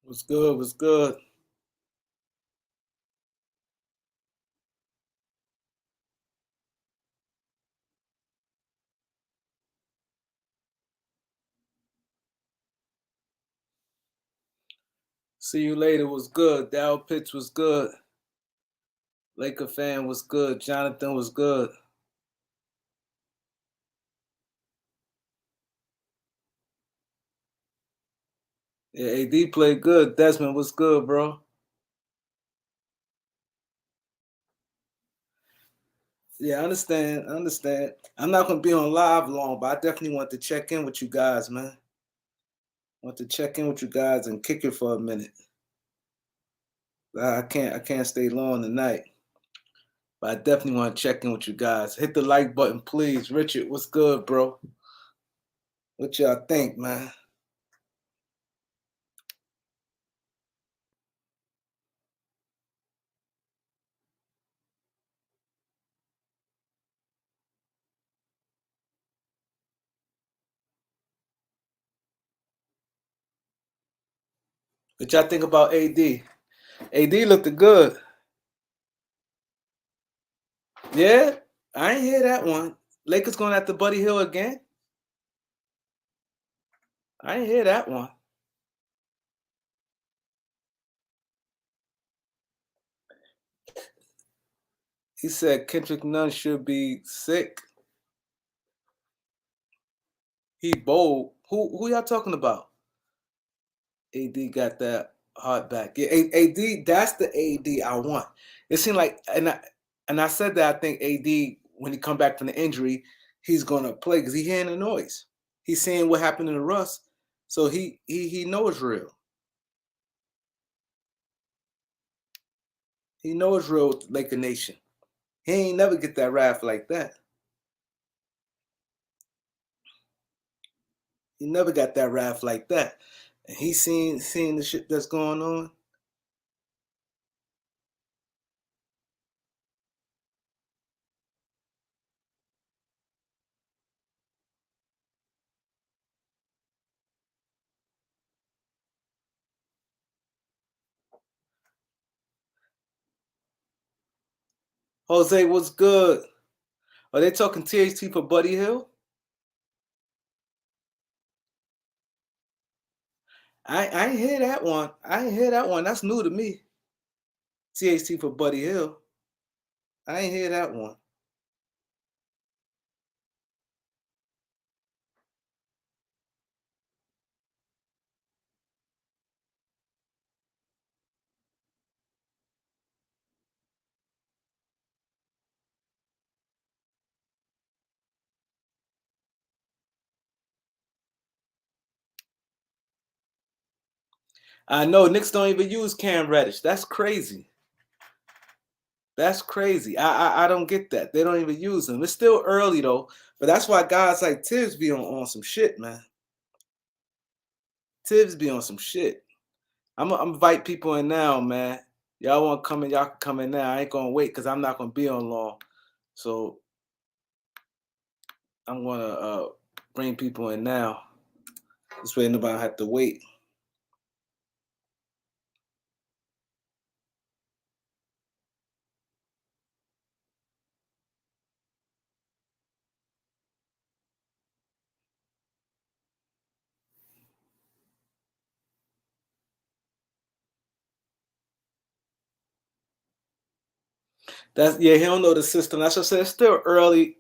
What's good? What's good? See you later. Was good. Dow Pitts was good. Laker fan was good. Jonathan was good. Yeah, AD played good. Desmond was good, bro. Yeah, I understand. I understand. I'm not gonna be on live long, but I definitely want to check in with you guys, man. Want to check in with you guys and kick it for a minute. I can't stay long tonight. But I definitely want to check in with you guys. Hit the like button, please. Richard, what's good, bro? What y'all think, man? What y'all think about AD? AD looked good. Yeah, I ain't hear that one. Lakers going after Buddy Hill again? I ain't hear that one. He said Kendrick Nunn should be sick. He bold. Who y'all talking about? AD got that heart back. Yeah, AD. That's the AD I want. It seemed like, and I said that I think AD when he come back from the injury, he's gonna play because he hearing the noise. He's seeing what happened in the Russ, so he knows real. He knows real with Laker Nation. He ain't never get that wrath like that. He never got that wrath like that. And he seen the shit that's going on. Jose, what's good? Are they talking THT for Buddy Hill? I ain't hear that one. I ain't hear that one. That's new to me. THT for Buddy Hill. I ain't hear that one. I know Knicks don't even use Cam Reddish. That's crazy. That's crazy. I don't get that. They don't even use him. It's still early though, but that's why guys like Tibbs be on some shit, man. Tibbs be on some shit. I'm invite people in now, man. Y'all want to come in? Y'all can come in now. I ain't gonna wait because I'm not gonna be on long. So I'm gonna bring people in now. This way nobody have to wait. That's yeah. He don't know the system. That's what I said. It's still early.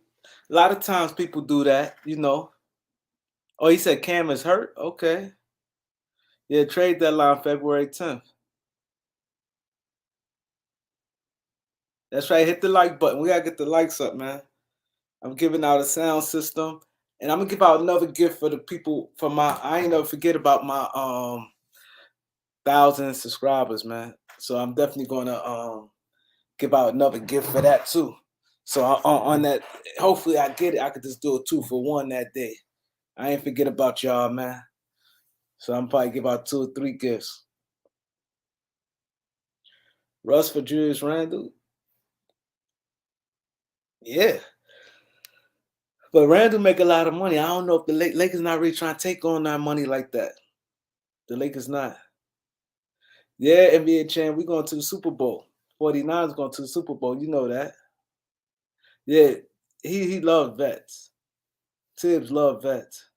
A lot of times people do that, you know. Oh, he said Cam is hurt. Okay. Yeah, trade deadline February 10th. That's right. Hit the like button. We gotta get the likes up, man. I'm giving out a sound system, and I'm gonna give out another gift for the people for my. I ain't never forget about my 1,000 subscribers, man. So I'm definitely gonna give out another gift for that too. So on that, hopefully I get it. I could just do a 2 for 1 that day. I ain't forget about y'all, man. So I'm probably give out 2 or 3 gifts. Russ for Julius Randle, yeah. But Randle make a lot of money. I don't know if the Lakers not really trying to take on that money like that. The Lakers not. Yeah, NBA champ. We going to the Super Bowl. 49ers going to the Super Bowl. You know that. Yeah, he loved vets. Tibbs loved vets.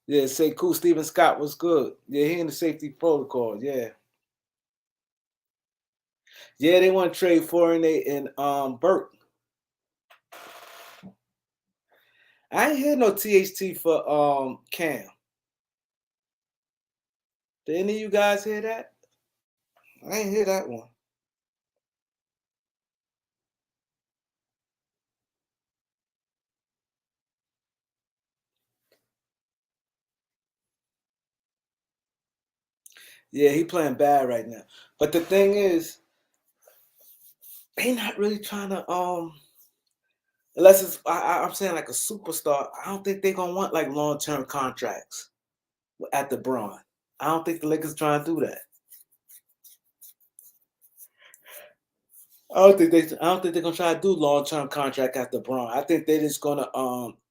Yeah, say cool. Steven Scott was good. Yeah, he in the safety protocol. Yeah. Yeah, they want to trade Fournier and Burke. I ain't hear no THT for Cam. Did any of you guys hear that? I ain't hear that one. Yeah, he playing bad right now. But the thing is, they not really trying to unless it's I'm saying like a superstar. I don't think they're gonna want like long-term contracts at the Bron. I don't think the Lakers trying to do that. I don't think they're gonna try to do long-term contract at the Bron. I think they're just gonna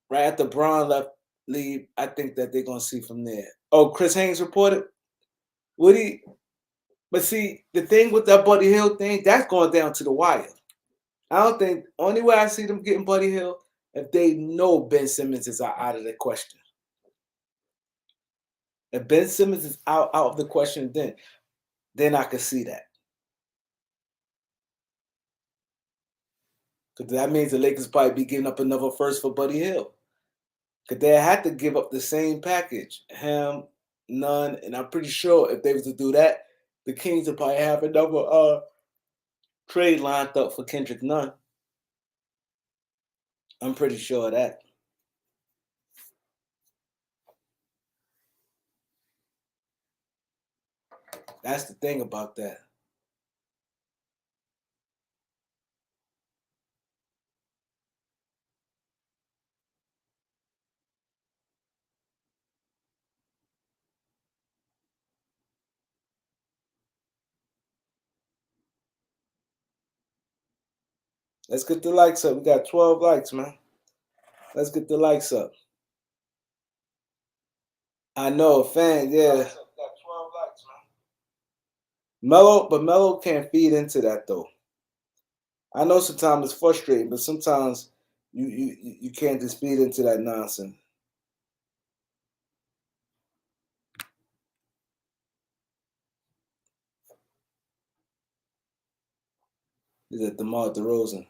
right at the Bron left leave. I think that they're gonna see from there. Oh, Chris Haynes reported. Would he? But see, the thing with that Buddy Hill thing, that's going down to the wire. I don't think only way I see them getting Buddy Hill if they know Ben Simmons is out of the question. If Ben Simmons is out of the question, then I could see that. Because that means the Lakers probably be giving up another first for Buddy Hill. Because they had to give up the same package. Him, Nunn, and I'm pretty sure if they was to do that, the Kings would probably have another trade lined up for Kendrick Nunn. I'm pretty sure of that. That's the thing about that. Let's get the likes up. We got 12 likes, man. Let's get the likes up. I know, fan, yeah. Melo can't feed into that though. I know sometimes it's frustrating, but sometimes you can't just feed into that nonsense. Is it DeMar DeRozan?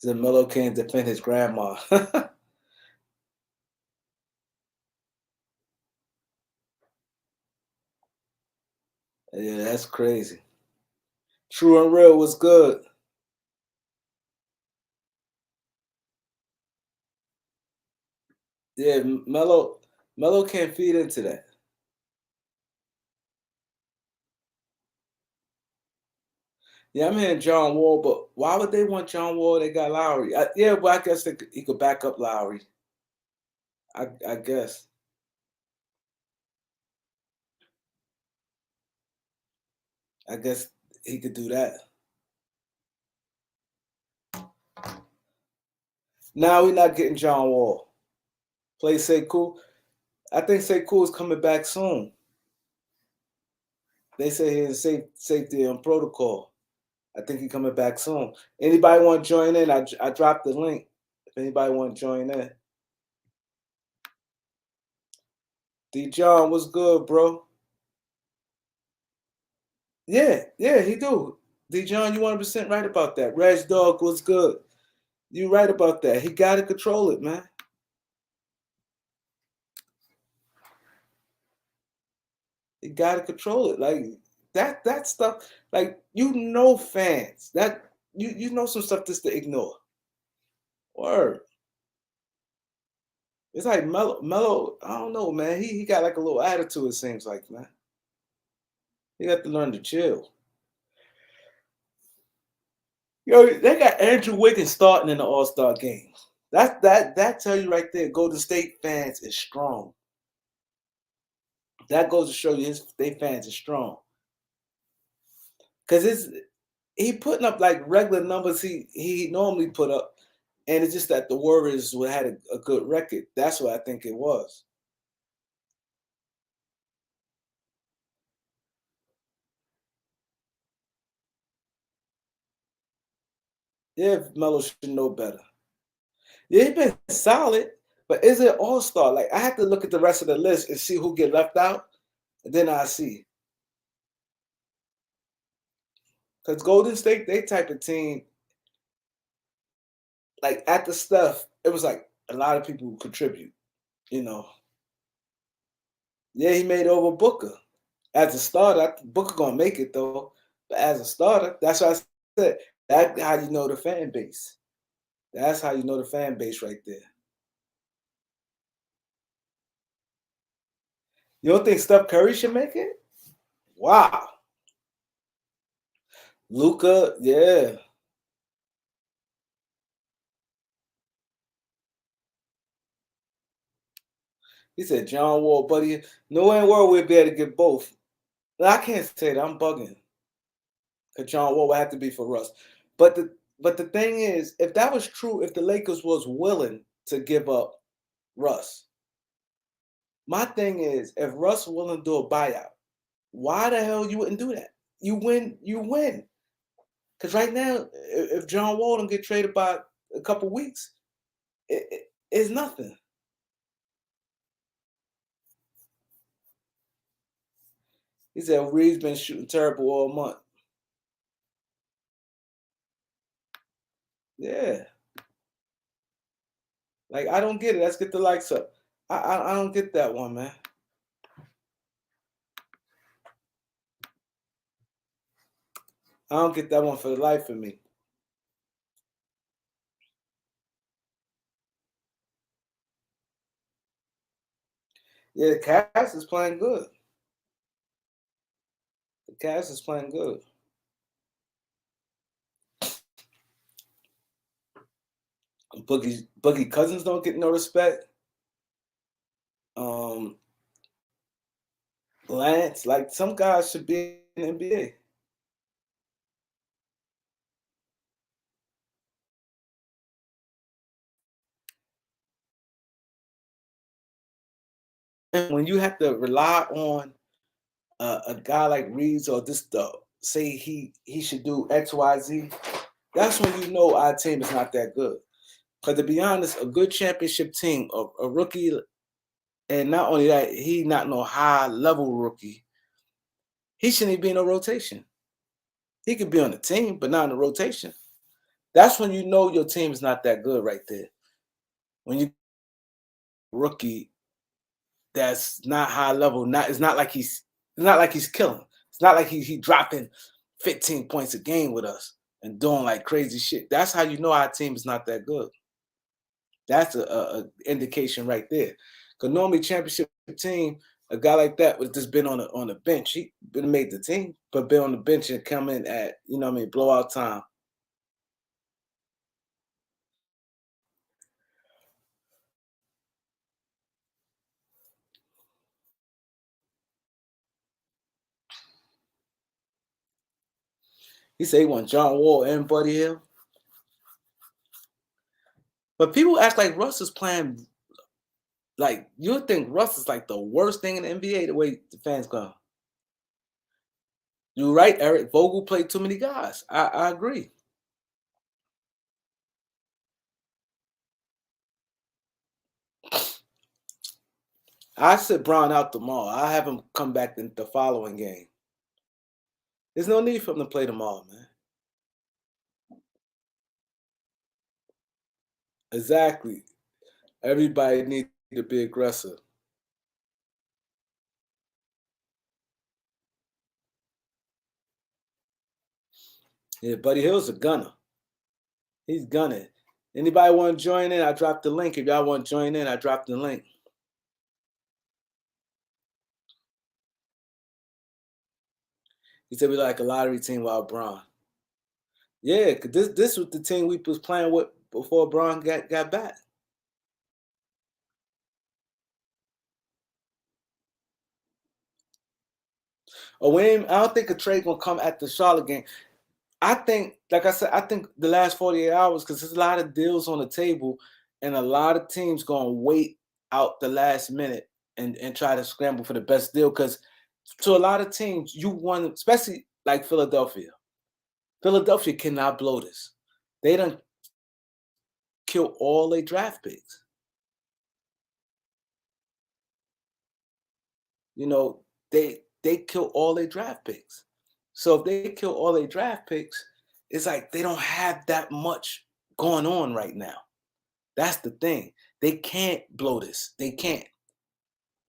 Is it Melo can't defend his grandma? Yeah, that's crazy. True and real was good. Yeah, Melo can't feed into that. Yeah, I'm hearing John Wall, but why would they want John Wall? They got Lowry. Yeah, well, I guess he could back up Lowry. I guess. I guess he could do that. Now we're not getting John Wall. Play Sekou. I think Sekou is coming back soon. They say he's in safety and protocol. I think he's coming back soon. Anybody want to join in? I dropped the link. If anybody want to join in. D John, what's good, bro? Yeah, he do. D John, you 100% right about that. Reg Dog was good. You right about that. He got to control it, man. He got to control it. Like that stuff. Like fans that you know some stuff just to ignore. Word. It's like Mellow. I don't know, man. He got like a little attitude. It seems like, man. He got to learn to chill. Yo, they got Andrew Wiggins starting in the All-Star game. That tell you right there, Golden State fans is strong. That goes to show you they fans are strong. Cause he putting up like regular numbers he normally put up, and it's just that the Warriors had a good record. That's what I think it was. Yeah, Melo should know better. Yeah, he's been solid, but is it All Star? Like I have to look at the rest of the list and see who get left out, and then I see. Because Golden State, they type of team, like at the stuff, it was like a lot of people who contribute. You know, yeah, he made over Booker as a starter. Booker gonna make it though, but as a starter, that's why I said that how you know the fan base. That's how you know the fan base right there. You don't think Steph Curry should make it? Wow, Luca, yeah. He said John Wall, buddy. No way in the world we'd be able to get both. No, I can't say that. I'm bugging. Because John Wall would have to be for Russ. But the thing is, if that was true, if the Lakers was willing to give up Russ, my thing is, if Russ willing to do a buyout, why the hell you wouldn't do that? You win, you win. Because right now, if John Wall don't get traded by a couple weeks, it's nothing. He said Reed's been shooting terrible all month. Yeah. Like I don't get it. Let's get the likes up. I don't get that one, man. I don't get that one for the life of me. Yeah, the Cavs is playing good. The Cavs is playing good. Boogie Cousins don't get no respect. Um, Lance, like some guys should be in the NBA. When you have to rely on a guy like Reeves or just say he should do X Y Z, that's when you know our team is not that good. Because to be honest, a good championship team, a rookie, and not only that, he not no high level rookie. He shouldn't even be in a rotation. He could be on the team, but not in the rotation. That's when you know your team is not that good right there. When you rookie that's not high level, it's not like he's killing. It's not like he dropping 15 points a game with us and doing like crazy shit. That's how you know our team is not that good. That's a indication right there. Because normally championship team, a guy like that would just been on the bench. He been made the team, but been on the bench and come in at what I mean blowout time. He said he want John Wall and Buddy Hill. But people act like Russ is playing like you think Russ is like the worst thing in the NBA the way the fans go. You're right, Eric. Vogel played too many guys. I agree. I sit Brown out tomorrow. I have him come back in the following game. There's no need for him to play tomorrow, man. Exactly. Everybody needs to be aggressive. Yeah, Buddy Hill's a gunner. He's gunning. Anybody want to join in? I dropped the link. If y'all want to join in, I dropped the link. He said we like a lottery team while Braun. Yeah, 'cause this was the team we was playing with before Braun got back. Oh, I don't think a trade gonna come at the Charlotte game. I think, like I said, I think the last 48 hours, because there's a lot of deals on the table, and a lot of teams gonna wait out the last minute and try to scramble for the best deal. Because to a lot of teams, you want, especially like Philadelphia. Philadelphia cannot blow this. They don't kill all their draft picks. You know, they kill all their draft picks. So if they kill all their draft picks, it's like they don't have that much going on right now. That's the thing. They can't blow this. They can't.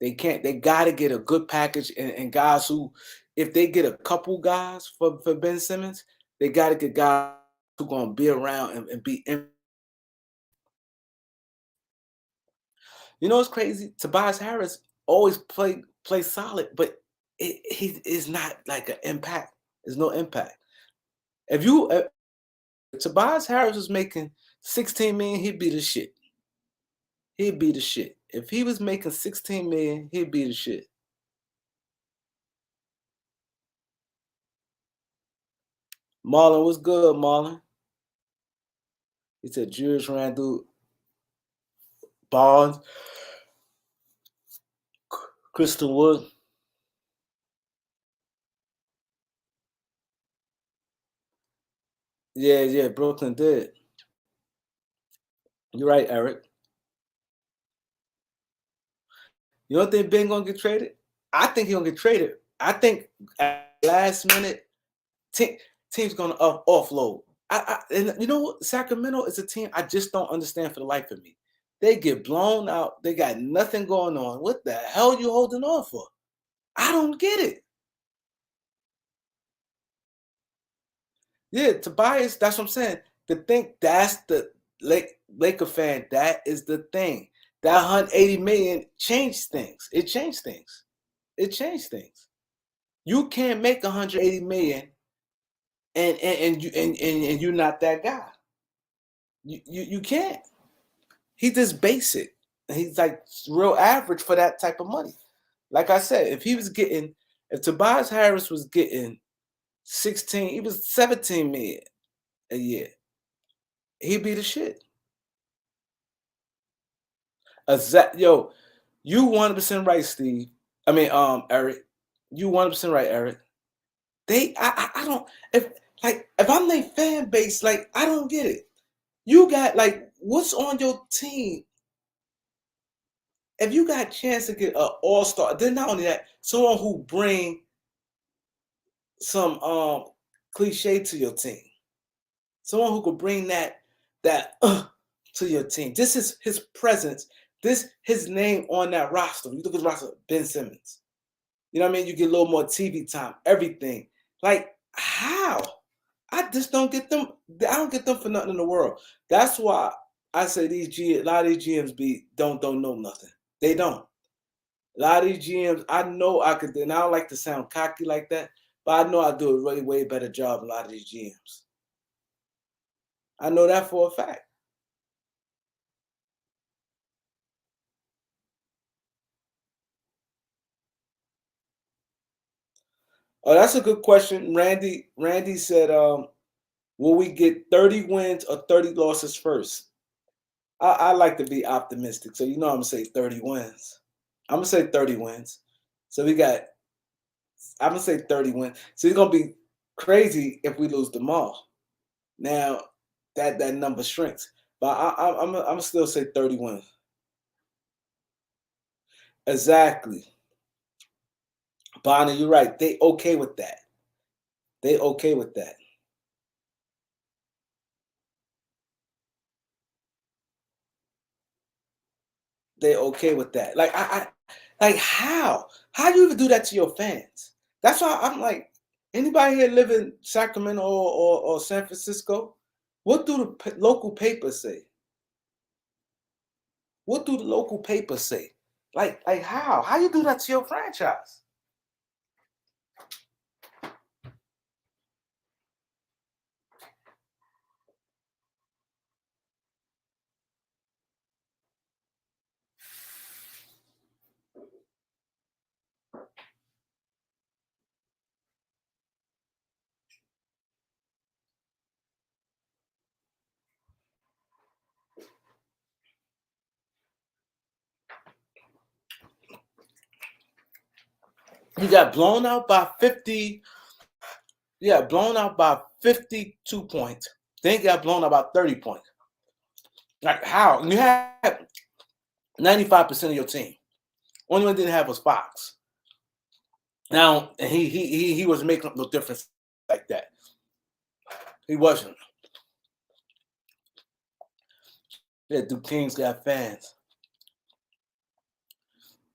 They can't. They got to get a good package and guys who, if they get a couple guys for Ben Simmons, they got to get guys who going to be around and be in. You know what's crazy? Tobias Harris always play solid, but he is not like an impact. There's no impact. If you Tobias Harris was making 16 million, he'd be the shit. He'd be the shit. If he was making 16 million, he'd be the shit. Marlon, what's good, Marlon? He said Julius Randle, Barnes, Crystal Wood. Yeah, Brooklyn did. You're right, Eric. You don't think Ben gonna get traded? I think he gonna get traded. I think at last minute, team's gonna offload. And you know what? Sacramento is a team I just don't understand for the life of me. They get blown out. They got nothing going on. What the hell are you holding on for? I don't get it. Yeah, Tobias, that's what I'm saying. The thing, that's the Laker fan, that is the thing. That 180 million changed things. It changed things. It changed things. You can't make 180 million and you're not that guy. You can't. He's just basic. He's like real average for that type of money. Like I said, if Tobias Harris was getting 16, he was 17 million a year, he'd be the shit. Yo, you 100% right, Steve. I mean, Eric. You 100% right, Eric. I don't, if I'm their fan base, like, I don't get it. You got, like, what's on your team? If you got a chance to get an all-star, then not only that, someone who bring some cliche to your team. Someone who could bring that to your team. This is his presence. This his name on that roster. You look at the roster, Ben Simmons. You know what I mean? You get a little more TV time, everything. Like, how? I just don't get them. I don't get them for nothing in the world. That's why I say a lot of these GMs don't know nothing. They don't. A lot of these GMs, I know I could, and I don't like to sound cocky like that, but I know I do a really way better job than a lot of these GMs. I know that for a fact. Oh, that's a good question. Randy said, will we get 30 wins or 30 losses first? I like to be optimistic. So you know I'm gonna say 30 wins. I'm gonna say 30 wins. So I'm gonna say 30 wins. So it's gonna be crazy if we lose them all. Now that number shrinks. But I'm gonna still say 30 wins. Exactly. Bonnie, you're right. They okay with that. They okay with that. They okay with that. Like like how? How do you even do that to your fans? That's why I'm like, anybody here live in Sacramento or San Francisco? What do the local papers say? What do the local papers say? Like how? How you do that to your franchise? He got blown out by 50. Yeah, blown out by 52 points. Then he got blown out by 30 points. Like how? You had 95% of your team. Only one didn't have was Fox. Now he was making no difference like that. He wasn't. Yeah, Duquesne's got fans.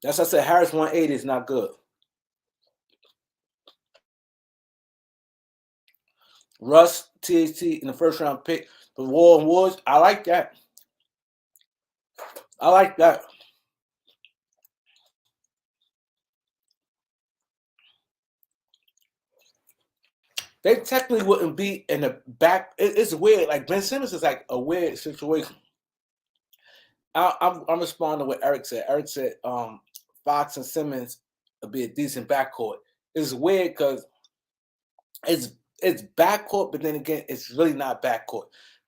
That's why I said Harris 180 is not good. Russ, THT in the first round pick. The War and Woods, I like that. I like that. They technically wouldn't be in the back. It's weird. Like Ben Simmons is like a weird situation. I'm responding to what Eric said. Eric said Fox and Simmons would be a decent backcourt. It's weird because it's backcourt, but then again, it's really not backcourt.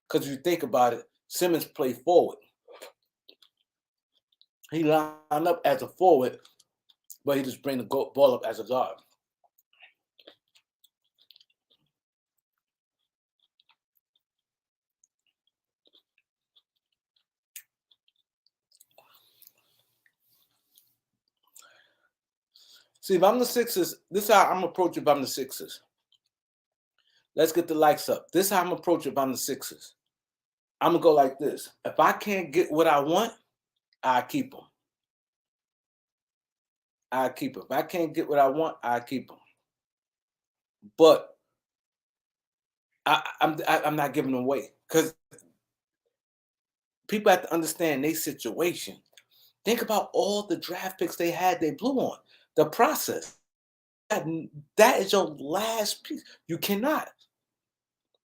Because if you think about it, Simmons played forward. He lined up as a forward, but he just bring the ball up as a guard. See, if I'm the Sixers, this is how I'm approaching if I'm the Sixers. Let's get the likes up. This is how I'm approaching if I'm the Sixers. I'm going to go like this. If I can't get what I want, I keep them. I keep them. If I can't get what I want, I keep them. But I'm not giving them away because people have to understand their situation. Think about all the draft picks they had, they blew on. The process. That is your last piece. You cannot.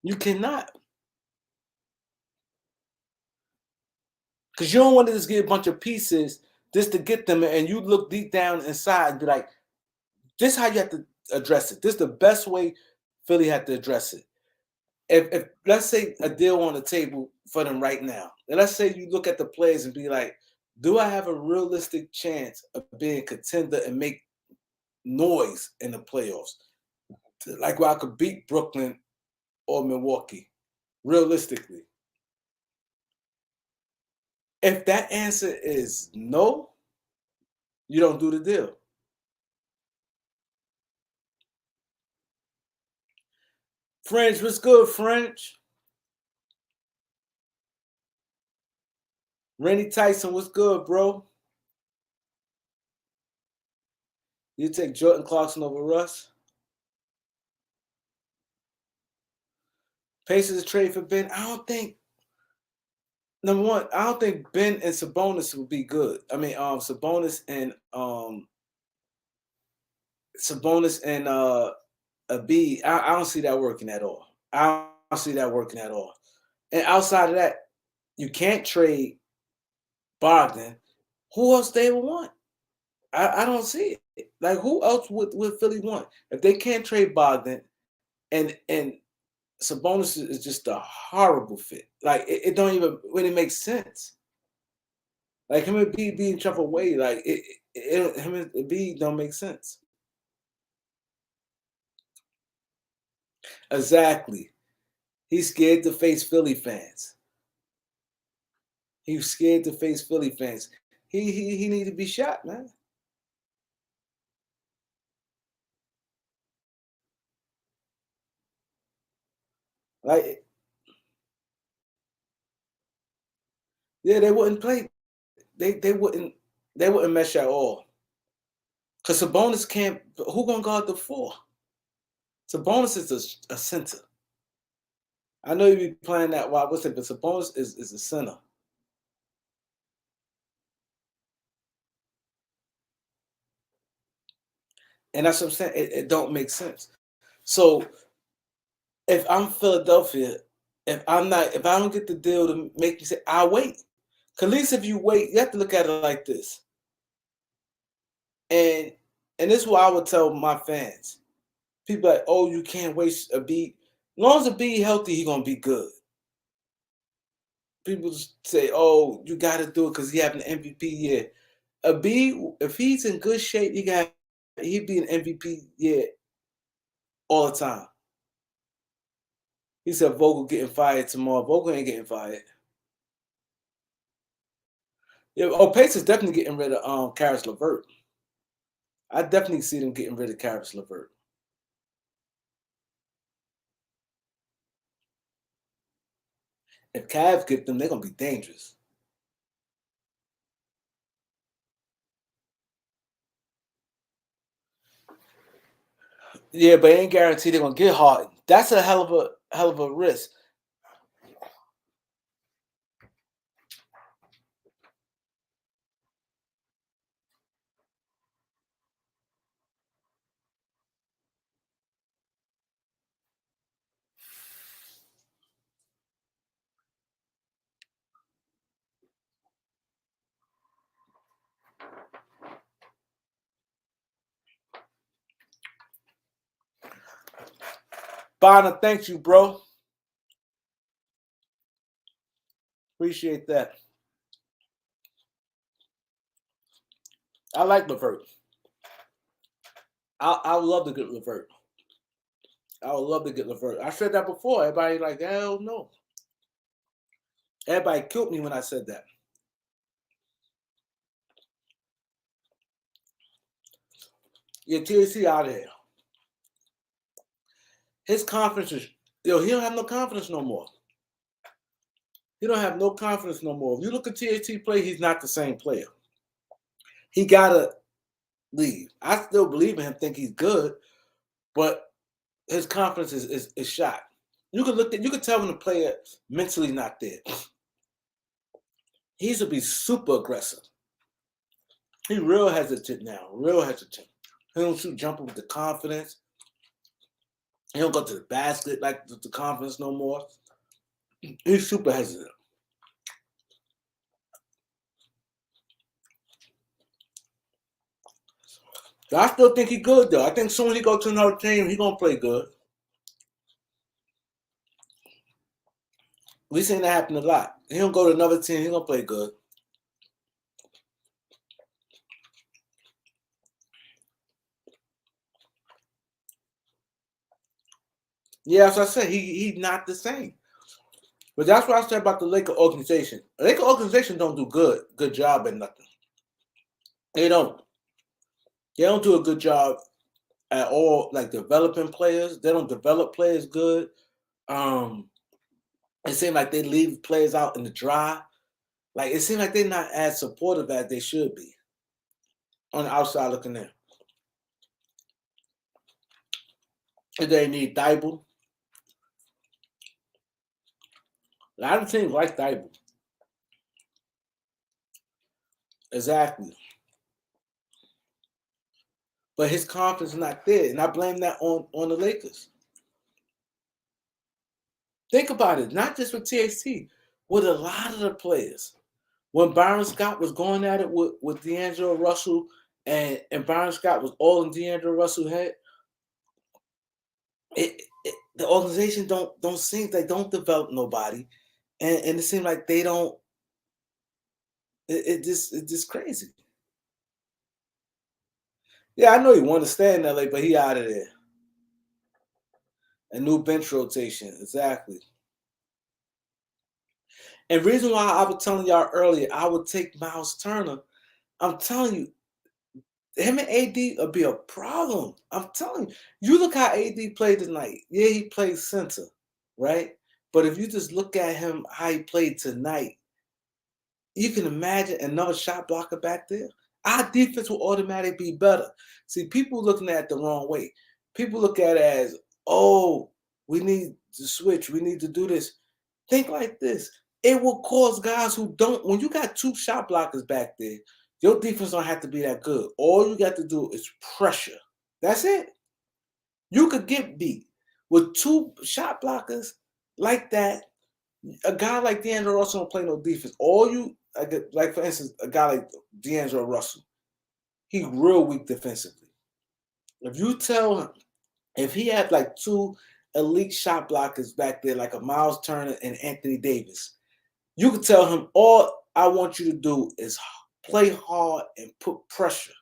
You cannot. Because you don't want to just get a bunch of pieces just to get them, and you look deep down inside and be like, this is how you have to address it. This is the best way Philly had to address it. If let's say a deal on the table for them right now, and let's say you look at the players and be like, do I have a realistic chance of being a contender and make noise in the playoffs? Like where I could beat Brooklyn or Milwaukee, realistically. If that answer is no, you don't do the deal. French, what's good, French? Randy Tyson, what's good, bro? You take Jordan Clarkson over Russ? Pacers trade for Ben. I don't think. Number one, I don't think Ben and Sabonis would be good. I mean, Sabonis and Embiid. I don't see that working at all. I don't see that working at all. And outside of that, you can't trade Bogdan. Who else they would want? I don't see it. Like who else would Philly want if they can't trade Bogdan and Sabonis is just a horrible fit. Like it don't even really make sense. Like him and B being chucked away, like him and B don't make sense. Exactly. He's scared to face Philly fans. He's scared to face Philly fans. He need to be shot, man. Like yeah, they wouldn't play. They wouldn't mesh at all. Cause Sabonis can't. Who gonna guard the four? Sabonis is a center. I know you be playing that wide receiver, but Sabonis is a center. And that's what I'm saying. It don't make sense. So if I'm Philadelphia, if I don't get the deal to make you say, I'll wait. Cause at least if you wait, you have to look at it like this. And this is what I would tell my fans. People like, oh, you can't waste a beat. As long as a beat healthy, he gonna be good. People say, oh, you gotta do it because he having an MVP year. A B, if he's in good shape, he got he'd be an MVP, yeah, all the time. He said Vogel getting fired tomorrow. Vogel ain't getting fired. Yeah, oh, Pace is definitely getting rid of Karis LeVert. I definitely see them getting rid of Karis LeVert. If Cavs get them, they're gonna be dangerous. Yeah, but it ain't guaranteed they're gonna get Harden. That's a hell of a risk. Bonner, thank you, bro. Appreciate that. I like LeVert. I would love to get LeVert. I would love to get LeVert. I said that before. Everybody like, hell no. Everybody killed me when I said that. Yeah, THC out of here. His confidence is, he don't have no confidence no more. He don't have no confidence no more. If you look at THT play, he's not the same player. He gotta leave. I still believe in him, think he's good, but his confidence is shot. You can tell when the player mentally not there. He used to be super aggressive. He real hesitant now, real hesitant. He don't shoot jumper with the confidence. He don't go to the basket like the confidence no more. He's super hesitant. But I still think he's good though. I think soon as he go to another team, he gonna play good. We seen that happen a lot. He don't go to another team, he gonna play good. Yeah, as I said, he's not the same. But that's what I said about the Laker organization. The Laker organization don't do good job at nothing. They don't. They don't do a good job at all, like developing players. They don't develop players good. Um, it seems like they leave players out in the dry. Like it seems like they're not as supportive as they should be on the outside looking in. And they need Thibault. A lot of teams like Thibault. Exactly. But his confidence is not there. And I blame that on the Lakers. Think about it, not just with THT, with a lot of the players. When Byron Scott was going at it with D'Angelo Russell and Byron Scott was all in D'Angelo Russell's head, the organization don't seem they don't develop nobody. And it seems like they don't it's just crazy. Yeah, I know he wanted to stay in LA, but he out of there. A new bench rotation, exactly. And reason why I was telling y'all earlier, I would take Miles Turner. I'm telling you, him and AD would be a problem. I'm telling you. You look how AD played tonight. Yeah, he played center, right? But if you just look at him how he played tonight, you can imagine another shot blocker back there. Our defense will automatically be better. See, people looking at it the wrong way. People look at it as, oh, we need to switch. We need to do this. Think like this. It will cause guys who don't, when you got two shot blockers back there, your defense don't have to be that good. All you got to do is pressure. That's it. You could get beat with two shot blockers like that. A guy like D'Angelo Russell don't play no defense. All you like for instance, a guy like D'Angelo Russell, he real weak defensively. If you tell him, if he had like two elite shot blockers back there, like a Miles Turner and Anthony Davis, you could tell him all I want you to do is play hard and put pressure.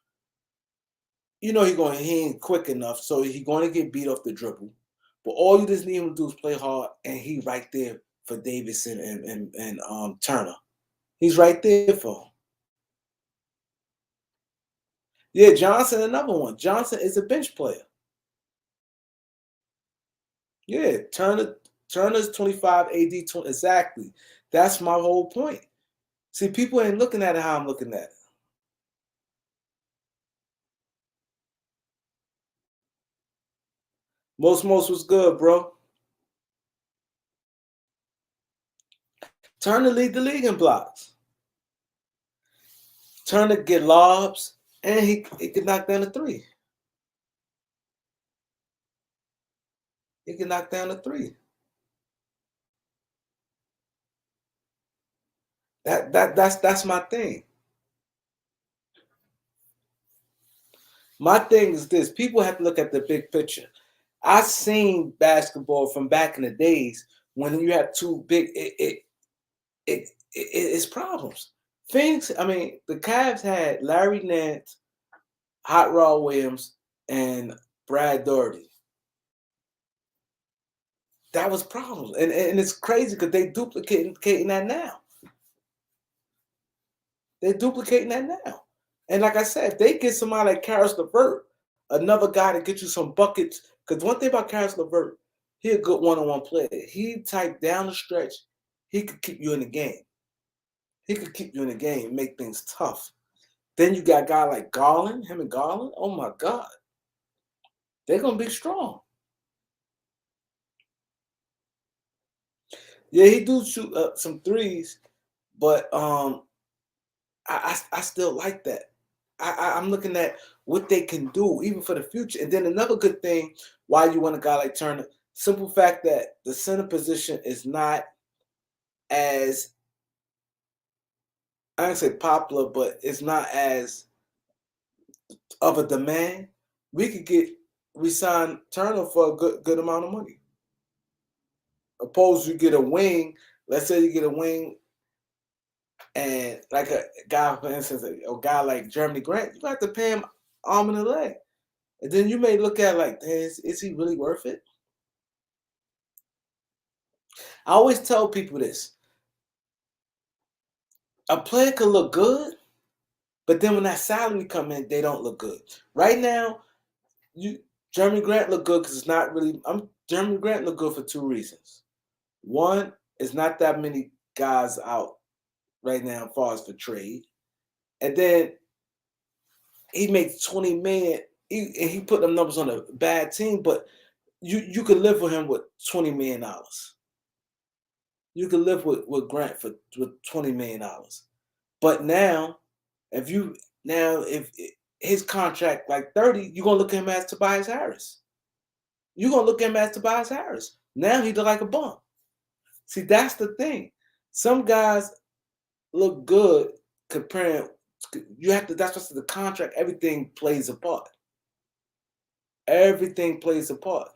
he ain't quick enough, so he gonna get beat off the dribble. But all you just need him to do is play hard, and he right there for Davidson and Turner. He's right there for him. Yeah, Johnson, another one. Johnson is a bench player. Yeah, Turner's 25, AD 20. Exactly. That's my whole point. See, people ain't looking at it how I'm looking at it. Most was good, bro. Turner lead the league in blocks. Turner get lobs, and he can knock down a three. He can knock down a three. That's my thing. My thing is this: people have to look at the big picture. I've seen basketball from back in the days when you have two big. It's problems. Phoenix. I mean, the Cavs had Larry Nance, Hot Rod Williams, and Brad Daugherty. That was problems, and it's crazy because they duplicating that now. They're duplicating that now. And like I said, if they get somebody like Karis LeVert, another guy to get you some buckets, because one thing about Karis LeVert, he a good one-on-one player. He type down the stretch, he could keep you in the game. He could keep you in the game, make things tough. Then you got a guy like Garland, him and Garland. Oh my God, they're gonna be strong. Yeah, he do shoot some threes, but I still like that. I'm looking at what they can do even for the future. And then another good thing why you want a guy like Turner, simple fact that the center position is not as I don't say popular, but it's not as of a demand. We could we sign Turner for a good amount of money. Opposed you get a wing, let's say you get a wing and like a guy, for instance, a guy like Jeremy Grant, you have to pay him arm and a leg. And then you may look at like, is he really worth it? I always tell people this. A player could look good, but then when that salary come in, they don't look good. Right now, Jeremy Grant look good because it's not really. Jeremy Grant look good for two reasons. One, it's not that many guys out right now as far as for trade, and then he makes 20 million. He put them numbers on a bad team, but you could live with him with $20 million. You could live with Grant with $20 million. But now, if his contract like 30, you're gonna look at him as Tobias Harris. You're gonna look at him as Tobias Harris. Now he look like a bum. See, that's the thing. Some guys look good comparing. You have to. That's just the contract. Everything plays a part. Everything plays a part.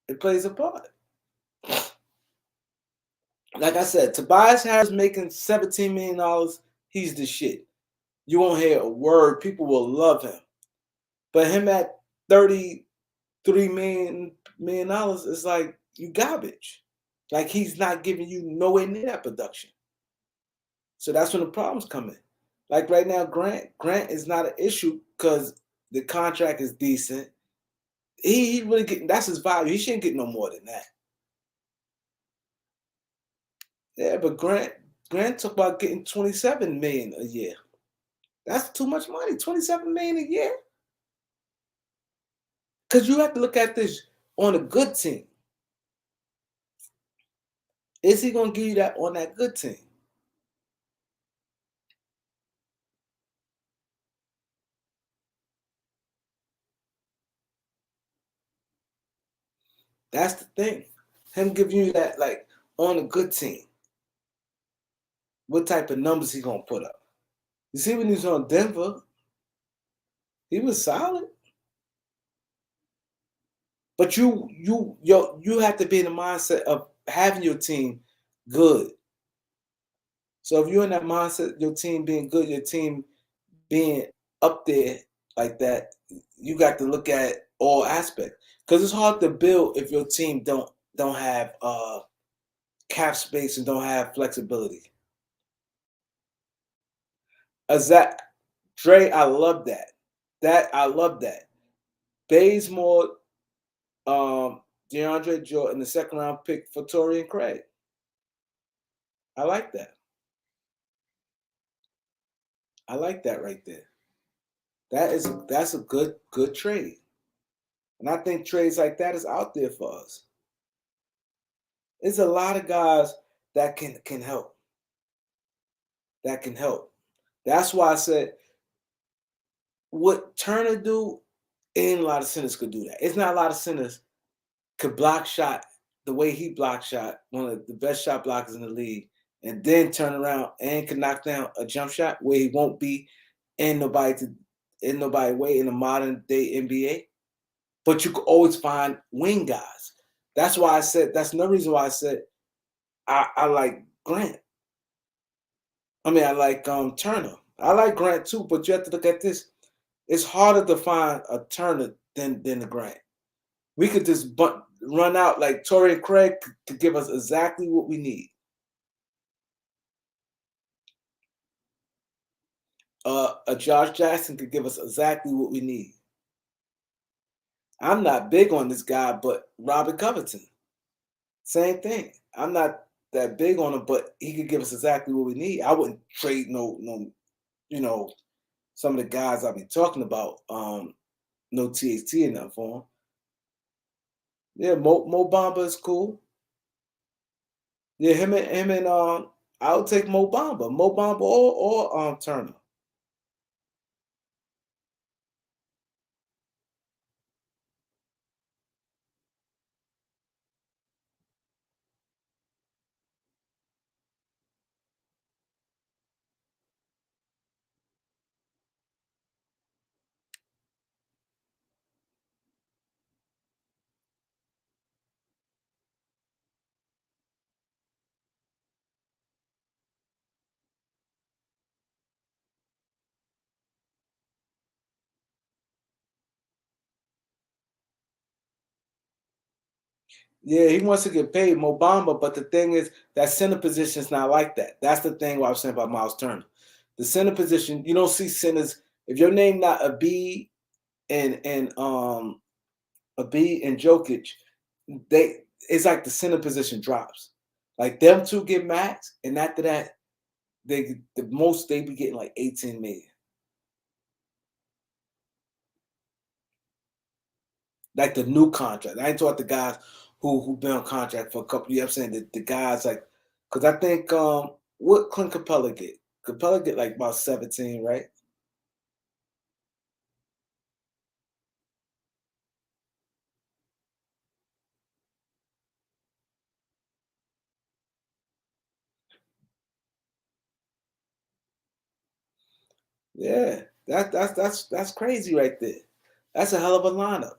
It plays a part. Like I said, Tobias Harris making $17 million. He's the shit. You won't hear a word. People will love him. But him at $33 million is like you garbage. Like he's not giving you nowhere near that production. So that's when the problems come in. Like right now, Grant is not an issue because the contract is decent. He really getting that's his value. He shouldn't get no more than that. Yeah, but Grant talk about getting 27 million a year. That's too much money. 27 million a year. Because you have to look at this on a good team. Is he gonna give you that on that good team? That's the thing. Him giving you that like on a good team. What type of numbers he gonna put up? You see when he was on Denver, he was solid. But you have to be in the mindset of having your team good. So if you're in that mindset, your team being good, your team being up there like that, you got to look at all aspects because it's hard to build if your team don't have cap space and don't have flexibility. As that Dre, I love that. That I love that. Bazemore, DeAndre Jordan, the second round pick for Torian Craig. I like that. I like that right there. That's a good trade. And I think trades like that is out there for us. There's a lot of guys that can help. That can help. That's why I said what Turner do, ain't a lot of centers could do that. It's not a lot of centers could block shot the way he block shot, one of the best shot blockers in the league, and then turn around and can knock down a jump shot where he won't be in nobody way in the modern day NBA. But you could always find wing guys. That's why I said that's no reason why I said I like Grant. I mean I like Turner. I like Grant too, but you have to look at this. It's harder to find a Turner than a Grant. We could just run out like Torrey Craig could give us exactly what we need. A Josh Jackson could give us exactly what we need. I'm not big on this guy, but Robert Covington, same thing. I'm not that big on him, but he could give us exactly what we need. I wouldn't trade no, you know, some of the guys I've been talking about. No THT in that form. Yeah, Mo Bamba is cool. Yeah, him and I'll take Mo Bamba or Turner. Yeah, he wants to get paid, Mo Bamba, but the thing is that center position is not like that. That's the thing what I was saying about Miles Turner. The center position, you don't see centers. If your name not a B and a B and Jokic, they it's like the center position drops. Like them two get max, and after that, the most they be getting like 18 million. Like the new contract. I ain't talking the guys who been on contract for a couple years. I'm saying the guys like because I think what Clint Capella get? Capella get like about 17, right? Yeah, that's crazy right there. That's a hell of a lineup.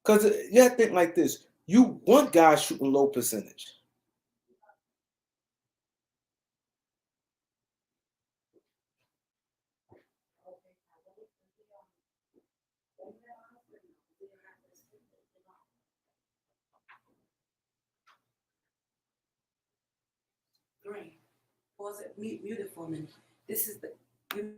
Because you have to think like this: you want guys shooting low percentage. Green. Pause it. Mute it for a minute. This is the you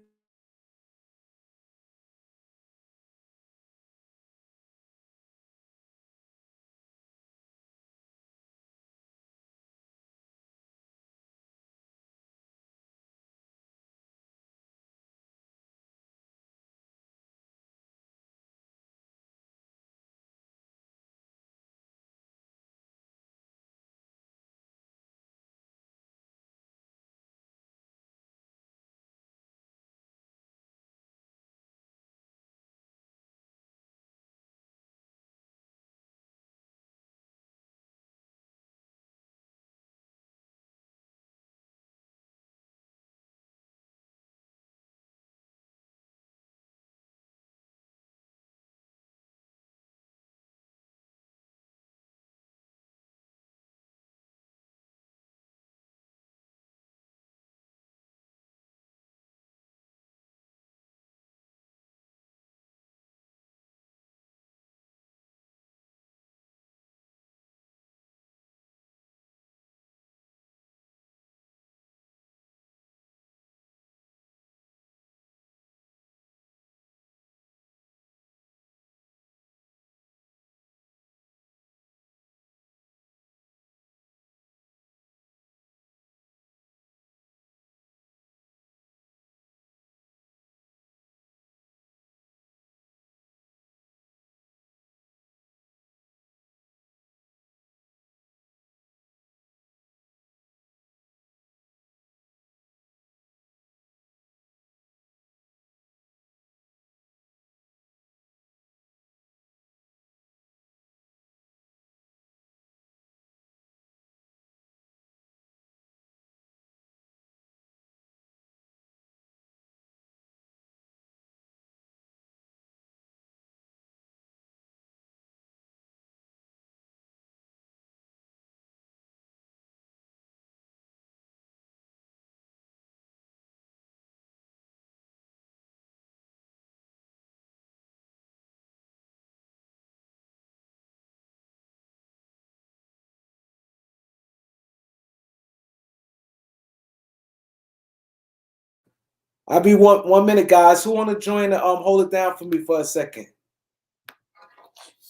I'll be 1 minute, guys. Who want to join the hold it down for me for a second?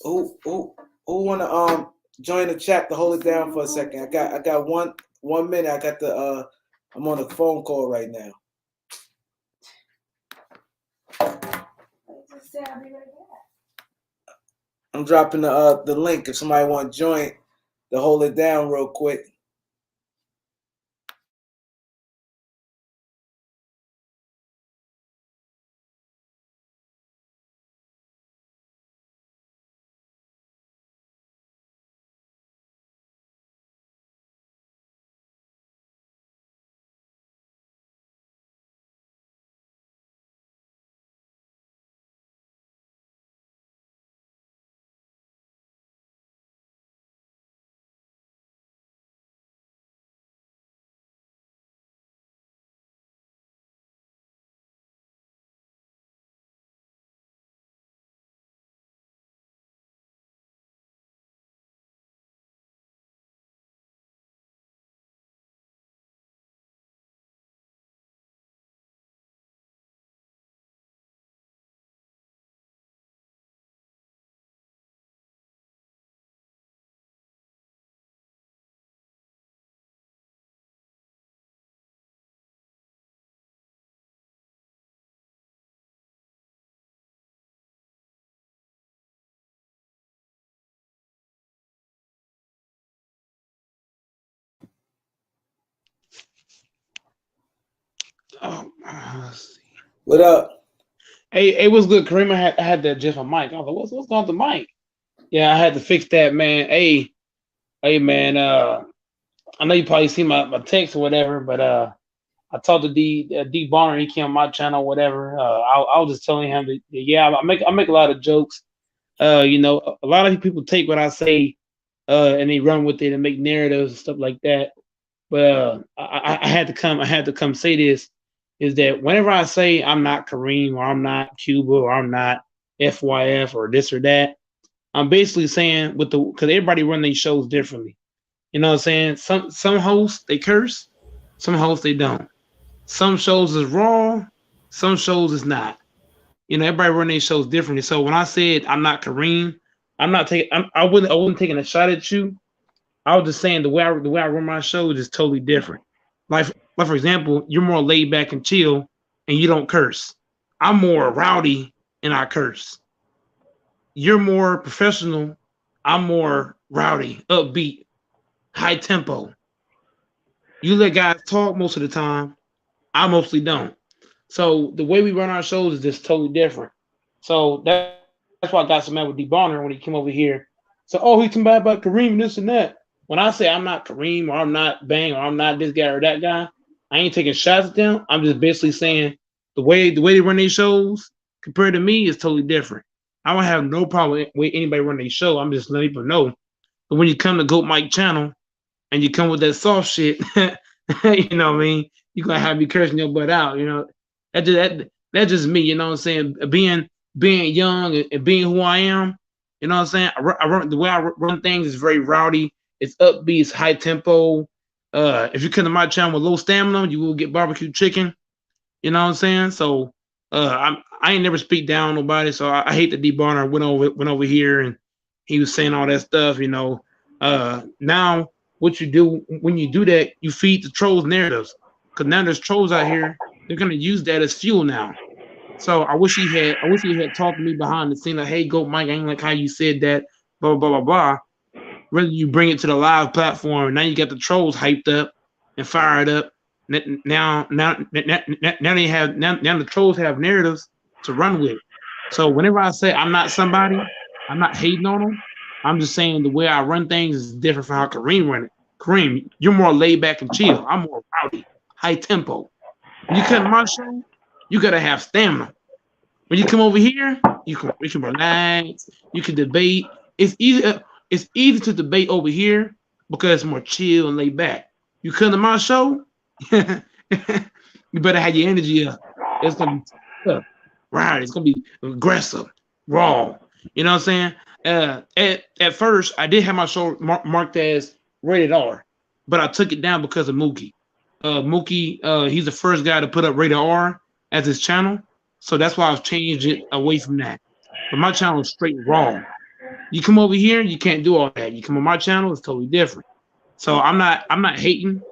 Who want to join the chat to hold it down for a second? I got 1 minute. I got the I'm on a phone call right now. I'm dropping the link if somebody want to join to hold it down real quick. What up? Hey, what's good, Kareem? I had to adjust my mic. I was like, what's going on with the mic? Yeah, I had to fix that, man. Hey, man. I know you probably see my text or whatever, but I talked to D Bonner. He came on my channel, whatever. I was just telling him that yeah, I make a lot of jokes. You know, a lot of people take what I say, and they run with it and make narratives and stuff like that. But I had to come say this is that whenever I say I'm not Kareem or I'm not Cuba or I'm not FYF or this or that, I'm basically saying because everybody run these shows differently. You know what I'm saying? Some hosts they curse, some hosts they don't. Some shows is raw, some shows is not. You know, everybody run these shows differently. So when I said I'm not Kareem, I'm not taking. I wasn't taking a shot at you. I was just saying the way I run my show is just totally different. Like for example, you're more laid back and chill, and you don't curse. I'm more rowdy and I curse. You're more professional. I'm more rowdy, upbeat, high tempo. You let guys talk most of the time. I mostly don't. So the way we run our shows is just totally different. So that's why I got some mad with D Bonner when he came over here. So, oh, he's talking about Kareem and this and that. When I say I'm not Kareem or I'm not Bang or I'm not this guy or that guy, I ain't taking shots at them. I'm just basically saying the way they run these shows compared to me is totally different. I don't have no problem with anybody running their show. I'm just letting people know. But when you come to Goat Mike channel and you come with that soft shit, you know what I mean? You're gonna have me cursing your butt out, you know. That's just me, you know what I'm saying? Being young and being who I am, you know what I'm saying? The way I run things is very rowdy. It's upbeat. It's high tempo. If you come to my channel with low stamina, you will get barbecue chicken. You know what I'm saying? So I ain't never speak down on nobody. So I hate that D Barner went over here and he was saying all that stuff. You know, now what you do when you do that, you feed the trolls narratives because now there's trolls out here. They're gonna use that as fuel now. So I wish he had talked to me behind the scene like, hey, Goat Mike, I ain't like how you said that, blah blah blah blah. Whether you bring it to the live platform, now you got the trolls hyped up and fired up. Now they have now the trolls have narratives to run with. So whenever I say I'm not somebody, I'm not hating on them. I'm just saying the way I run things is different from how Kareem run it. Kareem, you're more laid back and chill. I'm more rowdy, high tempo. When you come to my show, you gotta have stamina. When you come over here, you can relax, you can debate. It's easy to debate over here because it's more chill and laid back. You come to my show, you better have your energy up. It's gonna be tough, right? It's gonna be aggressive, raw. You know what I'm saying? At first, I did have my show marked as rated R, but I took it down because of Mookie. Mookie, he's the first guy to put up rated R, as his channel. So that's why I've changed it away from that. But my channel is straight raw. You come over here, you can't do all that. You come on my channel, it's totally different. So I'm not hating.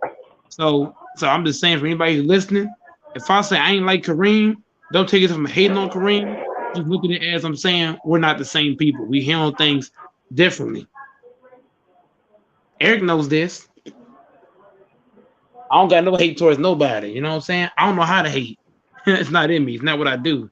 So I'm just saying for anybody who's listening, if I say I ain't like Kareem, don't take it from hating on Kareem. Just look at it as I'm saying we're not the same people. We handle things differently. Eric knows this. I don't got no hate towards nobody. You know what I'm saying? I don't know how to hate. It's not in me. It's not what I do.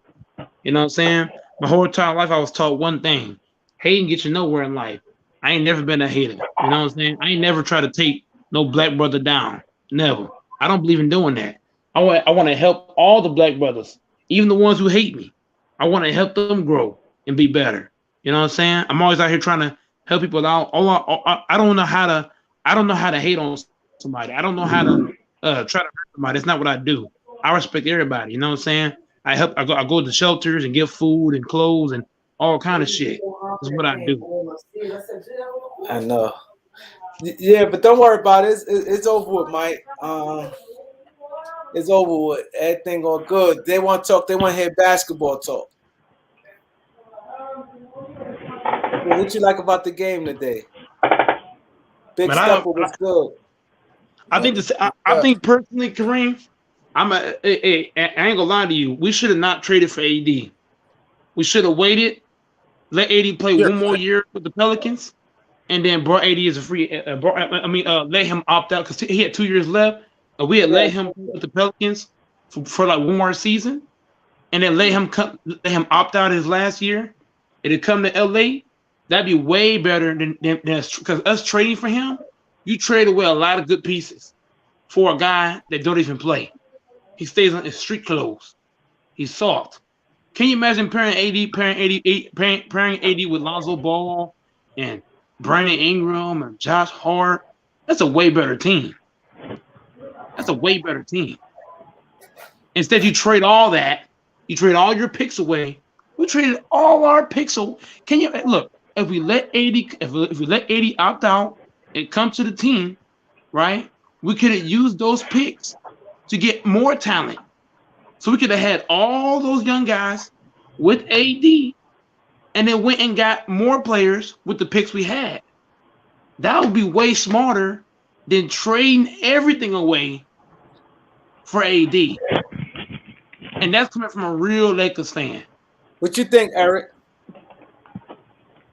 You know what I'm saying? My whole entire life I was taught one thing. Hating gets you nowhere in life. I ain't never been a hater. You know what I'm saying? I ain't never tried to take no black brother down. Never. I don't believe in doing that. I want to help all the black brothers, even the ones who hate me. I want to help them grow and be better. You know what I'm saying? I'm always out here trying to help people out. I don't know how to hate on somebody. I don't know how to try to hurt somebody. It's not what I do. I respect everybody. You know what I'm saying? I go to shelters and give food and clothes and all kind of shit. That's what I do. I know. Yeah, but don't worry about it. It's over with, Mike. It's over with. Everything all good. They want to talk. They want to hear basketball talk. What you like about the game today? Big Man, Stepper was good. I think personally, Kareem, I ain't gonna lie to you. We should have not traded for AD. We should have waited, let AD play one more year with the Pelicans, and then brought AD as a free. Let him opt out because he had 2 years left. We had let him play with the Pelicans for like one more season, and then let him opt out his last year, and then come to LA. That'd be way better than because us trading for him. You trade away a lot of good pieces for a guy that don't even play. He stays on his street clothes. He's soft. Can you imagine pairing AD with Lonzo Ball and Brandon Ingram and Josh Hart? That's a way better team. That's a way better team. Instead, you trade all that. You trade all your picks away. We traded all our picks. So can you look? If we let AD opt out and come to the team, right? We could have used those picks to get more talent. So we could have had all those young guys with AD and then went and got more players with the picks we had. That would be way smarter than trading everything away for AD. And that's coming from a real Lakers fan. What you think, Eric?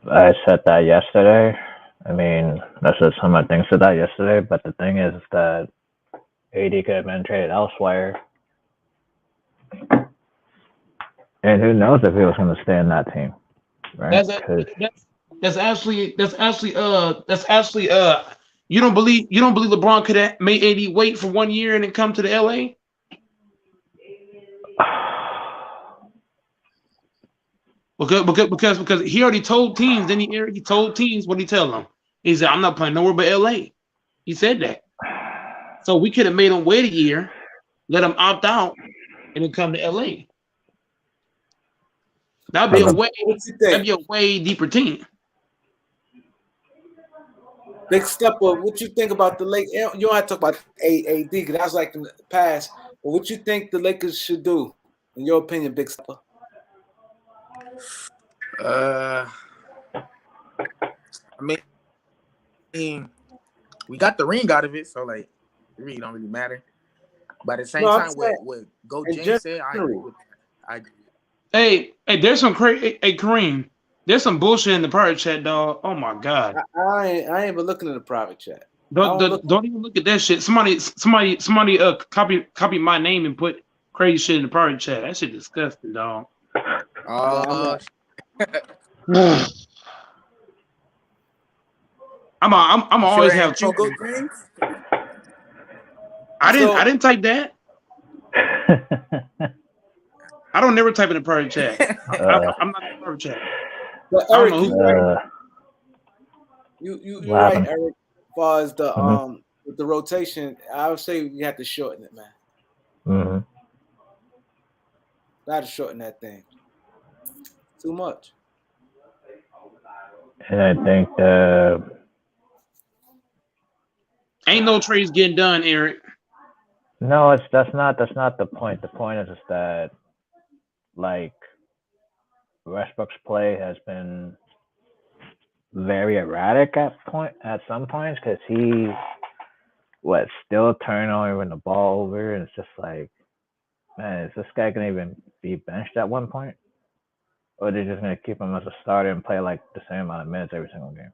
I said that yesterday. I mean, I said some of the things to that yesterday, but the thing is that AD could have been traded elsewhere. And who knows if he was going to stay in that team, right? That's actually you don't believe LeBron could have made AD wait for 1 year and then come to the LA? Because he already told teams, then he told teams what he tell them. He said, I'm not playing nowhere but LA. He said that. So we could have made him wait a year, let him opt out, and then come to LA. That'd be a way deeper team. Big Stepper, what you think about the Lakers? You don't have to talk about AD because that was like in the past. But what you think the Lakers should do, in your opinion, Big Stepper? I mean, we got the ring out of it, so like it really don't really matter. But at the same time, what Go James said, I agree with that. I agree. Hey, there's some crazy. Hey, Kareem, there's some bullshit in the private chat, dog. Oh my god. I ain't even looking in the private chat. Don't even look at that shit. Somebody copy my name and put crazy shit in the private chat. That shit disgusting, dog. I'm always have trouble. I didn't type that. I don't never type in the private chat. I'm not in the private chat. But Eric, you're right, Eric. As far as the with the rotation, I would say you have to shorten it, man. Mm-hmm. Got to shorten that thing. Too much. And I think ain't no trades getting done, Eric. No, that's not the point. The point is that like Westbrook's play has been very erratic at some points because he still turning the ball over, and it's just like, man, is this guy gonna even be benched at one point, or they're just gonna keep him as a starter and play like the same amount of minutes every single game?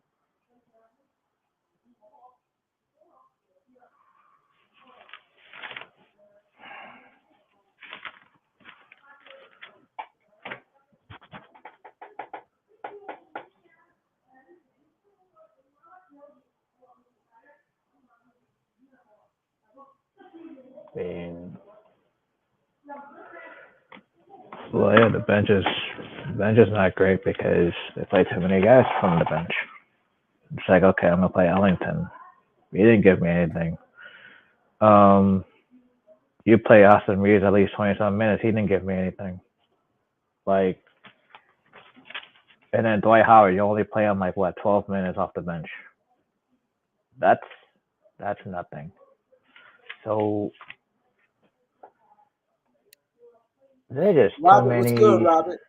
I mean, well, yeah, the bench is not great because they play too many guys from the bench. It's like, okay, I'm gonna play Ellington. He didn't give me anything. You play Austin Reeves at least 20-some minutes. He didn't give me anything. Like, and then Dwight Howard, you only play him like 12 minutes off the bench. That's nothing. So they're just Robert, too many. What's good, Robert?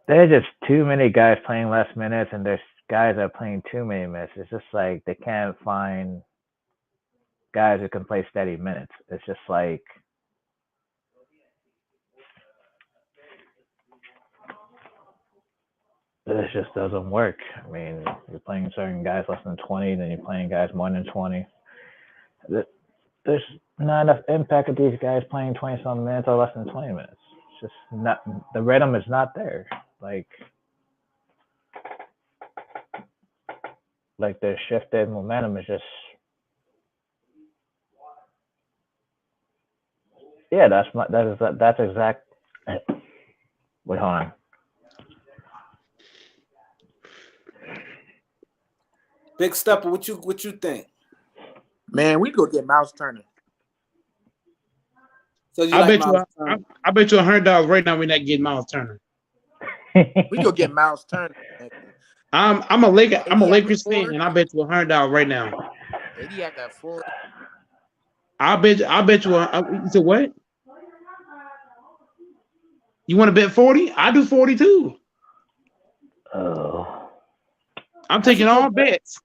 There's just too many guys playing less minutes, and there's guys that are playing too many minutes. It's just like they can't find guys who can play steady minutes. It's just like it just doesn't work. I mean, you're playing certain guys less than 20, then you're playing guys more than 20. There's not enough impact of these guys playing 20-some minutes or less than 20 minutes. It's just not, the rhythm is not there. Like the shifted momentum is just, yeah, that's exact. Wait, hold on. Big Stepper, what you think? Man, we go get Miles Turner. So I bet you $100 right now we're not getting Miles Turner. We go get Miles Turner. I'm a Lakers fan, and I bet you $100 right now. AD had that 4. I bet you. You said what? You want to bet 40? I do 40 too. Oh. I'm taking all bets.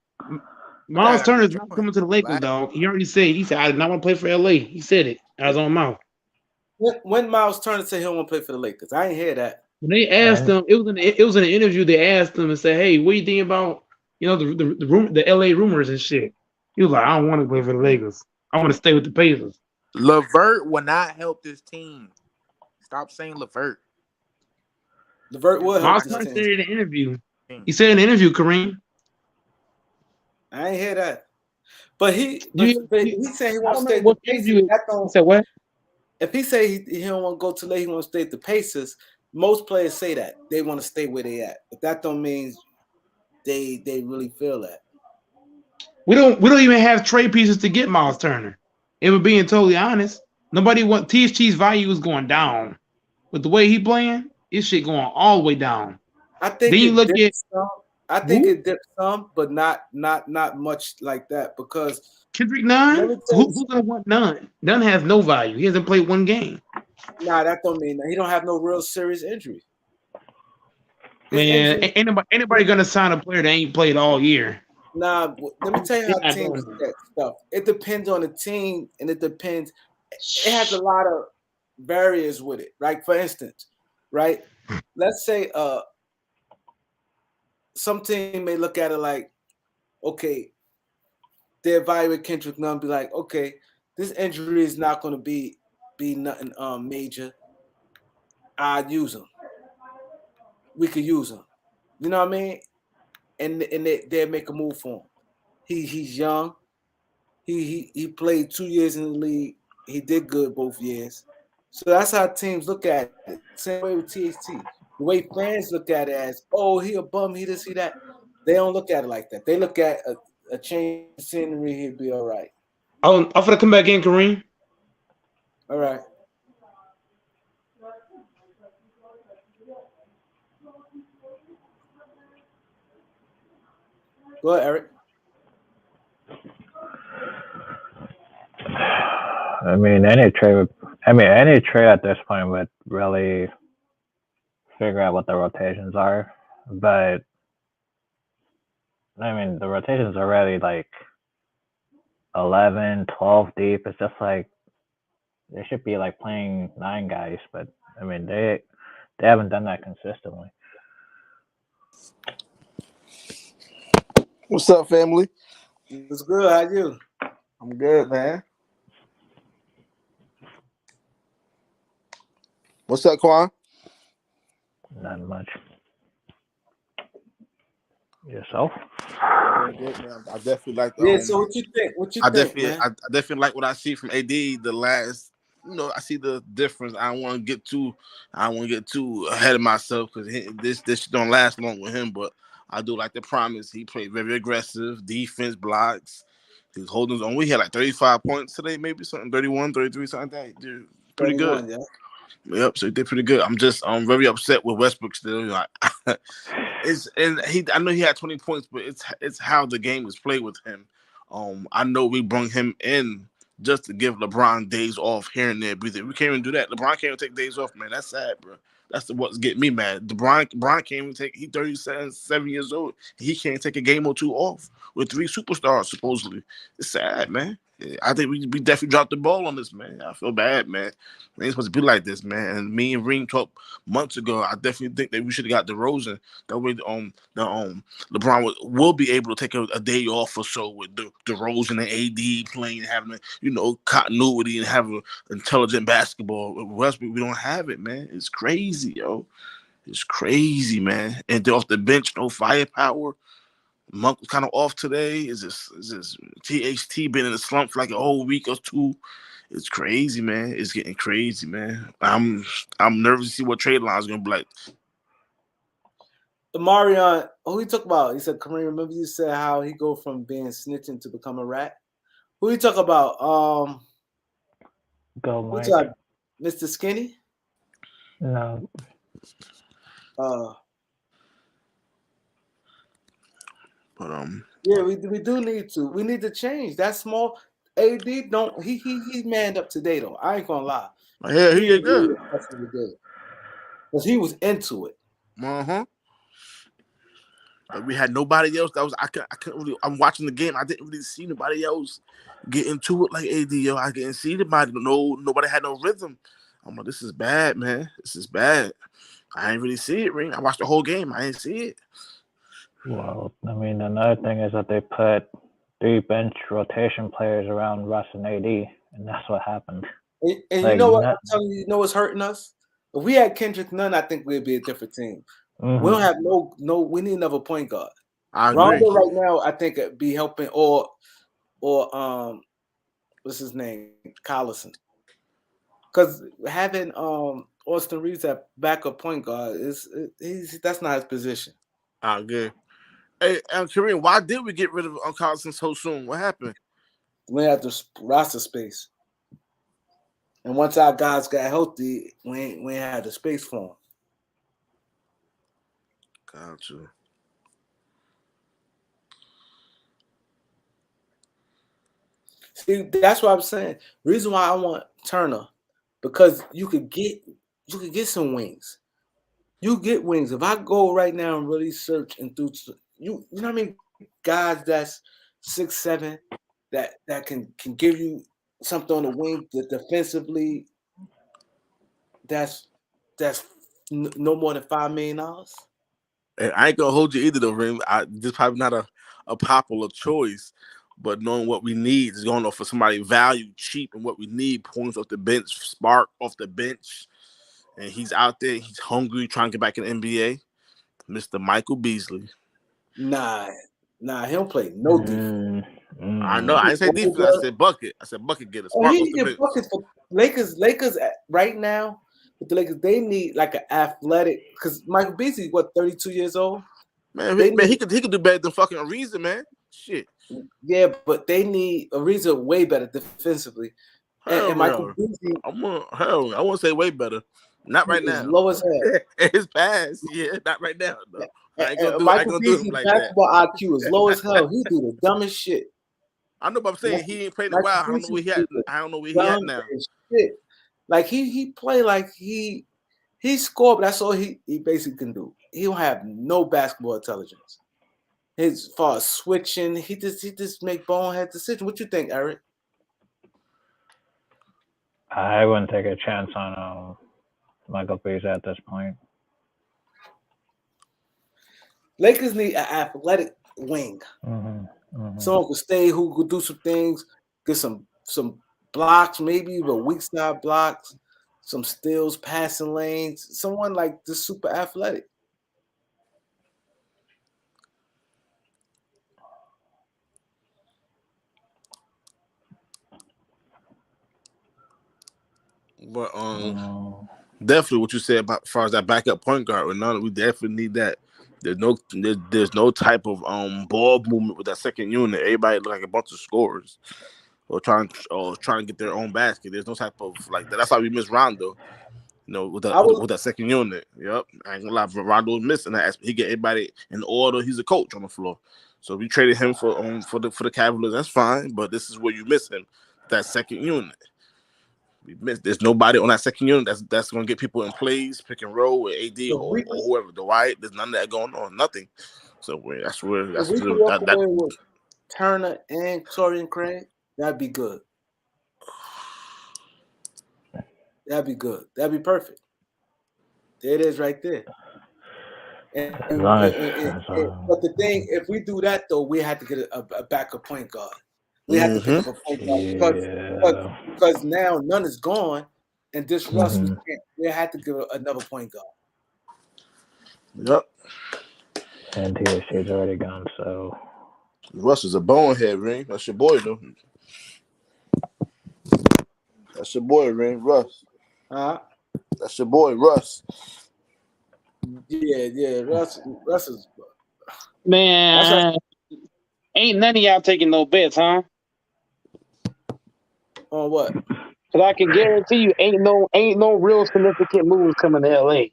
Miles Turner's not coming to the Lakers, dog. He already said. He said, I did not want to play for LA. He said it out of his own mouth. When Miles Turner said he don't want to play for the Lakers, I ain't hear that. When they asked him, it was in an interview. They asked him and said, "Hey, what do you think about the LA rumors and shit?" He was like, "I don't want to play for the Lakers. I want to stay with the Pacers." LeVert will not help this team. Stop saying LeVert. LeVert will help Miles this Turner team. said in an interview. He said in an interview, Kareem. I ain't hear that. But he said he wants to stay at the Pacers. He said what? If he say he don't want to go to LA, he want to stay at the Pacers. Most players say that they want to stay where they at, but that don't mean they really feel that. We don't even have trade pieces to get Miles Turner. If we're being totally honest, nobody want THT's value is going down. With the way he playing, his shit going all the way down. I think then you look at some. I think it dipped some, but not much like that because Kendrick Nunn. Who's gonna want Nunn? Nunn has no value. He hasn't played one game. Nah, that don't mean that. He don't have no real serious injury. Man, anybody gonna sign a player that ain't played all year? Nah, let me tell you how teams do that stuff. It depends on the team, and it depends. It has a lot of barriers with it. Like for instance, right? Let's say some team may look at it like, okay, they evaluate Kendrick Nunn, be like, okay, this injury is not going to be nothing major. I'd use him. We could use him. You know what I mean? And they make a move for him. He's young. He played 2 years in the league. He did good both years. So that's how teams look at it. Same way with THT. The way fans look at it as, oh, he a bum, he this, he that. They don't look at it like that. They look at a change of scenery, he'd be all right. I'm gonna come back in, Kareem. All right. Go ahead, Eric. I mean, any trade at this point would really figure out what the rotations are. But I mean, the rotations are already like 11, 12 deep. It's just like they should be like playing 9 guys, but I mean, they haven't done that consistently. What's up, family? It's good. How you? I'm good, man. What's up, Quan? Not much. Yourself? Good, man. I definitely like the. Yeah. So what you think? What you think, man? I definitely like what I see from AD. The last, I see the difference. I don't want to get too ahead of myself because this don't last long with him. But I do like the promise. He played very aggressive, defense, blocks. He's holding his own. We had like 35 points today, maybe something, 31, 33, something like that. Dude, pretty good. Yeah. Yep, so he did pretty good. I'm just very upset with Westbrook still. Like, I know he had 20 points, but it's how the game is played with him. I know we brought him in just to give LeBron days off here and there. We can't even do that. LeBron can't even take days off, man. That's sad, bro. That's what's getting me mad. LeBron can't even take. He's 37 years old. He can't take a game or two off with 3 superstars supposedly. It's sad, man. I think we definitely dropped the ball on this, man. I feel bad, man. We ain't supposed to be like this, man. And me and Reem talked months ago. I definitely think that we should have got DeRozan. That way, LeBron will be able to take a day off or so with DeRozan and AD playing, having continuity and having intelligent basketball. With Westbrook, we don't have it, man. It's crazy, yo. It's crazy, man. And they're off the bench, no firepower. Monk was kind of off today. Is this THT been in a slump for like a whole week or two? It's crazy, man. It's getting crazy, man. I'm nervous to see what trade line is gonna be like. Marion, who he talk about? He said, Kareem, remember you said how he go from being snitching to become a rat? Who he talk about? Go, Mike. Mr. Skinny? No. But yeah, we do need to. We need to change. That small AD don't he manned up today though. I ain't gonna lie. Yeah, he did good. Because he was into it. But we had nobody else. I couldn't really. I'm watching the game. I didn't really see nobody else get into it like AD. Yo, I didn't see anybody. Nobody had no rhythm. I'm like, this is bad, man. This is bad. I didn't really see it, Ring. I watched the whole game. I didn't see it. Well, I mean, another thing is that they put 3 bench rotation players around Russ and AD, and that's what happened. And like, you know what? I'm telling you, what's hurting us? If we had Kendrick Nunn, I think we'd be a different team. Mm-hmm. We don't have no. We need another point guard. Rondo right now, I think it'd be helping, or what's his name, Collison, because having Austin Reeves at backup point guard that's not his position. I agree. Hey, Kareem, why did we get rid of Collison so soon? What happened? We had the roster space, and once our guys got healthy, we ain't had the space for them. Gotcha. See, that's what I'm saying. Reason why I want Turner, because you could get some wings. You get wings. If I go right now and really search and do you know what I mean, guys that's 6'7", that can give you something on the wing that defensively that's no more than $5 million. I ain't gonna hold you either though, Rim. This probably not a popular choice, but knowing what we need is going off for somebody value, cheap, and what we need, points off the bench, spark off the bench. And he's out there, he's hungry, trying to get back in the NBA. Mr. Michael Beasley. Nah, he don't play no defense. I know. I didn't say defense. I said bucket. Get a spark. He get buckets for Lakers right now. With the Lakers, they need like an athletic. Because Michael Beasley, 32 years old? Man, he could do better than fucking Ariza, man. Shit. Yeah, but they need Ariza way better defensively. And Michael Beasley, I won't say way better. Not right now. Low as hell. His pass, yeah, not right now. No. Michael Beasley's basketball IQ is low as hell. He do the dumbest shit. I know, but I'm saying he ain't played in a while. I don't know where he at. I don't know where he at now. Shit. Like he play like he scored, but that's all he basically can do. He don't have no basketball intelligence. As far as switching, he just make bonehead decisions. What you think, Eric? I wouldn't take a chance on Michael Beasley at this point. Lakers need an athletic wing. Someone who can stay, who could do some things, get some blocks, maybe, but weak side blocks, some steals, passing lanes. Someone like this super athletic. But definitely what you said about as far as that backup point guard, Ronaldo, we definitely need that. There's no type of ball movement with that second unit. Everybody look like a bunch of scorers or trying to get their own basket. There's no type of like that. That's why we miss Rondo. With that second unit. Yep. I ain't gonna lie, Rondo was missing that aspect. He get everybody in order. He's a coach on the floor. So we traded him for the Cavaliers, that's fine, but this is where you miss him, that second unit. There's nobody on that second unit that's going to get people in plays, pick and roll with AD or whoever, Dwight. There's none of that going on, nothing. So that's where with Turner and Torian Craig, that'd be good. That'd be good. That'd be perfect. There it is, right there. But the thing, if we do that though, we have to get a backup point guard. We have to pick up a point guard because now none is gone, and this Russ, we had to give another point guard. Yep. And THC's already gone, so Russ is a bonehead, Ring. That's your boy, though. That's your boy, Ring. Russ. That's your boy, Russ. Yeah. Russ is. Man, ain't none of y'all taking no bets, huh? On what? Because I can guarantee you, ain't no real significant moves coming to LA.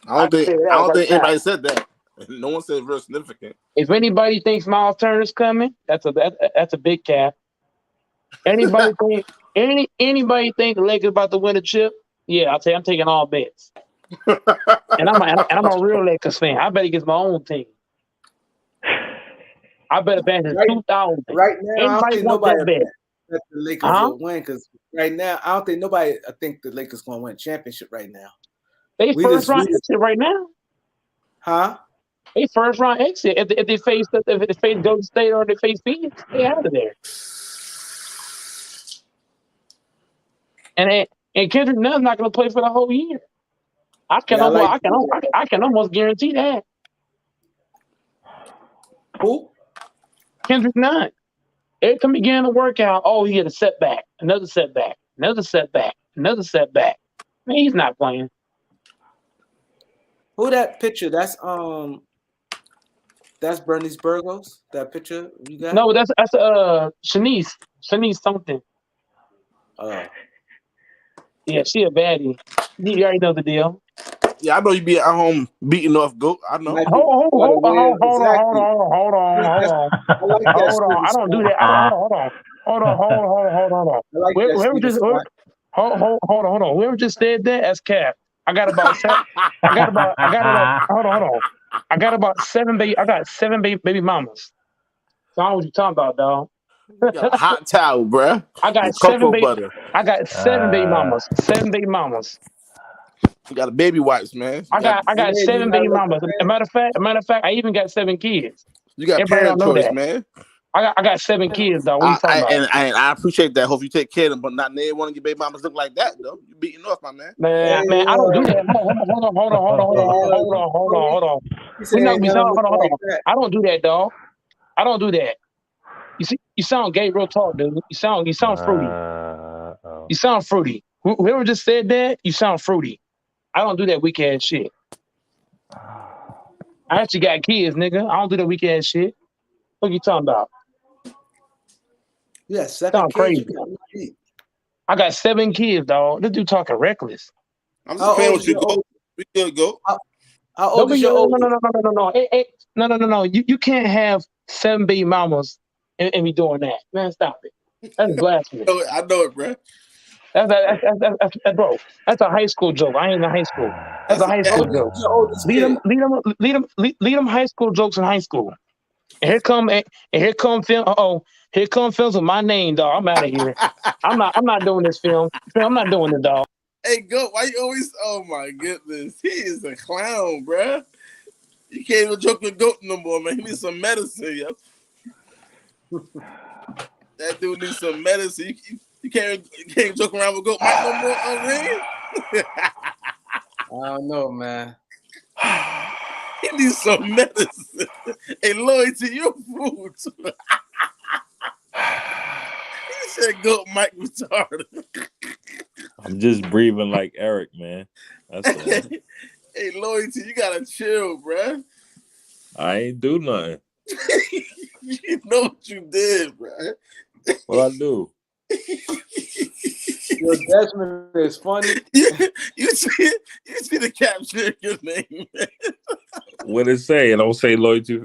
I don't think anybody said that. No one said real significant. If anybody thinks Miles Turner's coming, that's a big cap. Anybody think the Lakers about to win a chip? Yeah, I'll tell you, I'm taking all bets. and I'm a real Lakers fan. I bet he gets my own team. I bet advantage 2,000. Right now, I don't think nobody bet that the Lakers will win because right now, I don't think nobody. I think the Lakers going to win a championship right now. They first round exit right now. Huh? They first round exit. If they face Golden State or they face Phoenix, they out of there. And Kendrick Nunn's not going to play for the whole year. I can almost guarantee that. Who? Kendrick Nunn. Every time he get in the workout, he had a setback, another setback, another setback, another setback. Man, he's not playing. Who that picture? That's Bernice Burgos. That picture you got? No, that's Shanice something. Yeah, she a baddie. You already know the deal. Yeah, I know you be at home beating off GOAT. I know. Hold on. I don't do that. Hold on. Hold on. Whoever just said that, that's cap. I got about 7 baby. I got 7 baby mamas. So I don't know what you talking about, dog. You got a hot towel, bruh. I got 7 baby. I got 7 baby mamas. 7 baby mamas. You got a baby wipes, man. I got 7 baby mamas. A matter of fact, I even got 7 kids. You got parent choice, man. I got 7 kids, though. What you talking about? And I appreciate that. Hope you take care of them, but not they want to get baby mamas look like that, though. You beating off, my man. Man, I don't do that. Hold on. I don't do that, dog. I don't do that. You sound gay, real talk, dude. You sound fruity. You sound fruity. Whoever just said that, you sound fruity. I don't do that weak ass shit. I actually got kids, nigga. I don't do that weak ass shit. What you talking about? Yeah, 7 sound kids. Crazy. I got 7 kids, dog. This dude talking reckless. I'm just playing with you. We good, go. How old is your oldest? No. You can't have 7 baby mamas and be doing that. Man, stop it. That's blasphemy. I know it, bro. Bro. That's a high school joke. I ain't in high school. That's a high school joke. Lead them high school jokes in high school. And here come film. Here come films with my name, dog. I'm out of here. I'm not doing this film. I'm not doing it, dog. Hey, Goat, why you always? Oh my goodness, he is a clown, bruh. You can't even joke with Goat no more, man. He needs some medicine, yo. That dude needs some medicine. You can't joke around with Goat Mike no more, Ring. I don't know, man. He needs some medicine. Hey, Loyalty, you're a fool too. He said Goat Mike retarded. I'm just breathing like Eric, man. That's all. Hey, Loyalty, you gotta chill, bruh. I ain't do nothing. You know what you did, bruh. What I do? Your Desmond is funny. You see the caption in your name. What it say? It don't say Loyalty.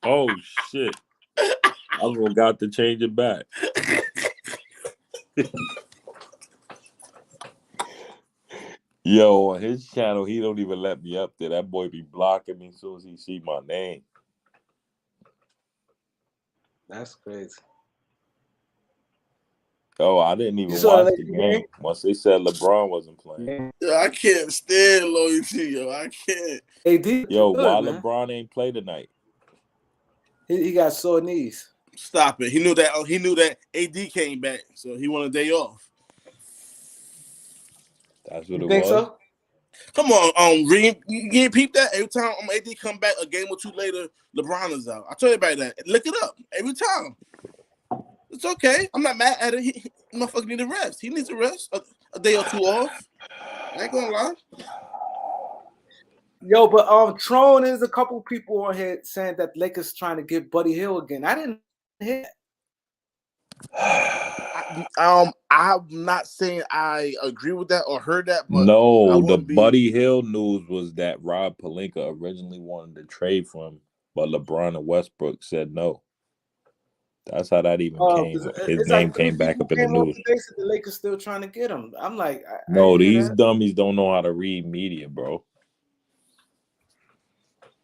Oh shit! I forgot to change it back. Yo, on his channel, he don't even let me up there. That boy be blocking me as soon as he see my name. That's crazy. Oh, I didn't even watch the game. Once they said LeBron wasn't playing. Yo, I can't stand Loyalty, yo. I can't. AD, yo, good, why man. LeBron ain't play tonight? He got sore knees. Stop it. He knew that AD came back, so he wanted a day off. That's what You it think was. so? Come on, Reem. You didn't peep that? Every time AD come back a game or two later, LeBron is out. I told you about that. Look it up. Every time. It's okay. I'm not mad at it. He motherfucker need a rest. He needs a rest. A day or two off. I ain't gonna lie. Yo, but Tron is a couple people on here saying that Lakers trying to get Buddy Hield again. I didn't hear that. I'm not saying I agree with that or heard that, but no, the Buddy Hield news was that Rob Pelinka originally wanted to trade for him, but LeBron and Westbrook said no. That's how that even came. His name came back up in the news. Today said the Lakers still trying to get him. I'm like, no, these dummies don't know how to read media, bro.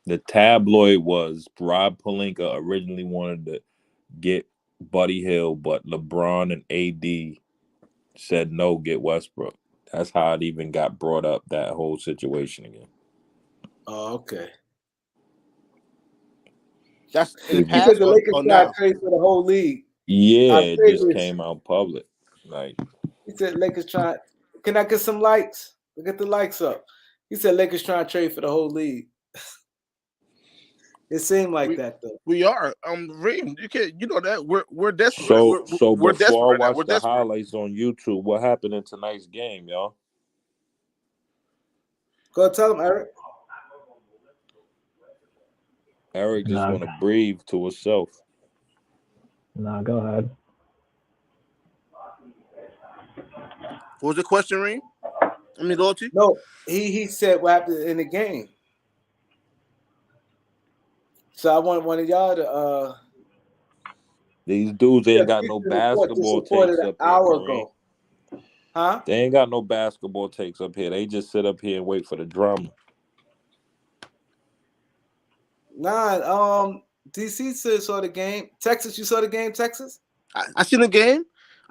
The tabloid was Rob Pelinka originally wanted to get Buddy Hield, but LeBron and AD said no, get Westbrook. That's how it even got brought up, that whole situation again. Oh, okay. That's because the Lakers got trade for the whole league. Yeah, it just came out public. Like he said, Lakers trying. Can I get some likes? Get the likes up. He said Lakers trying to trade for the whole league. It seemed like that though. We are. Reem, you know that we're desperate. So we're before desperate I watch the highlights on YouTube, what happened in tonight's game, y'all? Go tell him, Eric. Eric just want to breathe to himself. No, go ahead. What was the question, Reem? Loyalty? No, he said what happened in the game. So I want one of y'all to. These dudes ain't got no basketball takes up here. Huh? They ain't got no basketball takes up here. They just sit up here and wait for the drama. Nah, DC saw the game. Texas, you saw the game, Texas? I seen the game.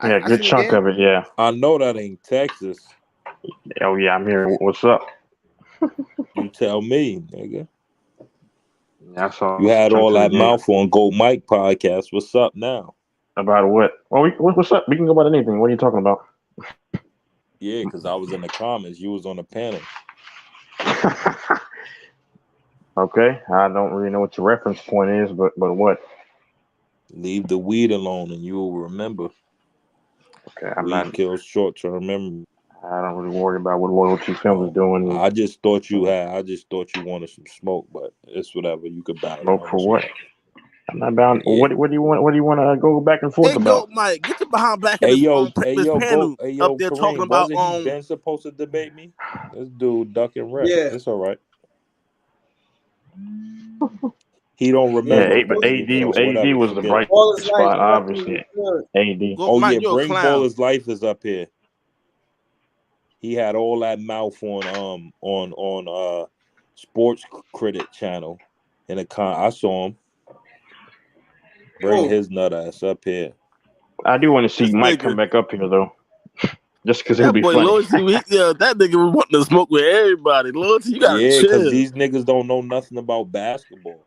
Yeah, good chunk of it, yeah. I know that ain't Texas. Oh, yeah, I'm here. What's up? You tell me, nigga. Yeah, I saw you had all that mouth on Gold Mike podcast. What's up now? About what? Well, what's up? We can go about anything. What are you talking about? Yeah, because I was in the comments. You was on the panel. Okay, I don't really know what your reference point is, but what? Leave the weed alone, and you will remember. Okay, weed kills short-term memory. I don't really worry about what Loyalty Films is doing. I just thought you wanted some smoke, but it's whatever. You could buy smoke for what? I'm not bound. Yeah. What do you want? What do you want to go back and forth about? Yo, Mike, get the behind back. Hey yo, panel up there Kareem, talking about. Wasn't he been supposed to debate me? This dude ducking rep. Yeah, it's all right. He don't remember. Yeah, but AD was the bright spot, obviously. AD. Oh Mike, yeah, you're a Bring clown. Baller's Life is up here. He had all that mouth on Sports Critic channel in a con. I saw him bring his nut ass up here. I do want to see This Mike nigga- come back up here though, just because it'll That be boy funny. Loyalty, that nigga was wanting to smoke with everybody. Loyalty, you gotta Yeah, chill. because these niggas don't know nothing about basketball.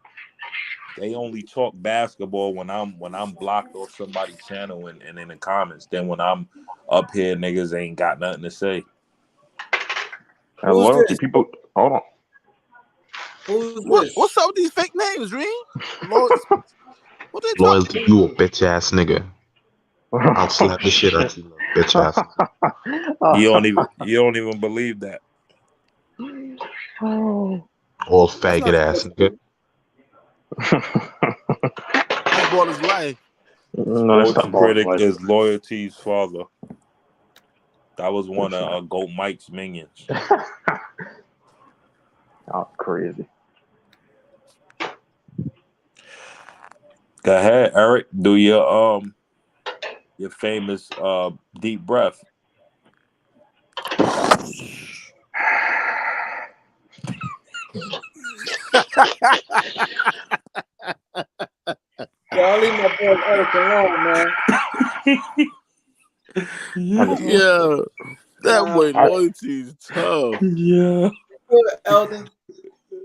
They only talk basketball when I'm blocked off somebody's channel and in the comments. Then when I'm up here, niggas ain't got nothing to say. Loyalty this? people. Hold on. Who's this? What's up with these fake names, Reed? What they talking? Loyalty, you a bitch ass nigga. I'll slap the shit out you, bitch ass. You don't even believe that. All faggot ass nigga. That boy is life. No, that's Sports not Critic Baller's is Loyalty's father. That was one of Goat Mike's minions. Oh, crazy. Go ahead, Eric. Do your famous deep breath. Y'all leave my boy Eric alone, man. Yeah, that boy Loyalty is tough. Yeah. Elder.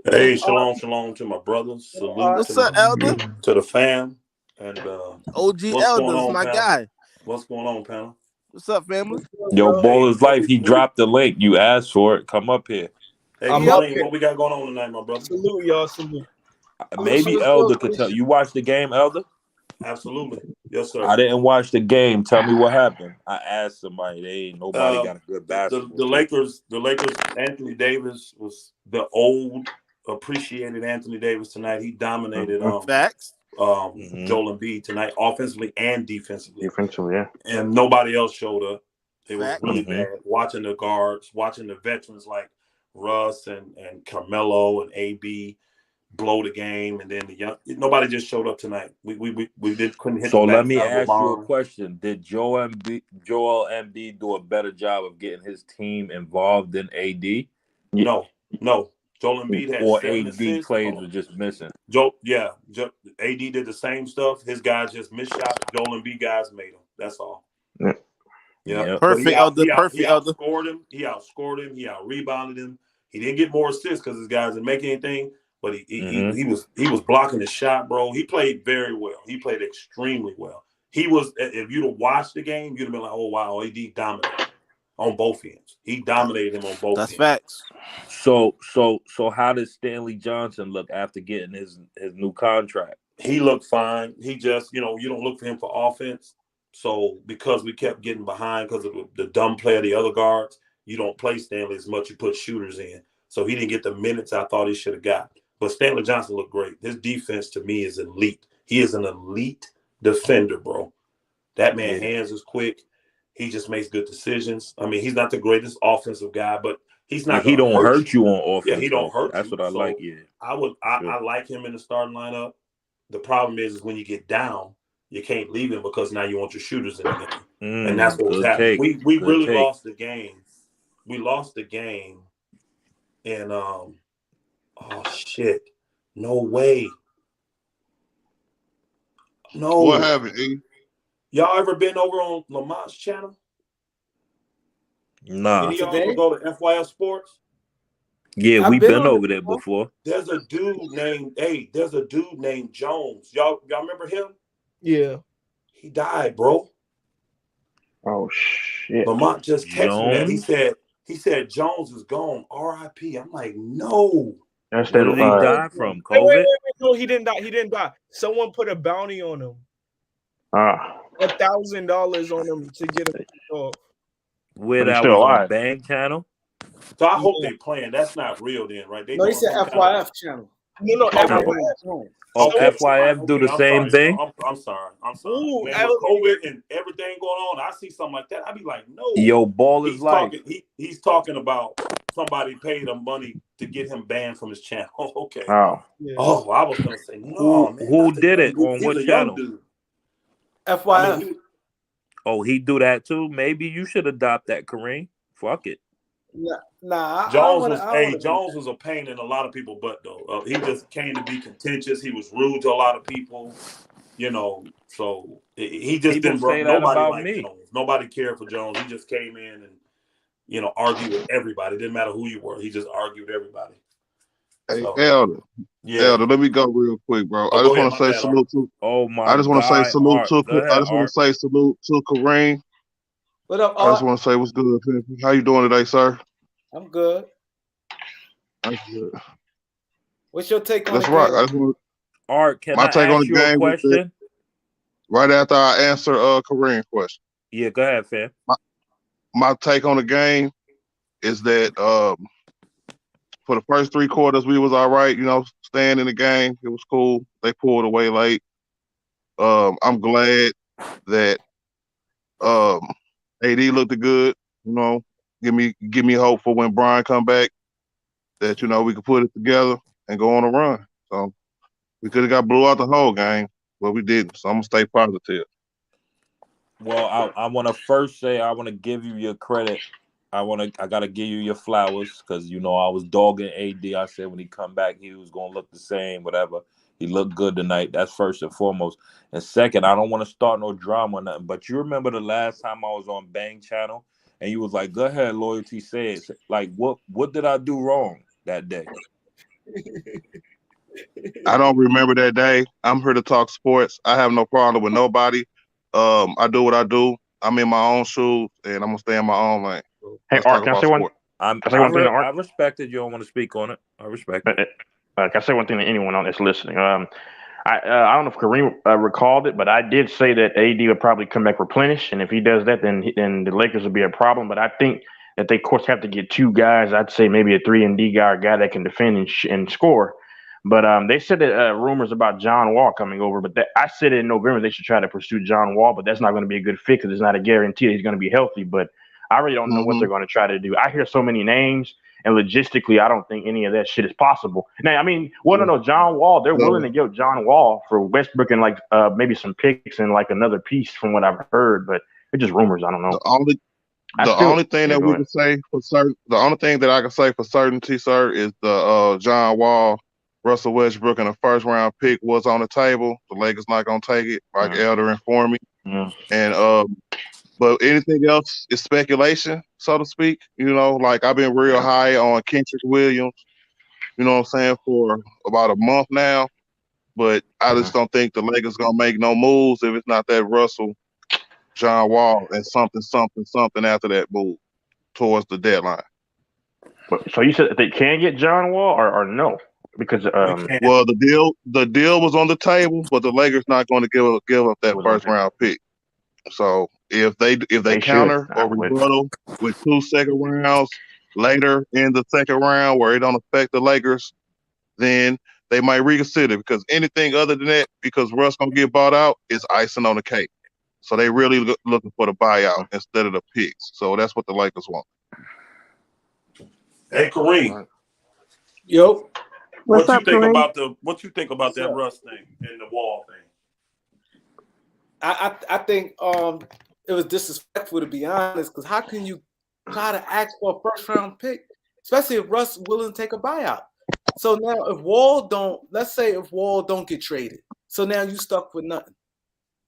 Hey, shalom to my brothers. Salute What's up, Elder? to the fam. And OG Elders, my panel? guy. What's going on, panel? What's up, family? Yo, Baller's Life, he dropped the link. You asked for it. Come up here. Hey, I'm Colleen, up here. what we got going on tonight, my brother? Salute, y'all. Salute. Maybe Elder could tell. You watched the game, Elder? Absolutely. Yes, sir. I didn't watch the game. Tell me what happened. I asked somebody. Nobody got a good basketball. The Lakers, Anthony Davis was the old, appreciated Anthony Davis tonight. He dominated Facts. Joel Embiid tonight, offensively and defensively. Defensively, yeah. And nobody else showed up. It was Fact. really bad. Watching the guards, watching the veterans like Russ and Carmelo and AB blow the game, and then nobody just showed up tonight. We couldn't hit. So let me ask you a question: did Joel Embiid do a better job of getting his team involved than AD? No. Joel Embiid had or 7 AD assists. plays were just missing. AD did the same stuff. His guys just missed shots. Joel Embiid guys made them. That's all. Yeah. Perfect, Elder. Perfect, Elder. He outscored him. He out-rebounded him. He didn't get more assists because his guys didn't make anything. But he was blocking the shot, bro. He played very well. He played extremely well. He was. If you'd have watched the game, you'd have been like, "Oh wow, AD dominated on both ends. He dominated him on both ends." That's facts. So how did Stanley Johnson look after getting his new contract? He looked fine. He just, you don't look for him for offense. So because we kept getting behind because of the dumb play of the other guards, you don't play Stanley as much. You put shooters in. So he didn't get the minutes I thought he should have got. But Stanley Johnson looked great. His defense to me is elite. He is an elite defender, bro. That man hands is quick. He just makes good decisions. I mean, he's not the greatest offensive guy, but he's not. He don't hurt you on offense. Yeah, he don't hurt. That's you. what I like. Yeah, I like him in the starting lineup. The problem is when you get down, you can't leave him because now you want your shooters in the game, and that's what was happening. We really lost the game. We lost the game, and oh shit, no way. No. What happened, E? Y'all ever been over on Lamont's channel? Nah. Any of y'all ever go to FYF Sports? Yeah, we've been over there before. There's a dude named Jones. Y'all remember him? Yeah. He died, bro. Oh shit. Lamont just texted me that. He said Jones is gone. R.I.P. I'm like, no. That's Where did he die from? COVID? Wait. No, he didn't die. Someone put a bounty on him. $1,000 on him to get him off. Where that was on Bang channel? So I hope they playing. That's not real then, right? No, he said FYF channel. No, FYF. Oh, FYF do the same thing? I'm sorry. Ooh, man, with COVID and everything going on, I see something like that. I'd be like, no. Yo, ball is life. He's talking about somebody paid him money to get him banned from his channel. Okay. Oh. Yeah. Oh, I was gonna say no, man. Who not the did young it dude. on He's what a young channel? dude. FYF. Oh, he do that too. Maybe you should adopt that, Kareem. Fuck it. Nah, Jones was a pain in a lot of people's butt though. He just came to be contentious. He was rude to a lot of people, you know. So he just People didn't. say that Nobody about liked me. Jones. Nobody cared for Jones. He just came in and argued with everybody. Didn't matter who you were. He just argued with everybody. Hey, So, Elder. yeah. Elder, let me go real quick, bro. Oh, I go just ahead, want to my say bad, salute to. Oh my I just want to say God, salute Art. to. Go ahead, I just want Art. to say salute to Kareem. What up, I just Art? want to say what's good. Pimpin'. How you doing today, sir? I'm good. That's good. What's your take on That's the right. game? I just want Art, can my I take on ask the you a game was that question? right after I answer Kareem's question. Yeah, go ahead, fam. My take on the game is that for the first 3 quarters we was all right, staying in the game. It was cool. They pulled away late. I'm glad that AD looked good. Give me hope for when Brian come back that we could put it together and go on a run. So we could have got blew out the whole game, but we didn't. So I'm gonna stay positive. Well, I want to first say I want to give you your credit. I gotta give you your flowers because I was dogging AD. I said when he come back he was gonna look the same, whatever. He looked good tonight. That's first and foremost. And second, I don't want to start no drama or nothing. But you remember the last time I was on Bang Channel and you was like, "Go ahead, Loyalty says." Like, what did I do wrong that day? I don't remember that day. I'm here to talk sports. I have no problem with nobody. I do what I do. I'm in my own shoes, and I'm gonna stay in my own lane. So Hey, let's Art, talk can I about say one? sport. I respected you. Don't want to speak on it. I respect it. Can I say one thing to anyone that's listening? I don't know if Kareem recalled it, but I did say that AD would probably come back replenished, and if he does that, then the Lakers would be a problem. But I think that they, of course, have to get 2 guys. I'd say maybe a 3-and-D guy, a guy that can defend and score. But they said that rumors about John Wall coming over, but I said in November they should try to pursue John Wall, but that's not going to be a good fit because it's not a guarantee that he's going to be healthy. But I really don't know what they're going to try to do. I hear so many names, and logistically, I don't think any of that shit is possible. Now, I mean, John Wall, they're willing to give John Wall for Westbrook and maybe some picks and another piece from what I've heard, but it's just rumors. I don't know. The only thing that we can say for certain, the only thing that I can say for certainty, sir, is the John Wall, Russell Westbrook, and a first-round pick was on the table. The Lakers not gonna take it, like Elder informed me. And but anything else is speculation, so to speak. Like I've been real high on Kendrick Williams. You know what I'm saying, for about a month now. But I just don't think the Lakers gonna make no moves if it's not that Russell, John Wall, and something after that move towards the deadline. So you said that they can get John Wall or no? Because well, the deal was on the table, but the Lakers not going to give up that first round pick. So if they counter or rebuttal with 2 second rounds later in the second round where it don't affect the Lakers, then they might reconsider, because anything other than that, because Russ gonna get bought out, is icing on the cake. So they really looking for the buyout instead of the picks. So that's what the Lakers want. Hey, Kareem. Yo. What you think about that Russ thing and the Wall thing? I think it was disrespectful, to be honest, because how can you try to ask for a first round pick, especially if Russ willing to take a buyout? So now let's say if Wall don't get traded, so now you stuck with nothing.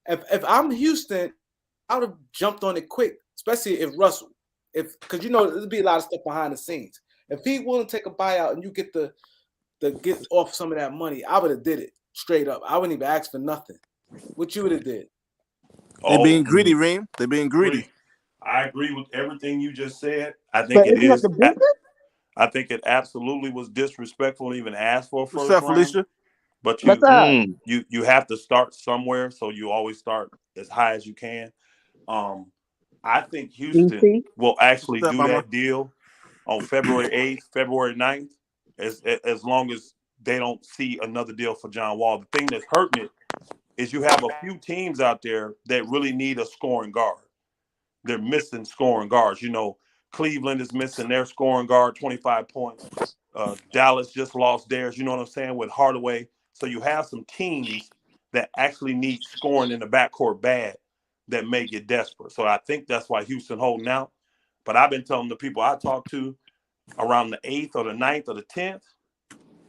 If I'm Houston, I would have jumped on it quick, especially if Russell, because there'd be a lot of stuff behind the scenes. If he willing to take a buyout and you get the get off some of that money, I would have did it straight up. I wouldn't even ask for nothing. What you would have did? They being greedy, Reem. They being greedy. I agree with everything you just said. I think it is. I think it absolutely was disrespectful to even ask for a first round. Felicia? But you have to start somewhere, so you always start as high as you can. I think Houston will actually do that deal on February 8th, February 9th, as long as they don't see another deal for John Wall. The thing that's hurting it is you have a few teams out there that really need a scoring guard. They're missing scoring guards. Cleveland is missing their scoring guard, 25 points. Dallas just lost theirs, you know what I'm saying, with Hardaway. So you have some teams that actually need scoring in the backcourt bad that may get desperate. So I think that's why Houston holding out. But I've been telling the people I talk to around the 8th or the 9th or the 10th,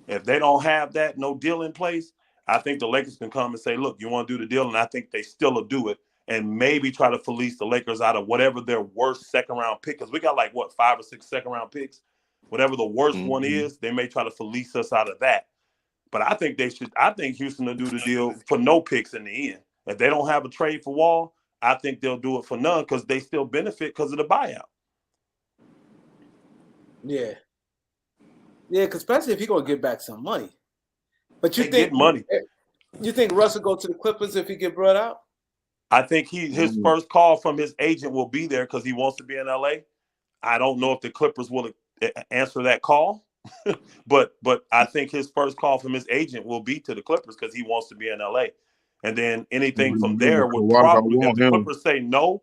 if they don't have that, no deal in place, I think the Lakers can come and say, look, you want to do the deal? And I think they still will do it and maybe try to fleece the Lakers out of whatever their worst second-round pick, because we got like, 5 or 6 second-round picks? Whatever the worst one is, they may try to fleece us out of that. But I think Houston will do the deal for no picks in the end. If they don't have a trade for Wall, I think they'll do it for none because they still benefit because of the buyout. Yeah. Yeah, because especially if he's going to get back some money. But you get money. You think Russ will go to the Clippers if he get brought out? I think his first call from his agent will be there because he wants to be in LA. I don't know if the Clippers will answer that call, but I think his first call from his agent will be to the Clippers because he wants to be in LA. And then anything from there would probably, if the Clippers say no,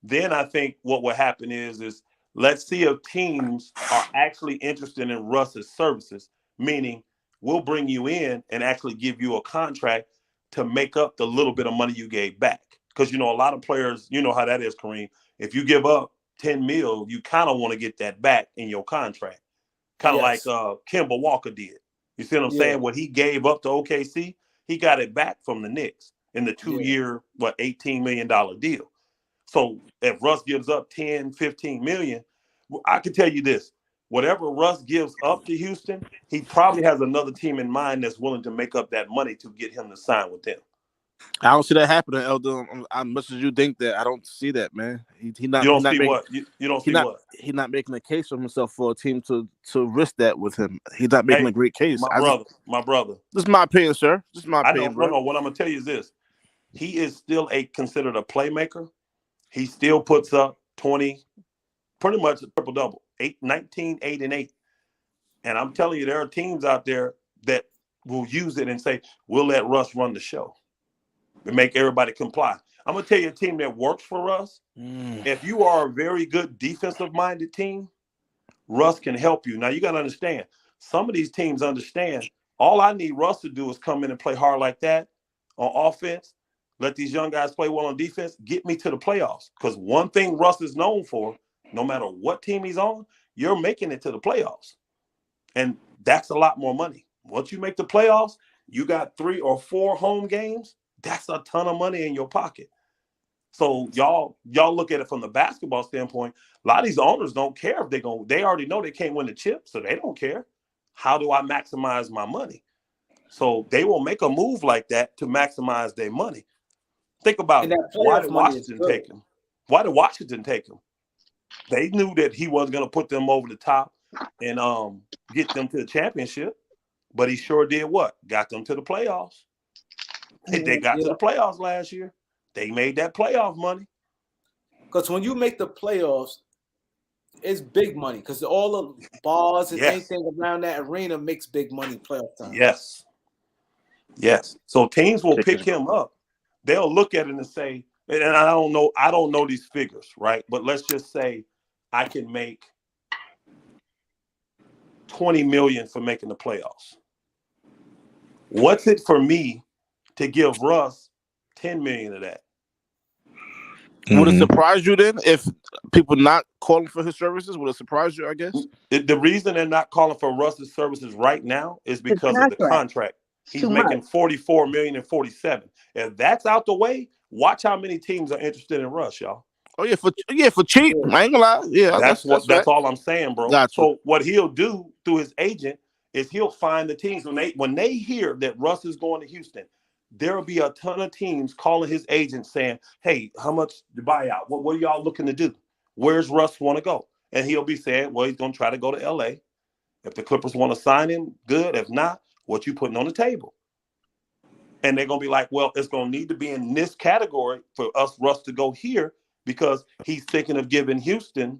then I think what will happen is let's see if teams are actually interested in Russ's services, meaning we'll bring you in and actually give you a contract to make up the little bit of money you gave back. Because, a lot of players, you know how that is, Kareem. If you give up $10 million, you kind of want to get that back in your contract. Kind of like Kemba Walker did. You see what I'm saying? What he gave up to OKC, he got it back from the Knicks in the 2-year, $18 million deal. So if Russ gives up 10, 15 million, I can tell you this. Whatever Russ gives up to Houston, he probably has another team in mind that's willing to make up that money to get him to sign with them. I don't see that happening, Elder. As much as you think that, I don't see that, man. He not. You don't see making, what? You don't see what? He's not making a case for himself for a team to risk that with him. He's not making a great case. My brother. This is my opinion, sir. This is my opinion, bro. No. What I'm gonna tell you is this: he is still considered a playmaker. He still puts up 20, pretty much a triple double, 19, 8, and 8. And I'm telling you, there are teams out there that will use it and say, we'll let Russ run the show and make everybody comply. I'm going to tell you a team that works for Russ. If you are a very good defensive-minded team, Russ can help you. Now, you got to understand, some of these teams understand all I need Russ to do is come in and play hard like that on offense, let these young guys play well on defense, get me to the playoffs. Because one thing Russ is known for, no matter what team he's on, you're making it to the playoffs. And that's a lot more money. Once you make the playoffs, you got 3 or 4 home games. That's a ton of money in your pocket. So y'all look at it from the basketball standpoint. A lot of these owners don't care if they already know they can't win the chip, so they don't care. How do I maximize my money? So they will make a move like that to maximize their money. Think about it. Why did Washington take him? Why did Washington take him? They knew that he wasn't going to put them over the top and get them to the championship, but he sure did what? Got them to the playoffs. They got to the playoffs last year. They made that playoff money. Because when you make the playoffs, it's big money. Because all the bars and anything around that arena makes big money playoff time. Yes. So teams will pick him up. They'll look at it and say, and I don't know these figures, right? But let's just say I can make $20 million for making the playoffs. What's it for me to give Russ $10 million of that? Would it surprise you then if people not calling for his services? Would it surprise you, I guess? The reason they're not calling for Russ's services right now is because of the contract. He's making $44 million and $47. If that's out the way, watch how many teams are interested in Russ, y'all. Oh yeah, for cheap. I ain't gonna lie. Yeah, that's all I'm saying, bro. Gotcha. So what he'll do through his agent is he'll find the teams when they hear that Russ is going to Houston. There'll be a ton of teams calling his agent saying, hey, how much the buyout? What are y'all looking to do? Where's Russ want to go? And he'll be saying, well, he's going to try to go to L.A. If the Clippers want to sign him, good. If not, what you putting on the table? And they're going to be like, well, it's going to need to be in this category for Russ to go here because he's thinking of giving Houston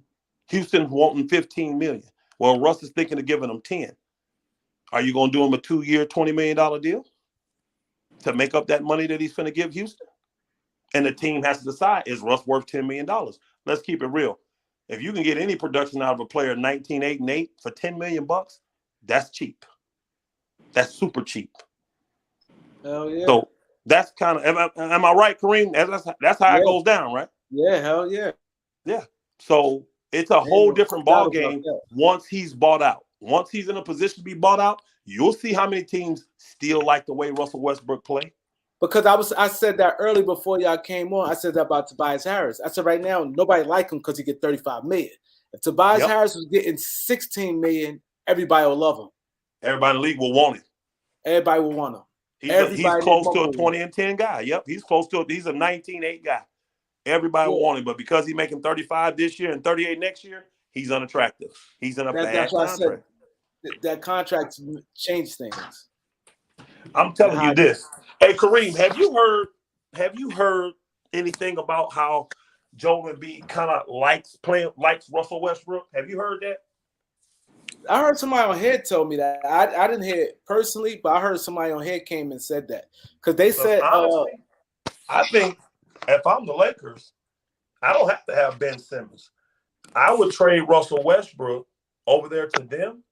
wanting $15 million. Well, Russ is thinking of giving them 10. Are you going to do him a 2-year, $20 million deal to make up that money that he's going to give Houston? And the team has to decide, is Russ worth $10 million? Let's keep it real. If you can get any production out of a player 19, 8, and 8 for $10 million, that's cheap. That's super cheap. Hell yeah. So that's kind of, am I right, Kareem? That's how it goes down, right? Yeah, hell yeah. Yeah. So it's a whole different ball game once he's bought out. Once he's in a position to be bought out, you'll see how many teams still like the way Russell Westbrook play. Because I said that early before y'all came on. I said that about Tobias Harris. I said right now nobody like him because he get $35 million. If Tobias Harris was getting $16 million, everybody will love him. Everybody in the league will want him. Everybody will want him. He's close to a 20 and 10 guy. Yep, he's close to he's a 19-8 guy. Everybody will want him, but because he's making 35 this year and 38 next year, he's unattractive. He's in a bad contract. That contract changed things. I'm telling you this. Hey, Kareem, have you heard anything about how Joel Embiid kind of likes Russell Westbrook? Have you heard that? I heard somebody on Head told me that. I didn't hear it personally, but I heard somebody on Head came and said that because they said. Honestly, I think if I'm the Lakers, I don't have to have Ben Simmons. I would trade Russell Westbrook over there to them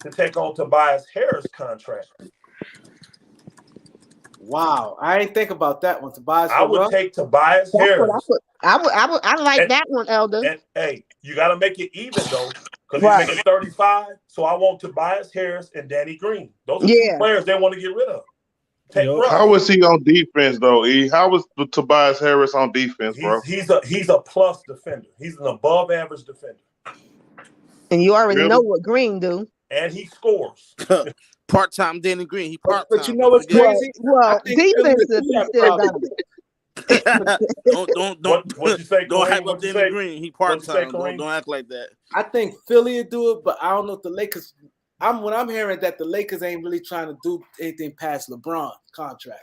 to take on Tobias Harris' contract. Wow, I ain't think about that one. Tobias, I would take Tobias Harris. I like that one, Elder. And hey, you got to make it even though, because he's making 35. So I want Tobias Harris and Danny Green. Those are two players they want to get rid of. How is he on defense though? E, how was Tobias Harris on defense, bro? He's a plus defender. He's an above average defender. And you already know what Green do. And he scores. Part-time Danny Green. He part-time. But you know what's crazy? Well, defensive, he still got it. What you say, don't hype up Danny Green. He part-time. Don't act like that. I think Philly would do it, but I don't know if the Lakers. When I'm hearing that the Lakers ain't really trying to do anything past LeBron contract.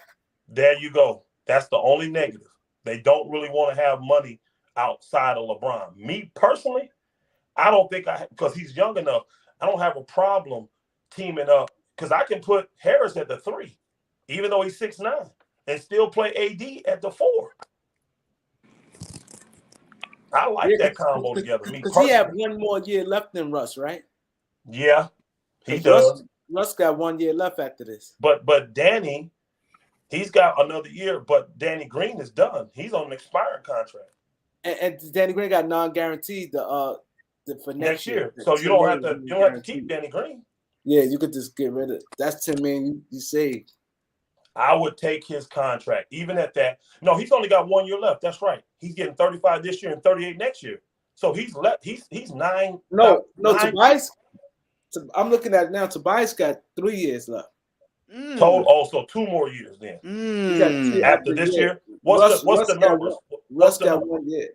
There you go. That's the only negative. They don't really want to have money outside of LeBron. Me personally, I don't think because he's young enough, I don't have a problem teaming up because I can put Harris at the 3, even though he's 6'9", and still play AD at the 4. I like that combo together. Because he have one more year left than Russ, right? Yeah, he does. Russ got 1 year left after this. But Danny, he's got another year, but Danny Green is done. He's on an expired contract. And Danny Green got non-guaranteed for next year. So you don't have to keep Danny Green. Yeah, you could just get rid of it. That's $10 million you saved. I would take his contract, even at that. No, he's only got 1 year left. That's right. He's getting 35 this year and 38 next year. So he's left. He's 9. No, Tobias. I'm looking at it now. Tobias got 3 years left. Total. Also 2 more years then. After this year. What's the numbers? Russ got 1 year.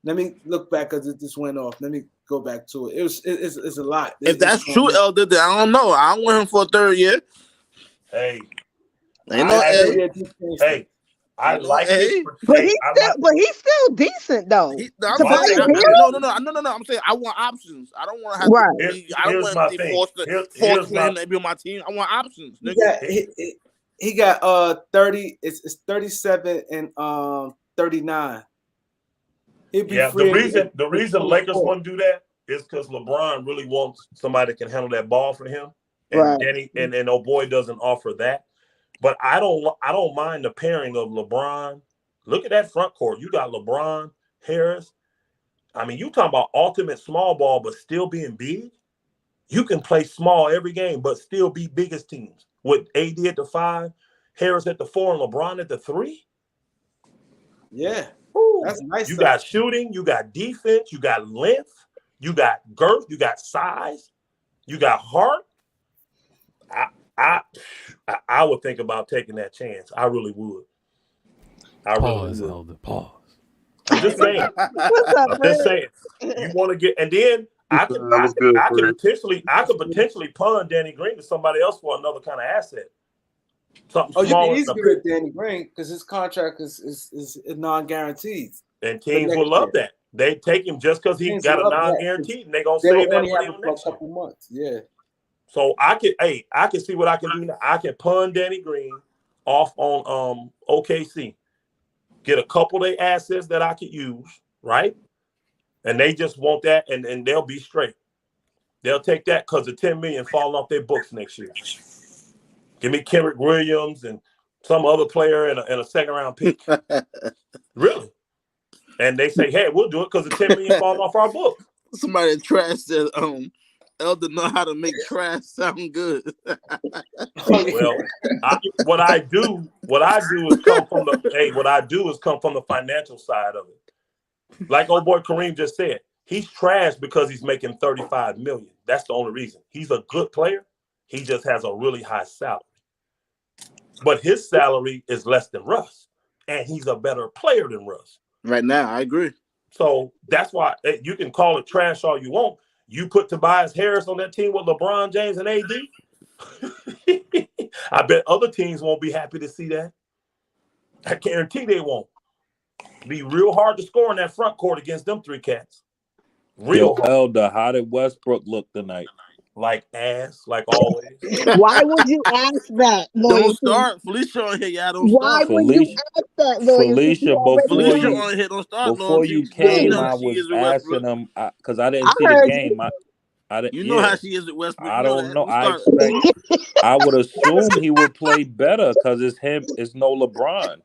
Let me look back because it just went off. Let me go back to it. It's a lot. If that's true, Elder, then I don't know. I don't want him for a 3rd year. Hey. I like it. But he's still decent though. No. I'm saying I want options. I don't want to have I don't want to be forced for him to be on my team. I want options. He got 30. It's 37 and 39. The reason Lakers want to do that is because LeBron really wants somebody that can handle that ball for him, and Danny and boy doesn't offer that. But I don't mind the pairing of LeBron. Look at that front court. You got LeBron, Harris. I mean, you talking about ultimate small ball, but still being big. You can play small every game, but still be biggest teams with AD at the 5, Harris at the 4, and LeBron at the 3. Yeah. That's nice. You got shooting, you got defense, you got length, you got girth, you got size, you got heart. I would think about taking that chance. I really would. Pause, Elder. Pause. I'm just saying. You want to get, and then I could potentially pawn Danny Green to somebody else for another kind of asset. Something small. You can easily get Danny Green because his contract is non-guaranteed. And teams will love that. They take him just because he got a non-guaranteed, and they're gonna save that money on next year. Months. Yeah. So I can see what I can do now. I can pawn Danny Green off on OKC, get a couple of their assets that I could use, right? And they just want that, and they'll be straight. They'll take that because the $10 million falling off their books next year. Give me Kendrick Williams and some other player and a second-round pick. Really. And they say, hey, we'll do it because the $10 million falling off our book. Somebody trash said, Elder know how to make trash sound good. Well, what I do is come from the financial side of it. Like old boy Kareem just said, he's trash because he's making $35 million. That's the only reason. He's a good player. He just has a really high salary. But his salary is less than Russ, and he's a better player than Russ. Right now, I agree. So that's why you can call it trash all you want. You put Tobias Harris on that team with LeBron James and AD. I bet other teams won't be happy to see that. I guarantee they won't. Be real hard to score in that front court against them three cats. Real hard. Elder, how did Westbrook look tonight? Like ass, like always. Why would you ask that? Don't start. Felicia on here, y'all. Don't Why start. would you ask that? Felicia, Felicia on here. Don't start. Before you came, I was asking them because I didn't see the game. I didn't. You know how she is at Westbrook. I don't know. I would assume he would play better because it's him. It's no LeBron.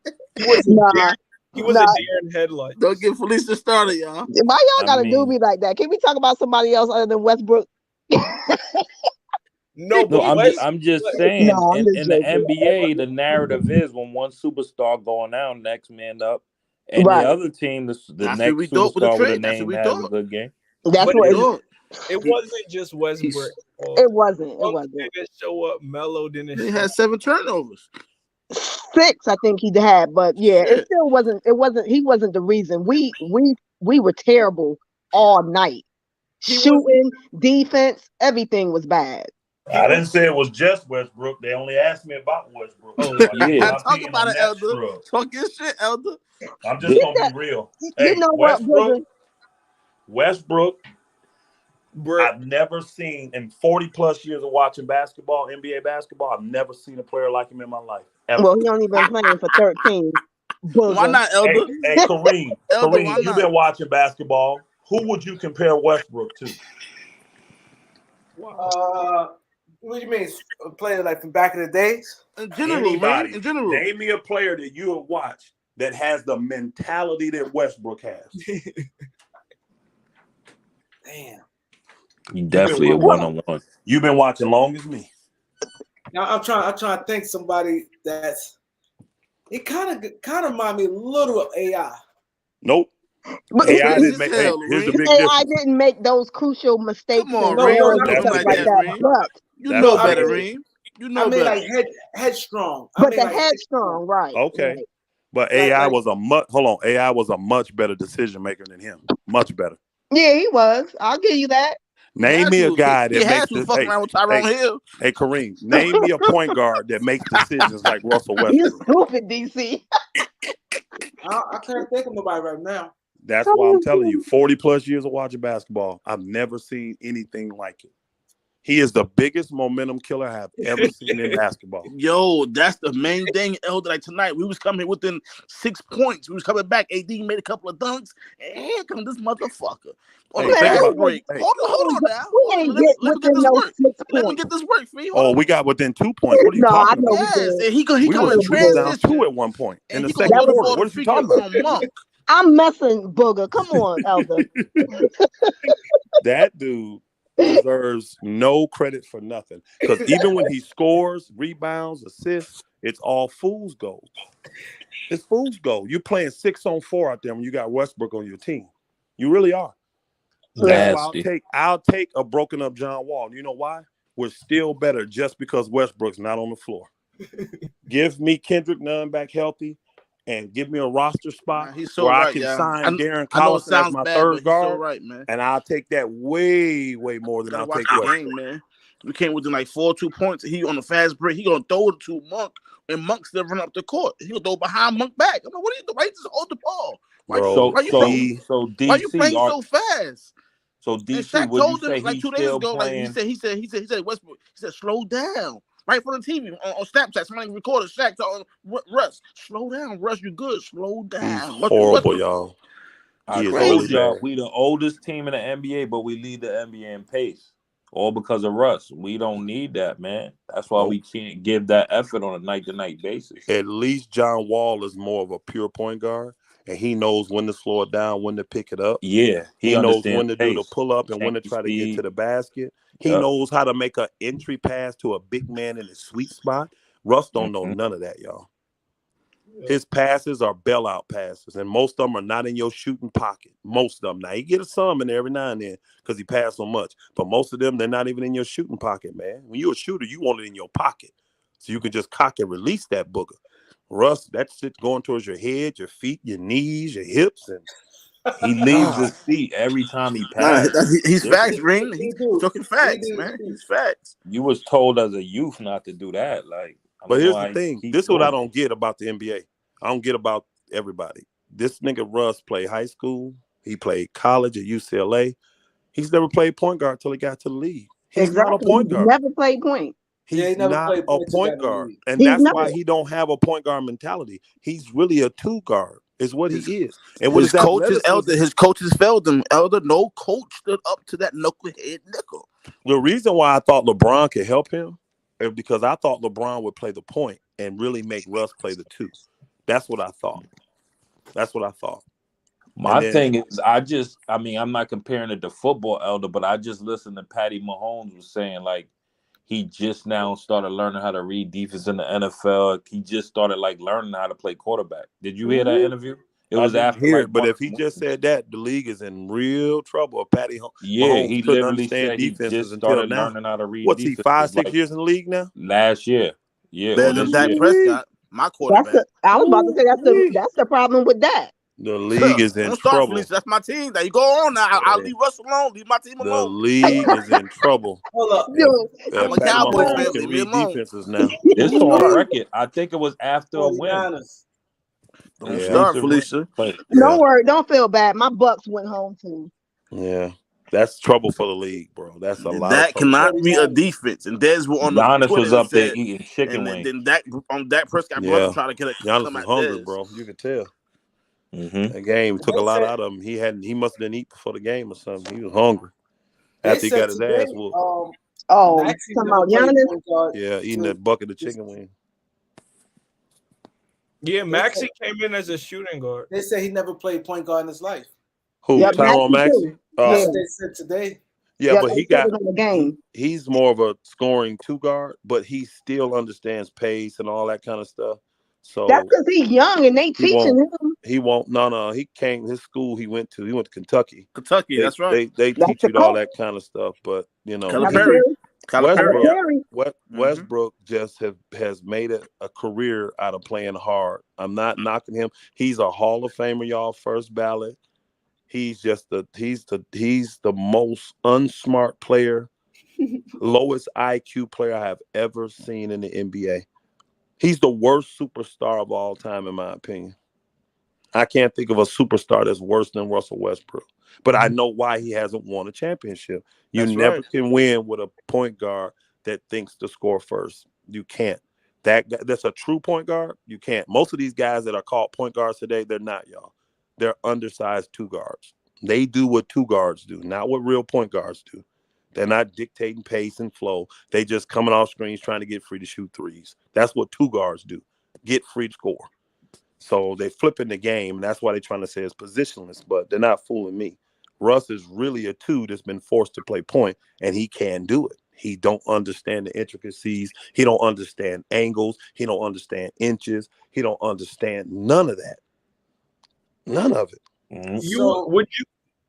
He was a deer in headlights. Don't get Felicia started, y'all. Why y'all gotta do me like that? Can we talk about somebody else other than Westbrook? I'm just saying. In the NBA, the narrative is when one superstar going down, next man up, and the other team, the next superstar with a name has a good game. That's what it wasn't just Westbrook. It wasn't. It wasn't. Didn't show up. Melo didn't. He had 7 turnovers. 6, I think he had, but yeah, it still wasn't. It wasn't. He wasn't the reason. We were terrible all night. Shooting, defense, everything was bad. I didn't say it was just Westbrook. They only asked me about Westbrook. Talk about it, Elder. Talk your shit, Elder. I'm just gonna be real. Hey, You know what, Westbrook. I've never seen in 40 plus years of watching basketball, NBA basketball. I've never seen a player like him in my life. Ever. Well, he only been playing for 13. Why not, Elder? Hey, Kareem, Kareem, you've been watching basketball. Who would you compare Westbrook to? What do you mean? A player like from back in the days? In general, Anybody. man. In general. Name me a player that you have watched that has the mentality that Westbrook has. Damn. He definitely a one-on-one. You've been watching long as me. Now I'm trying to think somebody that's it kind of remind me a little of AI. Nope. But AI didn't make. Hey, here's the big AI difference. didn't make those crucial mistakes. Come on, and Reem. errors Don't and do stuff like that, that. Reem. But You know better, Reem. You know I mean, better. like headstrong. But the headstrong, right? Okay. Right. But AI was a AI was a much better decision maker than him. Much better. Yeah, he was. I'll give you that. Name me a guy He that had makes to this. fuck around with Tyrone Hill. Hey, Kareem, name me a point guard that makes decisions like Russell You Westbrook. stupid, DC. I can't think of nobody right now. That's why I'm telling you, 40 plus years of watching basketball, I've never seen anything like it. He is the biggest momentum killer I've ever seen in basketball. Yo, that's the main thing, Elder. Like tonight, we was coming within 6 points. We was coming back. AD made a couple of dunks, and here comes this motherfucker on the fast break. Hold on now. Let me get this work. Let me get this work, Fee. Oh, we got within 2 points. What are you talking about? Yes, and he We coming were in down transition. 2 at one point in the he second gonna go to quarter. What are you talking about? I'm messing, Booger. Come on, Elder. That dude deserves no credit for nothing. Because even when he scores, rebounds, assists, it's all fool's gold. It's fool's gold. You're playing 6-on-4 out there when you got Westbrook on your team. You really are. That's why I'll take a broken up John Wall. You know why? We're still better just because Westbrook's not on the floor. Give me Kendrick Nunn back healthy and give me a roster spot where I can sign Darren Collison as my third guard, and I'll take that way more than I'll take Westbrook. Game, man. We came within like 4-2 points. He on the fast break. He gonna throw it to Monk, and Monk still run up the court. He gonna throw behind Monk back. I'm like, what are you doing? Why you just hold the ball? Why you playing so fast? So And DC, Shaq would you told say him like he's 2 days still ago, playing? like he said Westbrook. He said slow down. Right for the TV on Snapchat, somebody recorded Shaq telling Russ, slow down, Russ, you good, slow down. He's horrible, y'all. I He is told really y'all bad. we the oldest team in the NBA, but we lead the NBA in pace. All because of Russ. We don't need that, man. That's why Nope. we can't give that effort on a night-to-night basis. At least John Wall is more of a pure point guard, and he knows when to slow it down, when to pick it up. Yeah, He knows when understands to do the pace, pull up and when to change try to get to speed. the basket. He Yep. knows how to make an entry pass to a big man in his sweet spot. Russ don't know Mhm. none of that, y'all. His passes are bailout passes, and most of them are not in your shooting pocket. Most of them. Now, he get some in there every now and then because he passed so much. But most of them, they're not even in your shooting pocket, man. When you're a shooter, you want it in your pocket. So you can just cock and release that booger. Russ, that shit's going towards your head, your feet, your knees, your hips, and He leaves his feet every time he Nah, passes. he's facts, Ring. He He's do. talking He facts, do. man. He's facts. You was told as a youth not to do that. Like, I But don't know here's how the you thing. keep This is what I doing don't get about the NBA. I don't get about everybody. This nigga Russ played high school. He played college at UCLA. He's never played point guard till he got to the league. He's not a Exactly. point He guard. never played point. Yeah, he He's never not played a point till point got in the guard. league. And He's that's not. why he don't have a point guard mentality. He's really a two guard, is what His he is. And with his his coaches, athleticism, his coaches failed him. Elder, no coach stood up to that knucklehead nickel. the reason why I thought LeBron could help him is because I thought LeBron would play the point and really make Russ play the two. That's what I thought. That's what I thought. My And then thing is, I'm not comparing it to football, Elder, but I just listened to Patty Mahomes was saying, like, he just now started learning how to read defense in the NFL. He just started, like, learning how to play quarterback. Did you hear that interview? It I was didn't after, hear like, it, but one if of he the just wins. said that, the league is in real trouble. Yeah, Mahomes he couldn't literally understand said he defenses just until started now. learning how to read What's he, defenses, 5-6 like, years in the league now? last year. Yeah, or Better than this Dak year. Prescott, my That's quarterback. the. I was about to say that's the problem with that. The league is in Don't start, trouble. Felicia. That's my team. Now you go on now. I'll leave Russ alone. Leave my team The alone. league is in trouble. Hold up. I'm a Patty Cowboys Mahomes fan. can Leave me read alone. defenses now. This on record. I think it was after a win. 49ers. Don't Yeah. start, After a Felicia. win. Don't worry. Don't feel bad. My Bucks went home too. Yeah. That's trouble for the league, bro. That's a lot Dak of trouble. cannot read a defense. And Dez was on the Giannis Twitter was and up there said, eating chicken and wings. then Dak Prescott brother Yeah. tried to get a Giannis come was at hungry, Dez. bro. You could tell. Mm-hmm. That game took a lot out of him. He must have didn't eat before the game or something. He was hungry. After he got his ass whooped. Oh, Maxey talking never about played Giannis? point guard. Yeah, eating that bucket of chicken wing. Yeah, Maxey came in as a shooting guard. They say he never played point guard in his life. Who? Yep, Tyrone Maxey Maxey? too. That's Yeah. what they said today. Yeah, Yep, but they he said got it on the game. he's more of a scoring two guard, but he still understands pace and all that kind of stuff. So That's because he's young and they he teaching won't. him. He won't. No. He came. His school he went to Kentucky. Kentucky, They that's right. they That's teach the you all coach. that kind of stuff. But you know, Calipari. Westbrook, Calipari. Westbrook just has made it a career out of playing hard. I'm not knocking him. He's a Hall of Famer, y'all, first ballot. He's just he's the most unsmart player, lowest IQ player I have ever seen in the NBA. He's the worst superstar of all time, in my opinion. I can't think of a superstar that's worse than Russell Westbrook. But I know why he hasn't won a championship. You That's never right. can win with a point guard that thinks to score first. You can't. That's a true point guard. You can't. Most of these guys that are called point guards today, they're not, y'all. They're undersized two guards. They do what two guards do, not what real point guards do. They're not dictating pace and flow. They just coming off screens trying to get free to shoot threes. That's what two guards do. Get free to score. So they flipping the game, and that's why they're trying to say it's positionless, but they're not fooling me. Russ is really a two that's been forced to play point, and he can do it. He don't understand the intricacies. He don't understand angles. He don't understand inches. He don't understand none of that. None of it.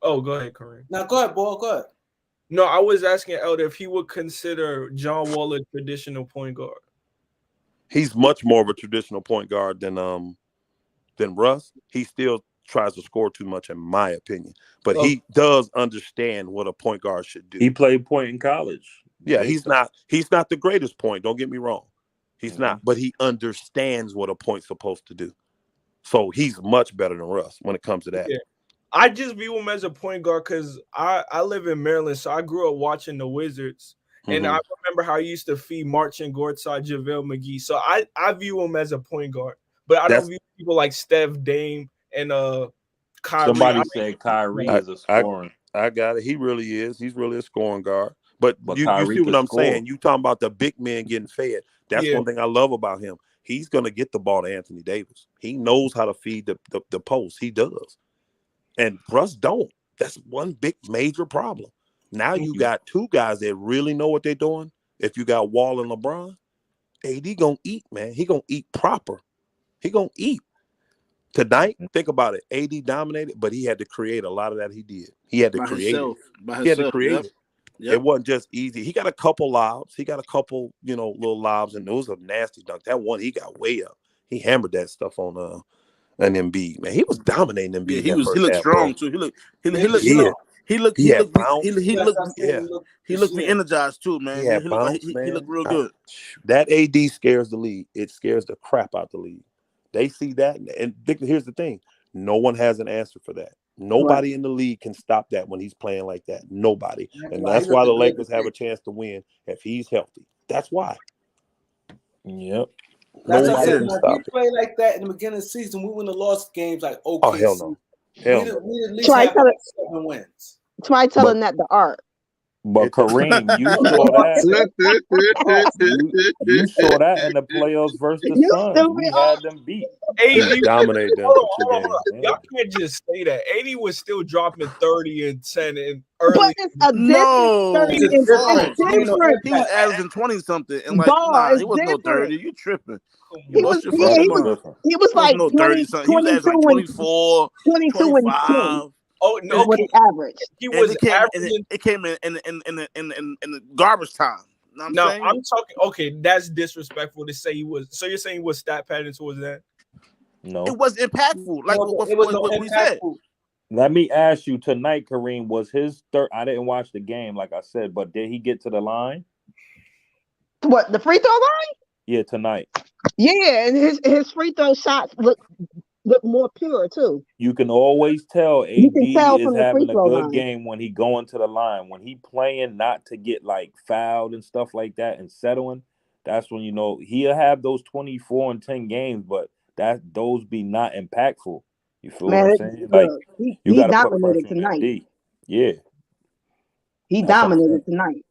Oh, go ahead, Kareem. Now go ahead, boy. Go ahead. No, I was asking Elder if he would consider John Wall a traditional point guard. He's much more of a traditional point guard than Russ. He still tries to score too much, in my opinion. But he does understand what a point guard should do. He played point in college. Yeah, he's not the greatest point. Don't get me wrong. He's not, but he understands what a point's supposed to do. So he's much better than Russ when it comes to that. Yeah. I just view him as a point guard because I live in Maryland, so I grew up watching the Wizards. And I remember how I used to feed marching courtside JaVale McGee. So I view him as a point guard. But I don't view people like Steph, Dame, and Kyrie. Somebody said Kyrie is a scoring. I got it. He really is. He's really a scoring guard. But you Kyrie see what could I'm score. saying? You talking about the big man getting fed. That's one thing I love about him. He's going to get the ball to Anthony Davis. He knows how to feed the post. He does. And Russ don't. That's one big major problem. Now you got two guys that really know what they're doing. If you got Wall and LeBron, AD going to eat, man. He going to eat proper. He going to eat. Tonight, think about it. AD dominated, but he had to create a lot of that. He did. He had to create it. He had to create it. Yep. It wasn't just easy. He got a couple lobs. He got a couple, little lobs, and it was a nasty dunk. That one, he got way up. He hammered that stuff on an Embiid. Man, he was dominating Embiid. Yeah, he looked strong too. He looked energized too, man. He looked real good. That AD scares the league. It scares the crap out the league. They see that, and here's the thing: no one has an answer for that. Nobody in the league can stop that when he's playing like that. Nobody. And that's why the Lakers have a chance to win if he's healthy. That's why. Yep. That's what I said. If we play like that in the beginning of the season, we wouldn't have lost games like OKC. Oh, hell no. Hell no. We at least have 7 wins. Try telling that the art. But Kareem, you saw that. you saw that in the playoffs versus the Suns. We had them beat. AD dominated them for 2 games. Y'all can't just say that. AD was still dropping 30 and 10 and early. But it's a different. He was averaging 20 something, and he wasn't no 30. You tripping? He was like no 30 something. He was averaging like 24, 22 and 20. Oh no! What he averaged. He was averaging. It came in the garbage time. You know what I'm talking. Okay, that's disrespectful to say he was. So you're saying he was stat padding towards that? No, it was impactful. Like what we said. Let me ask you tonight, Kareem. Was his third? I didn't watch the game, like I said, but did he get to the line? What, the free throw line? Yeah, tonight. Yeah, and his free throw shots look more pure too. You can always tell AD is having a good game when he going to the line. When he playing not to get like fouled and stuff like that and settling, that's when he'll have those 24 and 10 games, but those be not impactful. You feel what I'm saying? Like you got to dominated tonight. Yeah, he dominated tonight.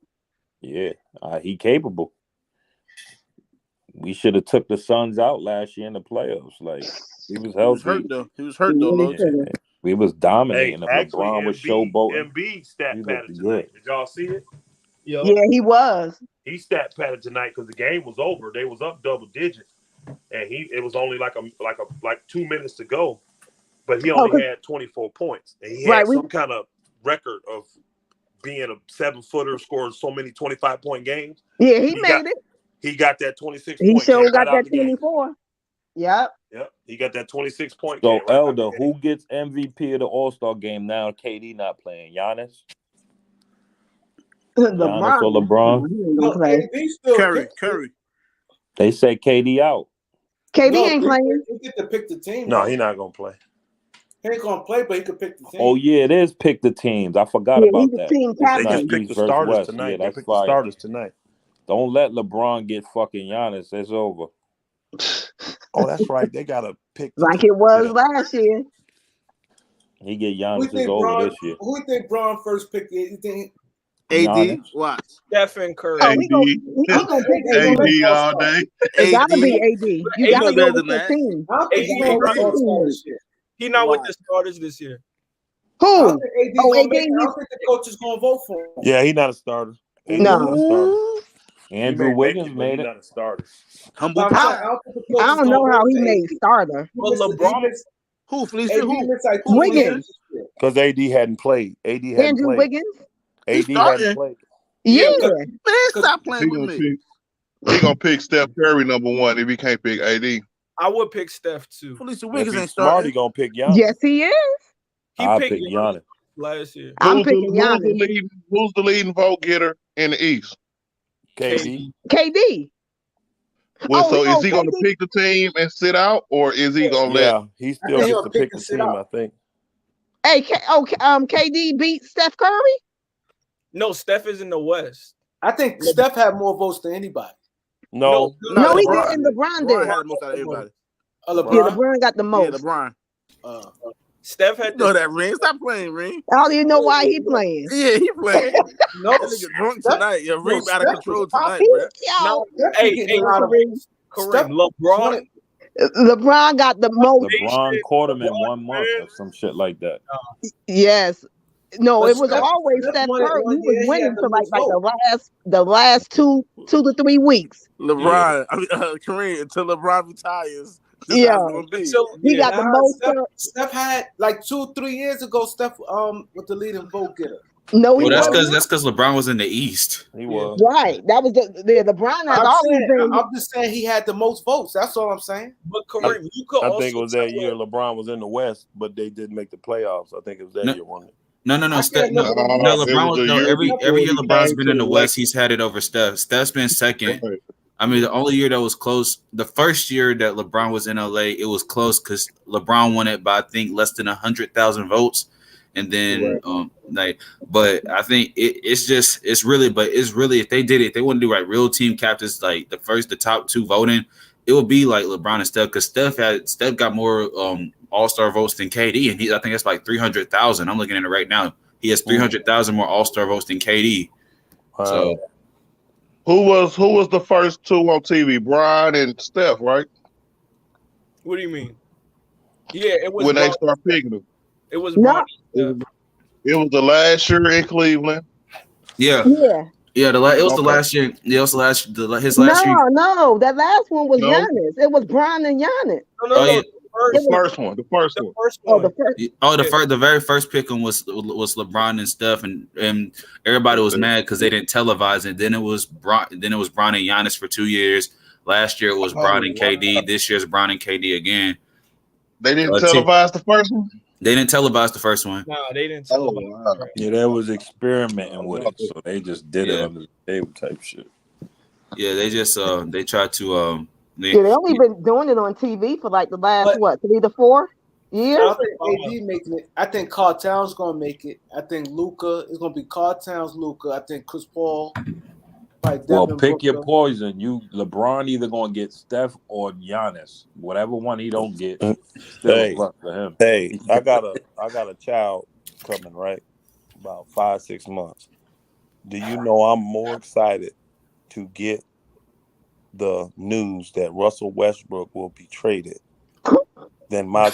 Yeah, he capable. We should have took the Suns out last year in the playoffs. Like he was healthy. He was hurt though. We was dominating. Actually, LeBron was showboating. Embiid stat padded tonight. Did y'all see it? Yeah, he was. He stat padded tonight because the game was over. They was up double digits, and it was only like 2 minutes to go, but he only had 24 points, and he had some kind of record of being a 7-footer, scoring so many 25-point games. Yeah, he made it. He got that 26. He sure got that 24. Yep. Yep. He got that 26 point. So Elder, who gets MVP of the All-Star game now? KD not playing. Giannis. Giannis or LeBron? Curry. They say KD out. KD ain't playing. He get to pick the team. No, he's not gonna play. He ain't gonna play, but he could pick the team. Oh yeah, it is pick the teams. I forgot about that. They just picked the starters tonight. They picked the starters tonight. Don't let LeBron get fucking Giannis. It's over. Oh, that's right. They gotta pick like it was last year. He get Giannis is over this year. Who do you think Braun first picked? You think AD? What? Stephen Curry. Oh, he gonna pick AD all day. It gotta be AD. You gotta go with the team. He not with the starters this year. Who? Oh, AD. I think the coach is gonna vote for him. Yeah, he's not a starter. No. Andrew Wiggins made it. Not a starter. I don't know how he made starter. Well, LeBron. Who? Felicia? Who? Wiggins. Because AD hadn't played. Andrew Wiggins. AD hadn't played. Yeah. Man, stop playing with me. He gonna pick Steph Curry #1 if he can't pick AD. I would pick Steph too. Felicia Wiggins ain't starting. starting. Gonna pick Giannis. Yes, he is. I'll pick Giannis last year. I'm picking Giannis. Who's the leading vote getter in the East? KD. Well, so is he going to pick the team and sit out, or is he going to let? Yeah, he still gets to pick the team. I think. Hey, KD beat Steph Curry. No, Steph is in the West. I think Steph had more votes than anybody. No, he didn't. LeBron did. had the most out of everybody. LeBron? Yeah, LeBron got the most. Yeah, LeBron. Steph had know that, Ring. Stop playing, Ring. I don't even know why he playing. Yeah, he playing. No, that nigga drunk tonight. Yeah, Ring out of control tonight, bro. No, hey, Kareem, LeBron got the most. LeBron caught him in 1 month or some shit like that. Yes. No, But it was Steph- always Steph Steph won it Curry. He one was year, he winning had for the like most the last 2 to 3 weeks. LeBron, I mean, Kareem, until LeBron retires. This Yeah. how it's gonna be. He got the most. Steph had like 2-3 years ago. Steph with the leading vote getter. No, he Well, that's wasn't. because LeBron was in the East. He was. Right. That was the LeBron has always been. I'm just saying he had the most votes. That's all I'm saying. But Kareem, you could I also think it was that year LeBron was in the West, but they didn't make the playoffs. I think it was that year, wasn't it? No. can't No, remember. no, It LeBron was a was, no, year every before year he LeBron's came been to in the the West. Lakers. He's had it over Steph. Steph's been second. Right. I mean, the only year that was close, the first year that LeBron was in LA, it was close because LeBron won it by I think less than 100,000 votes, and then but I think it's really if they did it, if they wouldn't do like real team captains like the top 2 voting, it would be like LeBron and Steph because Steph got more All-Star votes than KD, and I think that's like 300,000. I'm looking at it right now. He has 300,000 more All-Star votes than KD. So. Who was the first 2 on TV? Brian and Steph, right? What do you mean? Yeah, it was When they start picking them. It was No. It was the last year in Cleveland. Yeah. Yeah. It was the Okay. last year. Yeah, it was his last year. No. That last one was No. Giannis. It was Bron and Giannis. Oh, yeah. The first one. The first. The very first pick was LeBron and Steph, and everybody was mad because they didn't televise it. Then it was Bron and Giannis for 2 years. Last year it was Bron and KD. This year's Bron and KD again. They didn't televise the first one. They didn't televise the first one. No, they didn't televise. Yeah, they was experimenting with it, so they just did it under the table type shit. Yeah, they just they tried to They only been doing it on TV for like the last 3 to 4 years. I don't think AD making it. I think Karl Towns gonna make it. I think Luka is gonna be Karl Towns, Luka. I think Chris Paul. Well, pick your poison. LeBron either gonna get Steph or Giannis. Whatever one he don't get, still a plus for him. Hey, I got a child coming, right? About 5-6 months. Do you know I'm more excited to get the news that Russell Westbrook will be traded than my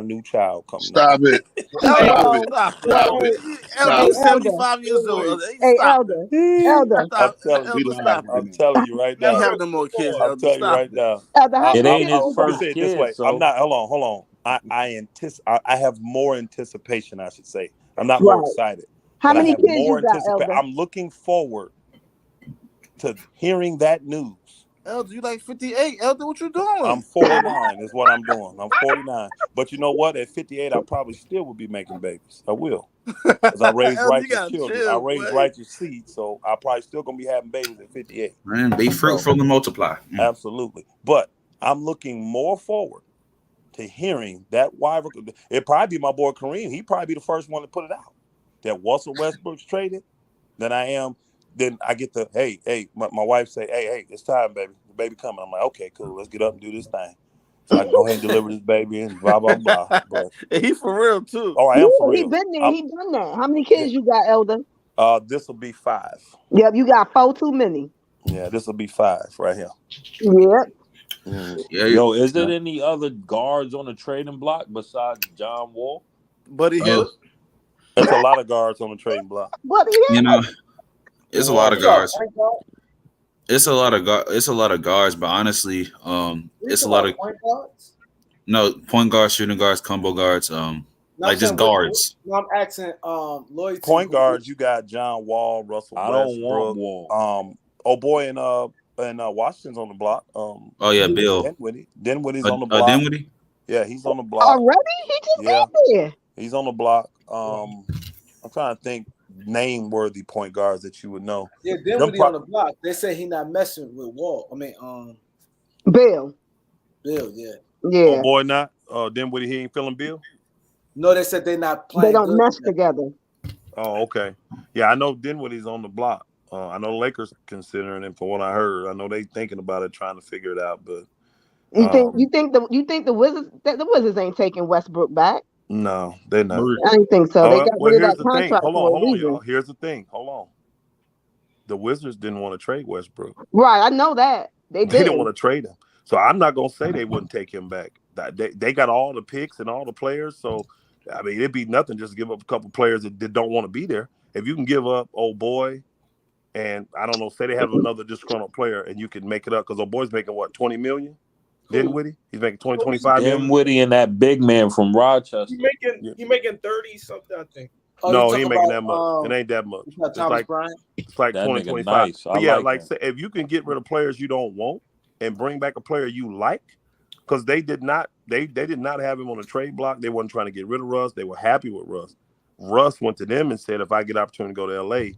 new child coming? Stop it. Stop it. Elder's 75 years old. Hey, Elder. I'm telling you right now. Can't have no more kids. I'm telling you right now. It ain't his first Say it kid. this way. So. I'm not. Hold on. I have more anticipation. I should say. I'm not more excited. How but I many have kids more you got, Elder? I'm looking forward to hearing that news. Elder, you like 58. Elder, what you doing? I'm 49 is what I'm doing. I'm 49. But you know what? At 58, I probably still will be making babies. I will. Because I raised Elder, righteous you gotta children. chill, I raised boy. righteous seeds. So I probably still going to be having babies at 58. Man, be fruitful and multiply. Absolutely. But I'm looking more forward to hearing that wide. It'd probably be my boy Kareem. He'd probably be the first one to put it out. That Russell Westbrook's traded, then I am. Then I get the my wife say, hey, it's time, baby. The baby coming. I'm like, okay, cool. Let's get up and do this thing. So I can go ahead and deliver this baby and blah blah blah. But he for real too. Oh, I am for real. He been there. He done that. How many kids you got, Elder? This will be 5. Yep, you got 4 too many. Yeah, this will be 5 right here. Yep. Yeah, yo, is there any other guards on the trading block besides John Wall? Buddy Hill. There's a lot of guards on the trading block. You know, it's a lot of guards. It's a lot of guards, but honestly, it's a lot of point guards, shooting guards, combo guards, like just guards. No, I'm asking Lloyd. Point guards, you got John Wall, Russell I Westbrook. don't want Wall. And Washington's on the block. Oh yeah, Bill. Dinwiddie's on the block. Dinwiddie? Yeah, he's on the block. Already? He just got there. He's on the block. I'm trying to think name-worthy point guards that you would know. Yeah, Dinwiddie on the block. They say he not messing with Wall. I mean, Bill. Bill, yeah. Oh boy, not Dinwiddie. He ain't feeling Bill. No, they said they not playing. They don't mess together. Oh, okay. Yeah, I know Dinwiddie's on the block. I know the Lakers considering it. From what I heard, I know they thinking about it, trying to figure it out. But you think the Wizards ain't taking Westbrook back? No, they're not. I didn't think so. They got Well, rid of here's that the thing. contract Hold for a on, reason. y'all. Here's the thing. Hold on. The Wizards didn't want to trade Westbrook. Right, I know that. They They didn't did. want to trade him. So I'm not gonna say they wouldn't take him back. They got all the picks and all the players. So I mean, it'd be nothing just to give up a couple players that don't want to be there. If you can give up old boy, and I don't know, say they have another disgruntled player, and you can make it up because old boy's making what, 20 million? Dinwiddie? He's making 25 million. Dinwiddie and that big man from Rochester. He making 30 something, I think. No, he ain't making that much. It ain't that much. It's like Bryant? It's like That 20, nigga 25. nice. But I yeah, like him. say, if you can get rid of players you don't want and bring back a player you like, because they did not have him on a trade block. They wasn't trying to get rid of Russ. They were happy with Russ. Russ went to them and said, if I get opportunity to go to LA,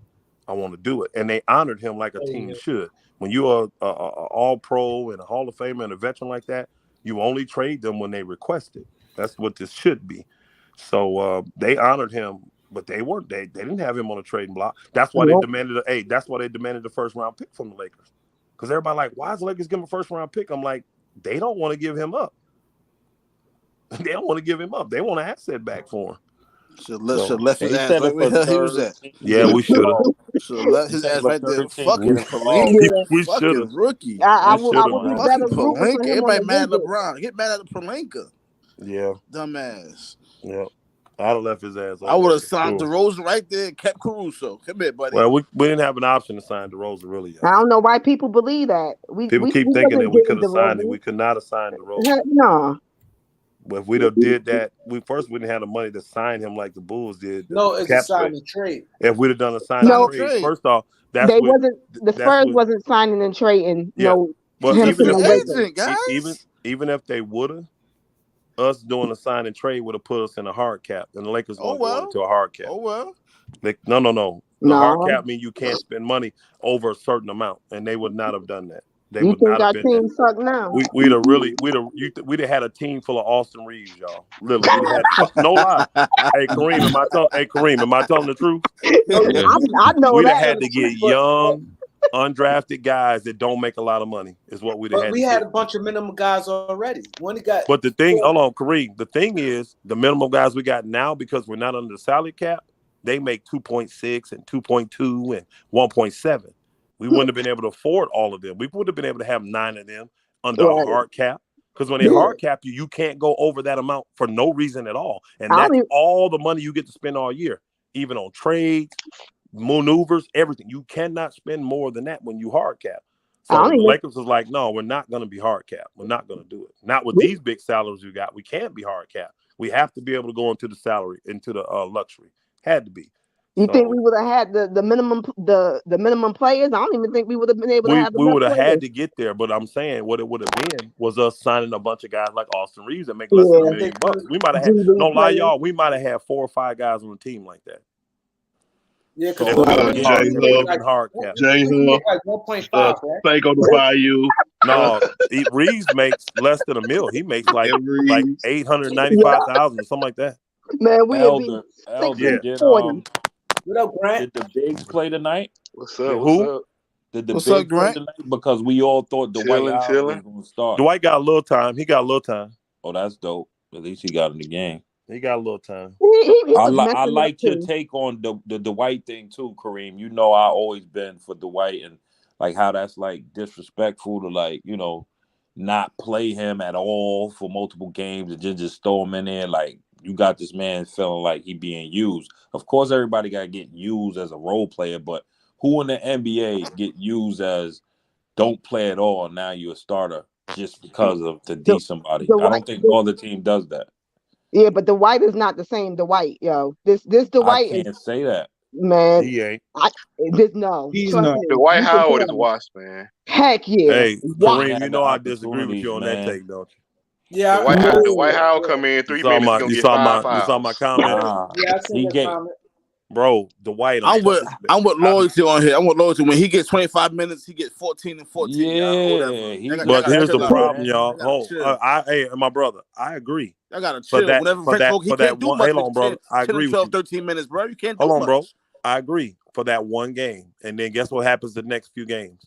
I want to do it. And they honored him like a team should. When you're a all-pro and a Hall of Famer and a veteran like that, you only trade them when they request it. That's what this should be. So they honored him, but they didn't have him on a trading block. That's why they demanded the first round pick from the Lakers. Because everybody like, why is the Lakers giving a first round pick? I'm like, they don't want to give him up. They don't want to give him up. They want an asset back for him. Should left his ass right where he was at. Yeah, we should have. Should have left his ass right there. Fucking Palenka. We should Fucking have. rookie. I would be Fucking better rooting for Palenka. him Everybody on the mad at Wizards. LeBron. Get mad at the Palenka. Yeah. Dumbass. Yeah. I'd have left his ass. I would have signed DeRozan right there and kept Caruso. Come here, buddy. Well, we didn't have an option to sign DeRozan really yet. I don't know why people believe that. People keep thinking that we could have signed him. We could not have signed DeRozan. No. But if we'd have did that, we didn't have the money to sign him like the Bulls did. No, it's a sign and trade. If we'd have done a sign and trade, first off, the Spurs wasn't signing and trading. Yeah. No, but even if they would have, us doing a sign and trade would have put us in a hard cap, and the Lakers going into a hard cap. Oh well. No. The hard cap means you can't spend money over a certain amount, and they would not have done that. They you would think not our have been team that. suck now? We'd have had a team full of Austin Reeves, y'all. Literally, no lie. Hey Kareem, am I telling the truth? I know we'd that. have had to get young, undrafted guys that don't make a lot of money. Is what we'd have had. We had a bunch of minimum guys already. But the thing, hold on, Kareem. The thing is, the minimum guys we got now, because we're not under the salary cap, they make 2.6 and 2.2 and 1.7. We wouldn't have been able to afford all of them. We would have been able to have 9 of them under a hard cap. Because when they hard cap you, you can't go over that amount for no reason at all. And that's all the money you get to spend all year, even on trades, maneuvers, everything. You cannot spend more than that when you hard cap. So the Lakers was like, no, we're not going to be hard cap. We're not going to do it. Not with these big salaries we got. We can't be hard cap. We have to be able to go into the salary, into the luxury. Had to be. You think we would have had the minimum players? I don't even think we would have been able to have. We would have had to get there, but I'm saying what it would have been was us signing a bunch of guys like Austin Reeves that make less than $1 million. We might have had, don't lie, y'all, we might have had 4 or 5 guys on the team like that. Yeah, because J Hub, like 1.5, right? Fake on the Bayou. No, Reeves makes less than $1 million. He makes like $895,000 or something like that. Man, we Elder, yeah. What up, Grant? Did the bigs play tonight? What's up? Who? Did the What's bigs up, Grant? play tonight? Because we all thought Dwight Howard was going to start. Dwight got a little time. He got a little time. Oh, that's dope. At least he got in the game. He got a little time. I like your take on the Dwight thing too, Kareem. You know, I always been for Dwight and like how that's like disrespectful to like, you know, not play him at all for multiple games and just throw him in there. Like, you got this man feeling like he being used. Of course, everybody got to get used as a role player, but who in the NBA get used as don't play at all? Now you're a starter just because of the D somebody. I don't think all the team does that. Yeah, but Dwight is not the same Dwight, yo. This Dwight I can't say that. Man, he ain't. No, he's not. Dwight Howard is washed, man. Heck yeah. Hey, Kareem, you know I disagree with you on that take, don't you? Yeah, the White Howard come in 3 minutes. You saw my comment. Yeah, I seen the comment. Bro, Dwight. I'm with loyalty on here. I'm with loyalty. When he gets 25 minutes, he gets 14 and 14. Yeah, but here's the problem, y'all. Hey, my brother, I agree. I gotta chill. He can't do much. Hold on, brother. I agree 12, with you. 13 minutes, bro. You can't do Hold on, much. bro. I agree for that one game, and then guess what happens the next few games?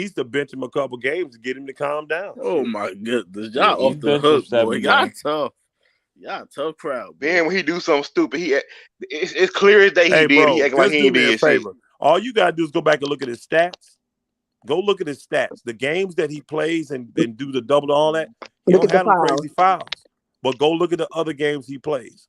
needs to bench him a couple games to get him to calm down. Oh my goodness, Yeah, y'all he off the benched hook, him boy. 7 Y'all games. tough. Y'all tough crowd. Then when he do something stupid, it's clear as day he Hey, did. bro, He acting like just he do ain't me a did shit. favor. All you gotta do is go back and look at his stats. Go look at his stats. The games that he plays and do the double and all that, he Look don't at the have them fouls. crazy fouls. But go look at the other games he plays.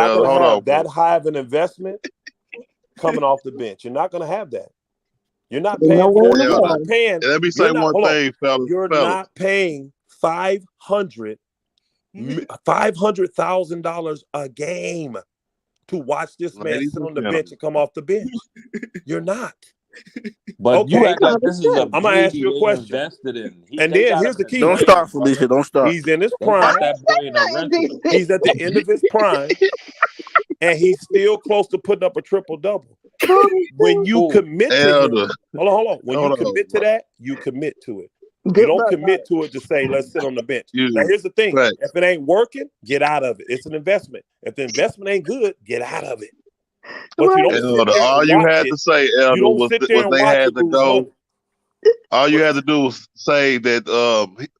not going to have that high of an investment coming off the bench. You're not going to have that. You're not paying for it. You're not paying. Let me say one thing, fellas. You're not paying $500,000 a game to watch this man sit on the bench and come off the bench. You're not. But you act like this is a I'm gonna ask you a question. Invested in. And then here's the key. Don't start, Felicia. Don't start. He's in his prime. He's at the end of his prime, and he's still close to putting up a triple-double. When you commit to it, hold on. When you commit to that, you commit to it. You don't commit to it to say, let's sit on the bench. Now, here's the thing. If it ain't working, get out of it. It's an investment. If the investment ain't good, get out of it. But you don't all you had to say, Elder, was they had to go. All you had to do was say that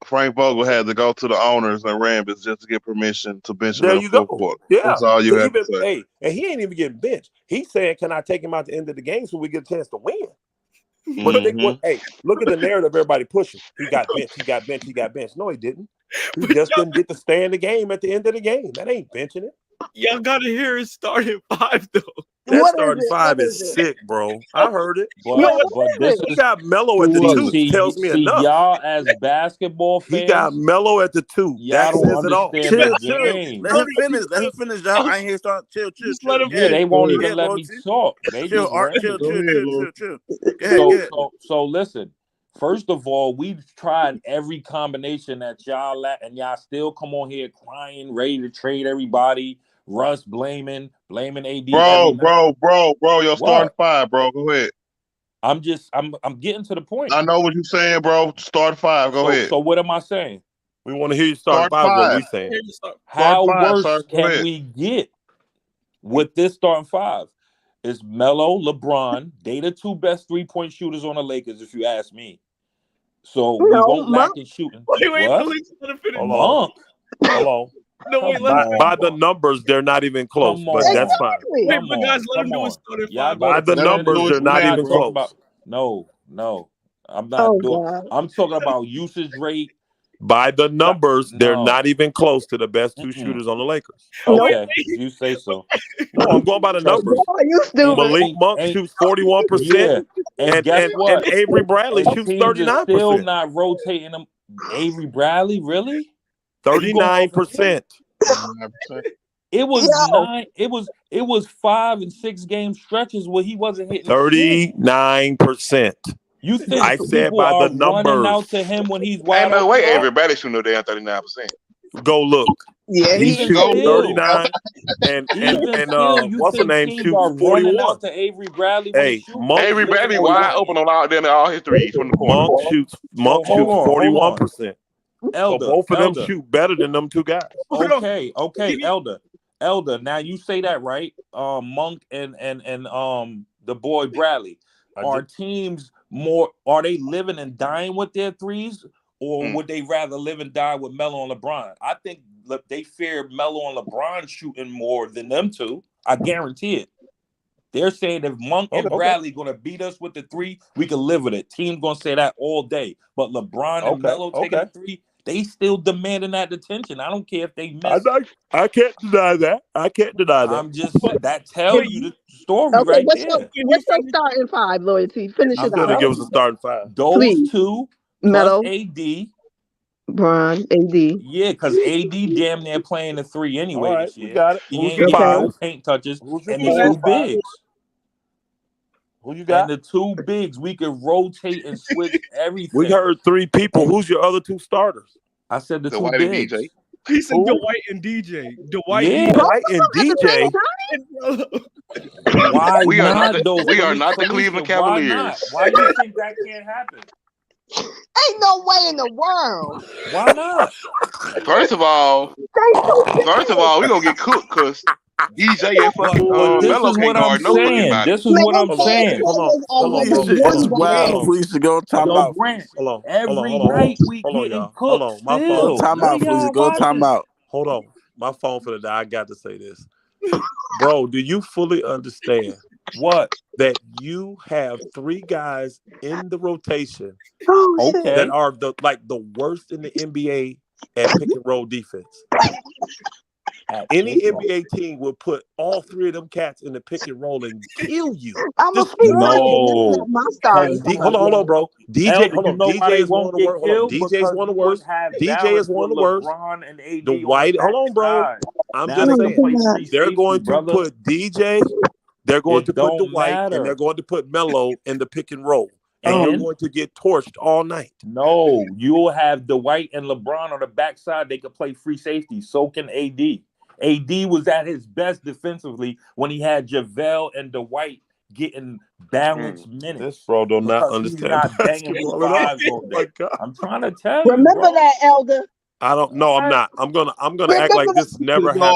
Frank Vogel had to go to the owners and Rambis just to get permission to bench him. There you go. Yeah. That's all you had to say. Hey, and he ain't even getting benched. He's saying, can I take him out at the end of the game so we get a chance to win? But hey, look at the narrative everybody pushing. He got benched, he got benched, he got benched. No, he didn't. He just didn't get to stay in the game at the end of the game. That ain't benching it. Y'all gotta hear his starting five though. That starting five is sick, bro. I heard it. But this he got Melo at the two. Tells me enough. Y'all as basketball fans, he got Melo at the two. That says it all. Chill. Let him finish. Y'all. I ain't here start. Chill. Yeah, they won't even let me talk. They chill. Chill. So listen. First of all, we've tried every combination that y'all and y'all still come on here crying, ready to trade everybody. Russ blaming AD. Bro, your starting five, bro. Go ahead. I'm getting to the point. I know what you're saying, bro. Start five. Go ahead. So what am I saying? We want to hear you start five. What we saying? How worse can we get with this starting five? It's Melo, LeBron. They the two best 3-point shooters on the Lakers, if you ask me. So we won't lack in shooting. Wait, what? Hold on. No, wait, by the numbers, they're not even close, but that's fine. Wait, but guys, let him do his starting five. By the numbers, they're not even close. No, I'm not doing. I'm talking about usage rate. By the numbers, they're not even close to the best two shooters on the Lakers. Okay, you say so. No, I'm going by the numbers. Malik Monk shoots 41%, and Avery Bradley shoots 39%. Still not rotating them. Avery Bradley, really? 39%. It was It was 5 and 6 game stretches where he wasn't hitting 39%. You think I said by the numbers out to him when he's wide? Ain't no way Avery Bradley shooting no damn 39%. Go look. Yeah, he shoots 39, and what's the name shoots 41. Out to Avery Bradley. Hey, Avery Bradley wide open on all his threes from the corner. Monk shoots 41%. Elder, so both of them shoot better than them two guys. Okay, Elder. Now you say that right? Monk and the boy Bradley. Are teams more? Are they living and dying with their threes, or would they rather live and die with Melo and LeBron? I think they fear Melo and LeBron shooting more than them two. I guarantee it. They're saying if Monk and Bradley going to beat us with the three, we can live with it. Team's going to say that all day. But LeBron and Melo taking the three, they still demanding that attention. I don't care if they miss. I can't deny that. I'm just that tells you the story right there. What's your starting five, Loyalty? Finish it out. I'm going to give us a starting five. Those two, Melo, AD. Bron, AD. Yeah, because AD damn near playing the three anyway this year. We got it. He ain't getting no paint touches. And the two bigs. Who you got? And the two bigs, we could rotate and switch everything. We heard three people. Who's your other two starters? I said the Dwight two bigs. DJ. He said Dwight and DJ. Dwight and DJ. Why we are not not the Cleveland Cavaliers. Why do you think that can't happen? Ain't no way in the world. Why not? First of all, we're gonna get cooked because DJ and fucking Melo can't guard nobody. This is what I'm saying. Hold on. Please go time out. Every night we getting cooked. My phone. Time out, please. Go time out. Hold on. My phone for the die. I got to say this. Bro, do you fully understand that you have three guys in the rotation that are the worst in the NBA at pick and roll defense? Any NBA team will put all three of them cats in the pick and roll and kill you. I'm gonna speak on it. That's not my starting five. Hold on, bro. DJ, hold on. DJ is one of the worst. Hold on. DJ is one of the worst. DJ is one of the worst. LeBron and AD The white. Hold on, bro. I'm just saying they're going to put DJ. They're going to put Dwight and they're going to put Melo in the pick and roll. And you're going to get torched all night. No, you will have Dwight and LeBron on the backside. They could play free safety. So can AD. AD was at his best defensively when he had JaVale and Dwight getting balanced minutes. This bro do not understand. Not banging I'm trying to tell you. Remember that, Elder. I don't know. I'm not. I'm gonna act like this never happened.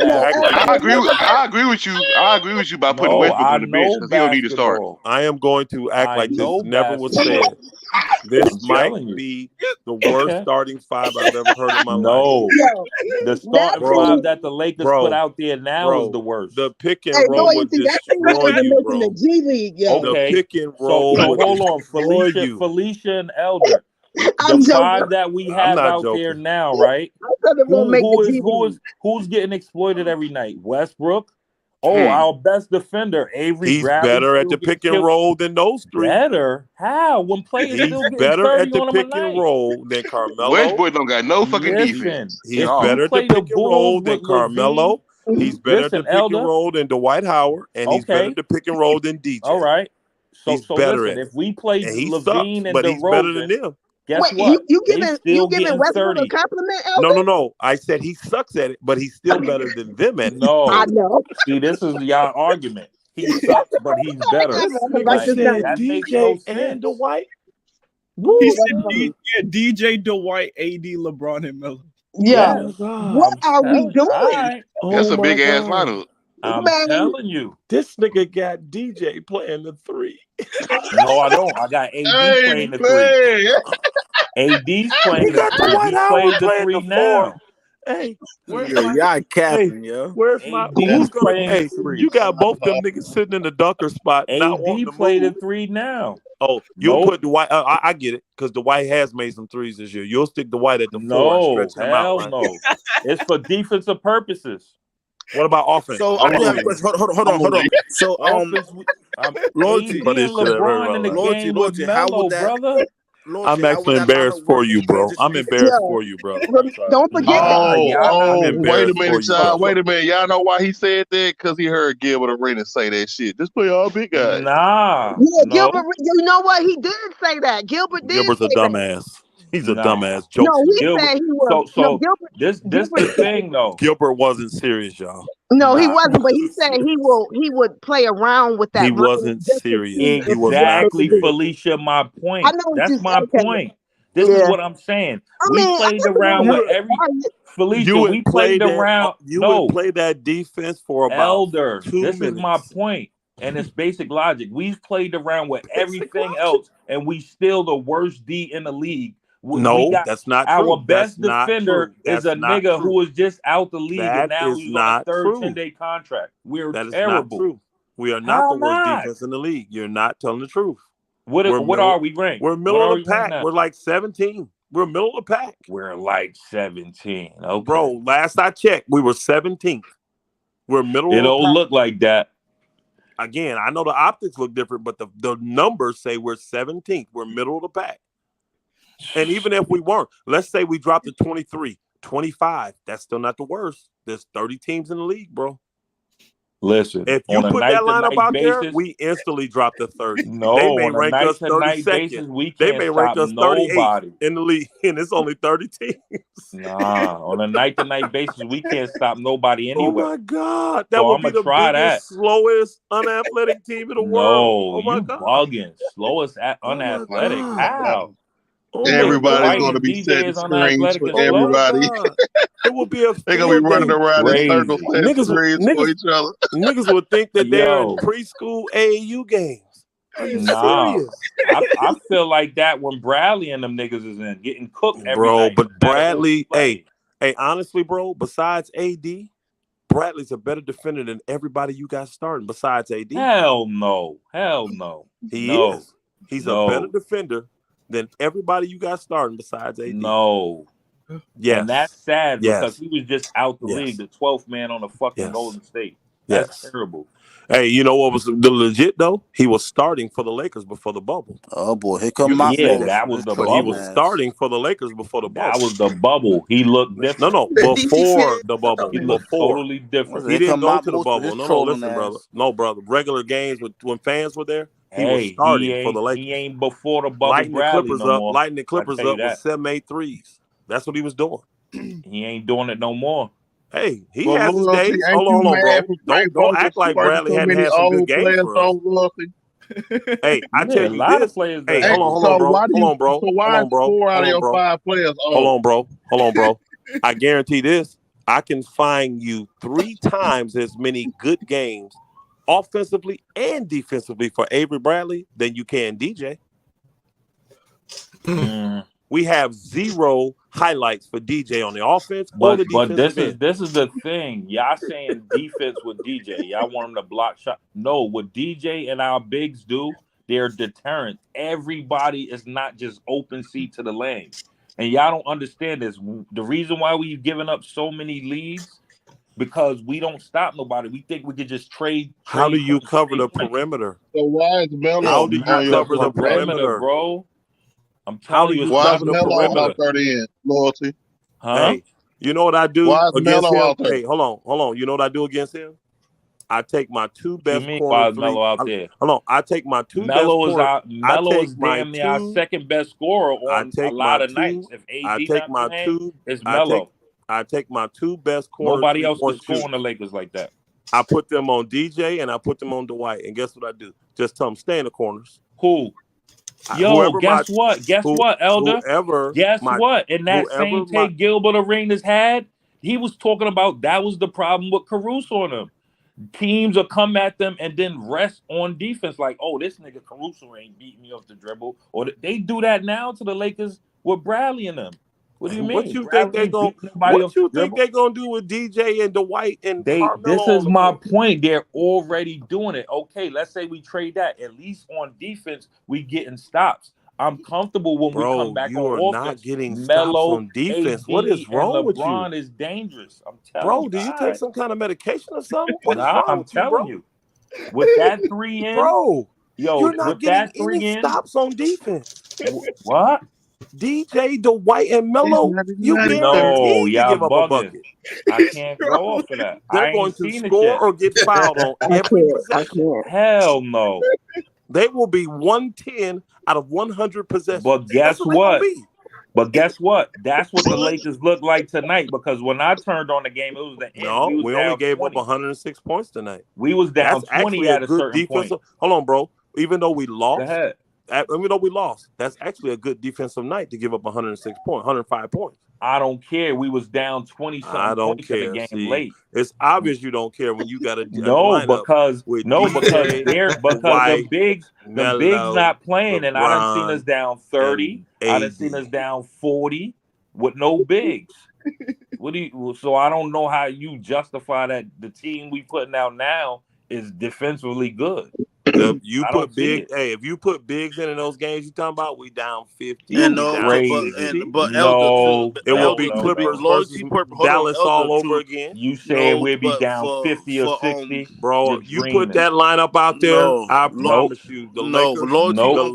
I agree with you. I agree with you by putting Westbrook on the bench because he don't need to start. I am going to act like this never was said. This might be the worst starting five I've ever heard in my life. The starting five that the Lakers put out there now is the worst. The pick and roll would destroy you, bro. The G League, yo. The pick and roll. So hold on, Felicia and Elder. The five that we have out there now, right? Who's getting exploited every night? Westbrook. Oh, our best defender, Avery. He's Bradley, better at the pick and roll than those three. Better? How? When players still getting better 30 at the on pick him a and night. roll than Carmelo. Westbrook don't got no fucking defense. He's better at the pick and roll than Carmelo. He's better at the pick and roll than Dwight Howard, and he's better at the pick and roll than DJ. All right. So better listen, at if we play Levine and but he's better than them. Guess what? You giving Westbrook a compliment, Elder? No. I said he sucks at it, but he's still better than them at it. No. I know. See, this is y'all argument. He sucks, but he's better. That makes no sense. And Dwight. He said DJ, Dwight, AD, LeBron, and Melo. Yeah. What are we doing? That's a big ass lineup. I'm telling you. This nigga got DJ playing the three. No, I don't. I got AD playing the three. AD's playing the three now. Hey, y'all capping, yo. Where's my? Who's gonna? Hey, you got both them niggas sitting in the dunker spot. AD played the three now. Oh, you'll put Dwight. I get it because Dwight has made some threes this year. You'll stick Dwight at the four and stretch him out. Right? No. It's for defensive purposes. What about offense? So I do have a question. Hold on. So loyalty, loyalty. How would that? Brother? I'm actually embarrassed for you, bro. I'm embarrassed for you, bro. Don't forget that. Wait a minute, y'all. Wait a minute. Y'all know why he said that? Because he heard Gilbert Arenas say that shit. Just play all big guys. Nah. Yeah, Gilbert. You know what? He did say that. Gilbert's a dumbass. He's a dumbass joke. No, he said he was. This the thing though. Gilbert wasn't serious, y'all. No, he wasn't. But he said he would play around with that. He wasn't serious. Exactly, Felicia. My point. That's my point. This is what I'm saying. We played around with every. Felicia, we played around. You would play that defense for about Elder. 2 minutes. This is my point. And it's basic logic. We've played around with everything else, and we still the worst D in the league. That's not true. Our best defender is a nigga who was just out the league, and now he's on a third 10-day contract. We're terrible. That is not true. We are not the worst defense in the league. You're not telling the truth. What are we ranked? We're middle of the pack. We're like 17. We're middle of the pack. We're like 17. Okay. Bro, last I checked, we were 17th. We're middle of the pack. It don't look like that. Again, I know the optics look different, but the numbers say we're 17th. We're middle of the pack. And even if we weren't, let's say we dropped to 23, 25. That's still not the worst. There's 30 teams in the league, bro. Listen, if you put that lineup out there, we instantly drop to 30. No, they may rank us 32nd. They may rank us 38th in the league, and it's only 30 teams. Nah, on a night-to-night basis, we can't stop nobody anyway. Oh my God, that would be the biggest, slowest, unathletic team in the world. No, you bugging. Slowest, unathletic. How? Everybody's going to be setting screens for everybody. It will be they're going to be running around in circles, niggas for each other. Niggas would think that they're in preschool AAU games. Are you serious? I feel like that when Bradley and them niggas is in getting cooked every night. But Bradley, hey, honestly, bro, besides AD, Bradley's a better defender than everybody you got starting besides AD. Hell no. He is. He's a better defender than everybody you got starting besides AD. No. Yes. And that's sad because Yes. he was just out the league, Yes. the 12th man on the fucking Yes. Golden State. That's Yes. terrible. Hey, you know what was the legit though? He was starting for the Lakers before the bubble. Oh boy, here come Yeah, that was the But he was bubble. starting for the Lakers before the bubble. That was the bubble. He looked different. No, before the bubble. He looked Before. totally different. He didn't go to the bubble. No, listen, brother. No, brother. Regular games when fans were there, he was starting for the Lakers. He ain't before the bubble. Lighting the Clippers no up, more. lighting the Clippers tell you up with that. 7-8 threes. That's what he was doing. He ain't doing it no more. Hey, he Well, has his Loyalty, days. ain't Hold on, you bro. mad for Frank Don't act Vogel like scoring Bradley so hadn't many had some good old games players for us. on Loyalty? Hey, I Yeah, tell a you lot this. of players Hey, that- hold So on, bro. why do Hold you? on, bro. So why Hold on, is bro. 4 out Hold of on, your bro. 5 players old? Hold on, bro. Hold on, bro. I guarantee this. I can find you 3 times as many good games offensively and defensively for Avery Bradley than you can DJ. We have 0 highlights for DJ on the offense or the defensive end. this is the thing. Y'all saying defense with DJ. Y'all want him to block shot. No, what DJ and our bigs do, they're deterrent. Everybody is not just open seat to the lane. And y'all don't understand this. The reason why we've given up so many leads, because we don't stop nobody. We think we could just trade. How do you points, cover trade the points. perimeter? So why is Melo How do you on your cover the perimeter, bro? I'm How telling do you, you it's Why is cover the Melo perimeter? out there then? Loyalty. Huh? Hey, you know what I do Why is against Melo him? out there? Hey, hold on. You know what I do against him? I take my 2 What you best mean corner why is three. Melo out there? Hold on. I take my 2 best Melo is corner. Melo is my damn near our 2 second best scorer I on a take lot my of nights. 2 If I AD take not my playing, 2 it's I take Melo. I take my 2 best corner Nobody else can 3-point score on shooters. the Lakers like that. I put them on DJ and I put them on Dwight. And guess what I do? Just tell them stay in the corners. Who? Yo, Whoever guess what? Elder? whoever Guess my what? In that whoever same my take Gilbert Arenas had, he was talking about that was the problem with Caruso on them. Teams will come at them and then rest on defense like, oh, this nigga Caruso ain't beating me off the dribble. Or they do that now to the Lakers with Bradley and them. What do you mean? What you think Bradley they ain't gonna beating nobody off What you the think dribble? they gonna do with DJ and Dwight and Carmelo This on is the my court? point. They're already doing it. Okay, let's say we trade that. At least on defense, we getting stops. I'm comfortable when we come Bro, back you are on not offense. getting stops Melo, on defense. AD, What is and wrong with you? LeBron is dangerous. I'm telling Bro, you. do you All take right. some kind of medication or something? What is Nah, wrong I'm with you, bro? telling you. With that 3 in, Bro, yo, you're not with getting that 3 any in, stops on defense. what? DJ, Dwight, and He's Melo, not you even out there. No, guaranteed to y'all give up a bugging. bucket. I can't go off of that. They're I going ain't to seen it score yet. or get fouled on I every can't. I possession. can't. Hell no. They will be 110 out of 100 possessions. But That's guess what they're going what? to be. But guess what? That's what the Lakers look like tonight. Because when I turned on the game, it was the end. No, We was we only down gave 20. up 106 points tonight. We was down That's 20 actually a at a good certain defensive. point. Hold on, bro. Even though we Go lost, ahead. even though we lost, that's actually a good defensive night to give up 106 points, 105 points. I don't care. We was down 20 I something don't points in the care. game See, late. it's obvious you don't care when you got a No, lineup with because DJ, the Dwight, bigs Melo, not playing, and I done seen us LeBron, down 30. and I done seen us down 40 with no bigs. So I don't know how you justify that the team we putting out now is defensively good. If you I put don't see it. if you put bigs in those games you talking about, we down 50. You we down crazy. 60. But No, It will be no, Clippers no. versus Dallas all over again. You said we'll be down 50 or 60. Bro, You're you dreaming. put that lineup out there, I promise you, the for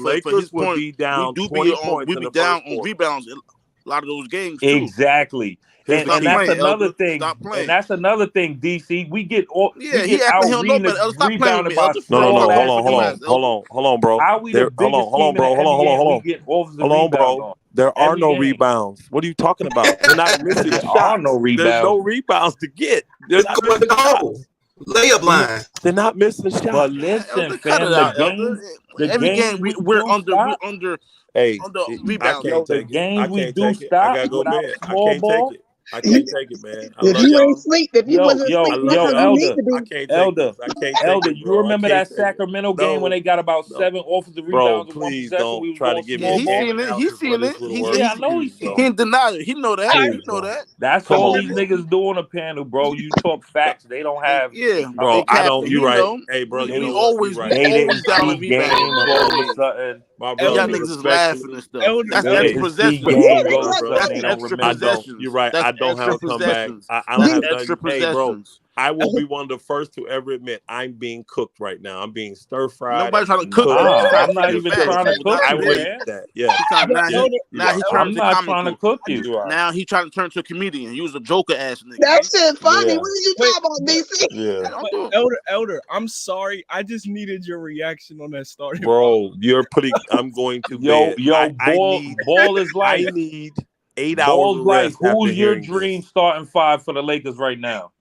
Lakers his would point, be down we 20 points we in be the down first on quarter. rebounds a lot of those games too. Exactly. His And that's playing, another Elder. thing. Stop playing. And that's another thing, DC. We get Yeah, he acting he don't know better. Elder, stop playing with rebounded me, by Elder. No, small Stop ass fucking ass, hold on, bro. How we the biggest team in the NBA and we get offensive rebounds bro. on? There are Every no game. rebounds. What are you talking about? They're not missing There shots. are no There's no rebounds. rebounds to get. They're not missing shots. Layup line. They're not missing shots. But listen, Elder, cut fam, it out, Elder. Every game we're under Hey, rebounds. I can't the take it. games I we can't do take it. I stop gotta go to without bed. I small can't ball. take it. I can't take it, man. I If love you y'all. ain't sleep, if you wasn't Yo, sleeping, love that's how y'all. you need to be. I can't take Elder, this. I can't take Elder, it, you bro. I remember can't that take it. Sacramento game when they got about No. 7 offensive Bro, rebounds in one please possession? don't We was try to going give me small a He's ball. game seen it. He's analysis for seen this it. little He's word. Yeah, I know Please he's seen he it. don't. ain't denied it. He know that. Please He know don't. that. That's Come all on, these man. niggas do on the panel, bro. You talk facts. They don't have. Yeah, Bro, hey, I don't. Captain. You He right. know. Hey, bro. You We know what? You always right. They didn't down see on rebounds. games all of a sudden. My Y'all brother, niggas is laughing and stuff. Elder, That's Elder, extra possessions. That's extra possessions. You're right. That's I don't have extra a comeback. possessions. I don't That's have extra nothing. Hey, bro, possessions. I will be one of the first to ever admit I'm being cooked right now. I'm being stir fried. Nobody's trying to cook you. I'm not even trying to cook I you, will man. eat that. Yeah. Now he's trying I'm to not comic trying to book. cook you. Now he trying to turn to a comedian. He was a Joker ass nigga. That shit funny. Yeah. What are you talking about, DC? Yeah. Don't do it. Elder, I'm sorry. I just needed your reaction on that starting. Bro, you're putting. I'm going to bed. Ball is life. I need 8 hours Ball's of life. rest. After Who's your hearing dream starting five for the Lakers right now?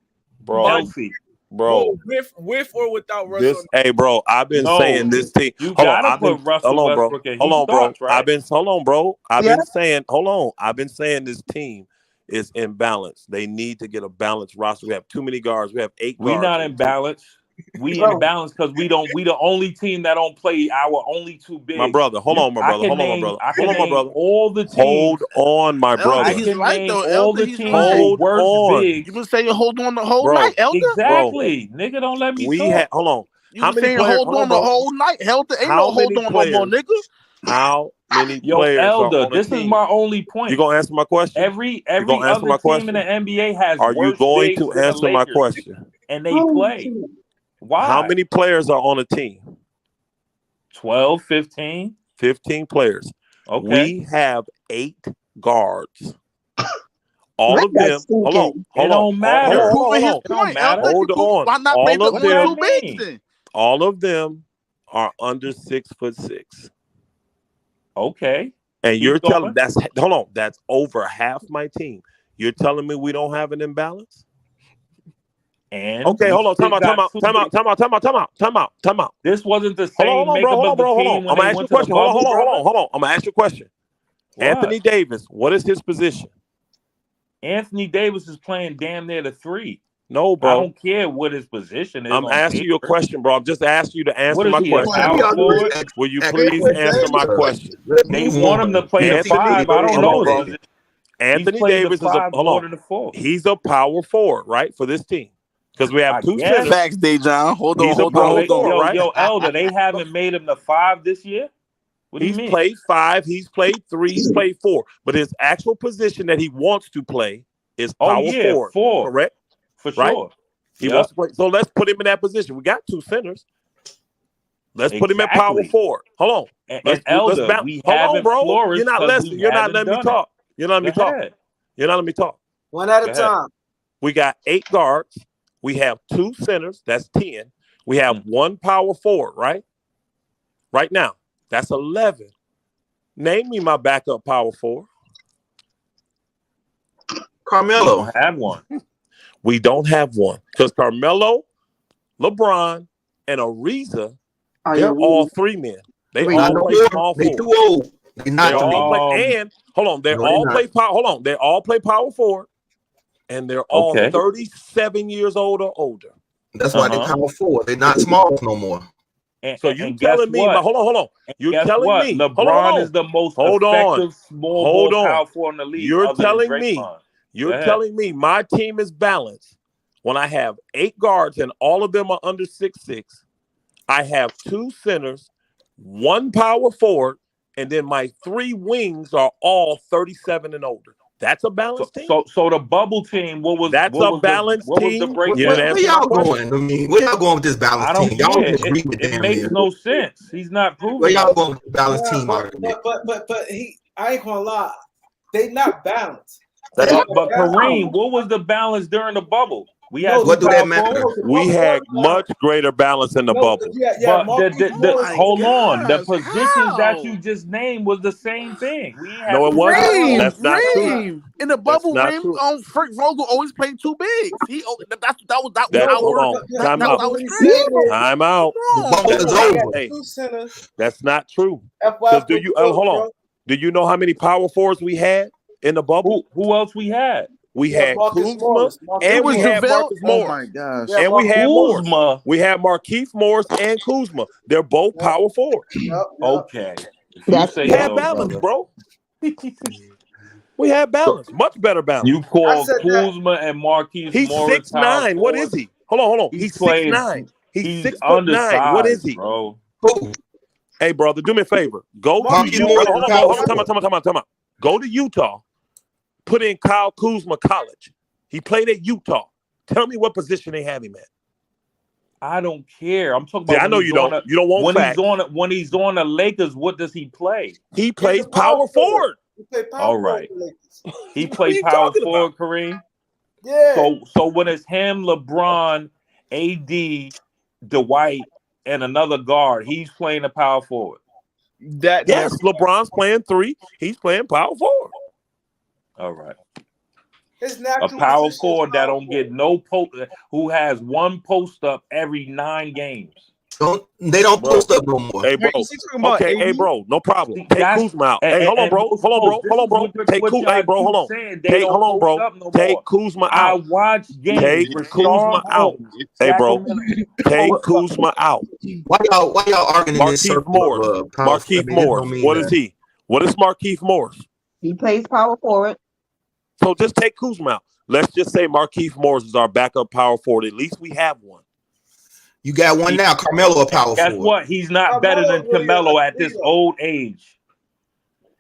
Bro. Healthy. Bro, with or without Russell. hey, bro, I've been saying this team. You Hold on, gotta I've been, put Russell hold on, bro. Westbrook in. Hold He on, starts, bro. right? Hold on, bro. I've been saying, hold on. I've been saying this team is imbalanced. They need to get a balanced roster. We have too many guards. We have 8 guards. We not in balance. We in balance because we the only team that don't play our only two bigs. My brother, hold on, my brother. Hold on, my brother. I can Hold on, my name brother. all the teams. Hold on, my brother. I can name all Elder, the he's teams right. with worst on. bigs. You been saying hold on the whole Bro, night, Elder. Exactly, nigga. Don't let me We talk. had hold on. You How been many saying players? hold on the whole night, Elder. Ain't How no hold many on no more, players? nigga. How many Yo, players Elder, are on this the team? is my only point. You gonna answer my question? Every gonna answer other my team question? in the NBA has Are you worse going bigs to than the answer my Lakers, question? and they play. Why? How many players are on a team? 12, 15? 15 players. Okay. We have 8 guards. All of them. Hold on. It don't matter. Proving his It don't point, matter. Elder. Hold on. Why not play All the of them. only 2 bigs then? All of them are under 6'6". Okay. And Keep you're telling going. that's over half my team. You're telling me we don't have an imbalance? And okay, hold on. Time out. This wasn't the Hold same on, bro. makeup Hold of on, the bro. Hold team on. when I'm they gonna ask you went a to the question. Hold bubble, brother. on. I'm gonna ask you a question. What? Anthony Davis, what is his position? Anthony Davis is playing damn near the 3. No, I bro. don't care what his position is. I'm on asking you a paper. question, bro. I'm just asking you to answer What is my he, a question. power forward? Will you please answer my question? They want him to play the 5. I don't know his position. Anthony played the Davis is a 5 hold more on. than the 4. He's a power forward, right, for this team. Because we have I 2 guess. centers. Facts, Dejan. Hold on, He's a hold on, power hold forward, on. right? Yo, Elder, they haven't made him the 5 this year? What do you He's mean? played 5, he's played 3, he's played 4. But his actual position that he wants to play is power forward. 4. Correct? For Right? sure. He wants to play. So let's put him in that position. We got 2 centers. Let's put him at power forward. Hold on. And Elder, we haven't bro. flourished You're not 'cause listening. we You're not haven't letting me done talk. You're not letting me Go talk. ahead. You're not letting me talk. One at a Go ahead. time. We got 8 guards. We have 2 centers. That's 10. We have 1 power forward, right? Right now. That's 11. Name me my backup power forward. Carmelo. We don't have one. We don't have one. Because Carmelo, LeBron, and Ariza, they're all 3 men. They all play small They forward. too old. They not They to all me. play, and hold on, they No, all they're play not. power. Hold on, they all play power forward, and they're all Okay. 37 years old or older. That's why they power forward. They're not small no more. So you And guess telling me? what? Hold on. You're Guess telling what? me? LeBron is the most effective small Hold ball on. power forward in the league. You're other than telling me. Draymond. You're Go ahead. telling me my team is balanced when I have 8 guards and all of them are under 6'6". I have 2 centers, 1 power forward, and then my 3 wings are all 37 and older. That's a balanced team. So the bubble team, what was That's what a was balanced the, what was team. the breakdown? Where y'all going? I mean, where y'all going with this I balanced don't team? Y'all care. don't agree with It damn makes near. no sense. He's not Where proving y'all nothing. going with the balanced team but, argument? but he, I ain't gonna lie, they not balanced. But Kareem, what was the balance during the bubble? We had What do power that matter? forwards. We had much greater balance in the bubble. Yeah, But hold on, the positions that how? you just named was the same thing. We ain't No, have it wasn't. Reem, That's not true. Reem. In the bubble, not Reem, true. Frank Vogel always played 2 bigs. That was That, our hold on. Time that out. was our What he strength. said is, Time out. Bubble is over. Hey, 2 centers. that's not true. FY Because do you hold on? Do you know how many power forwards we had in the bubble? Who else we had? We Yeah, had Marcus Kuzma Morris. and we was had JaVale. Marcus Oh Morris. my gosh. Yeah, And we had Morris. Kuzma. We had Markieff Morris and Kuzma. They're both power forwards. Okay. If you That's say We had so, balance, brother. bro. We had balance. Much better balance. You call Kuzma and Marquise He's Morris power 6'9". What is forwards? he? Hold on. He's playing- 6'9". He's He's 6'9". What is undersized, he? bro. Who? Hey, brother, do me a favor. Go to Marquise Utah. Morris Hold is on, power hold on, forward. time out. Go to Utah. Put in Kyle Kuzma College. He played at Utah. Tell me what position they have him at. I don't care. I'm talking See, about I when know he's you don't. You don't want facts. when he's on the Lakers. What does he play? He plays power forward. He played power All forward right. for the Lakers. He What are played you power talking forward, about? Kareem. Yeah. So when it's him, LeBron, AD, Dwight, and another guard, he's playing the power forward. That Yes, LeBron's playing 3. He's playing power forward. All right. His A natural power position is forward that power don't get no post, who has one post up every 9 games. They don't post up no more. Hey, bro. Wait, is he talking about Okay, AD? hey, bro. No problem. See, Take that's- Kuzma out. and- Hey, hold on, and bro. most- Hold on, bro. most, Hold on, bro. this is Take what Kuzma. Hey, bro. y'all Hold keep on. saying. They Take. don't Hold on, bro. post up no Take more. Kuzma I out. watch games. Take Rashard Kuzma out. Holmes, Hey, bro. Sacramento. Take Post up. Kuzma out. Why y'all arguing in this Markeith circle Morris. of power? Markeith I mean, it Morris. don't mean What is that. he? What is Markeith Morris? He plays power forward. So just take Kuzma out. Let's just say Markeith Morris is our backup power forward. At least we have one. You got one now. Carmelo a power Guess forward. what? He's not better than Carmelo at this old age.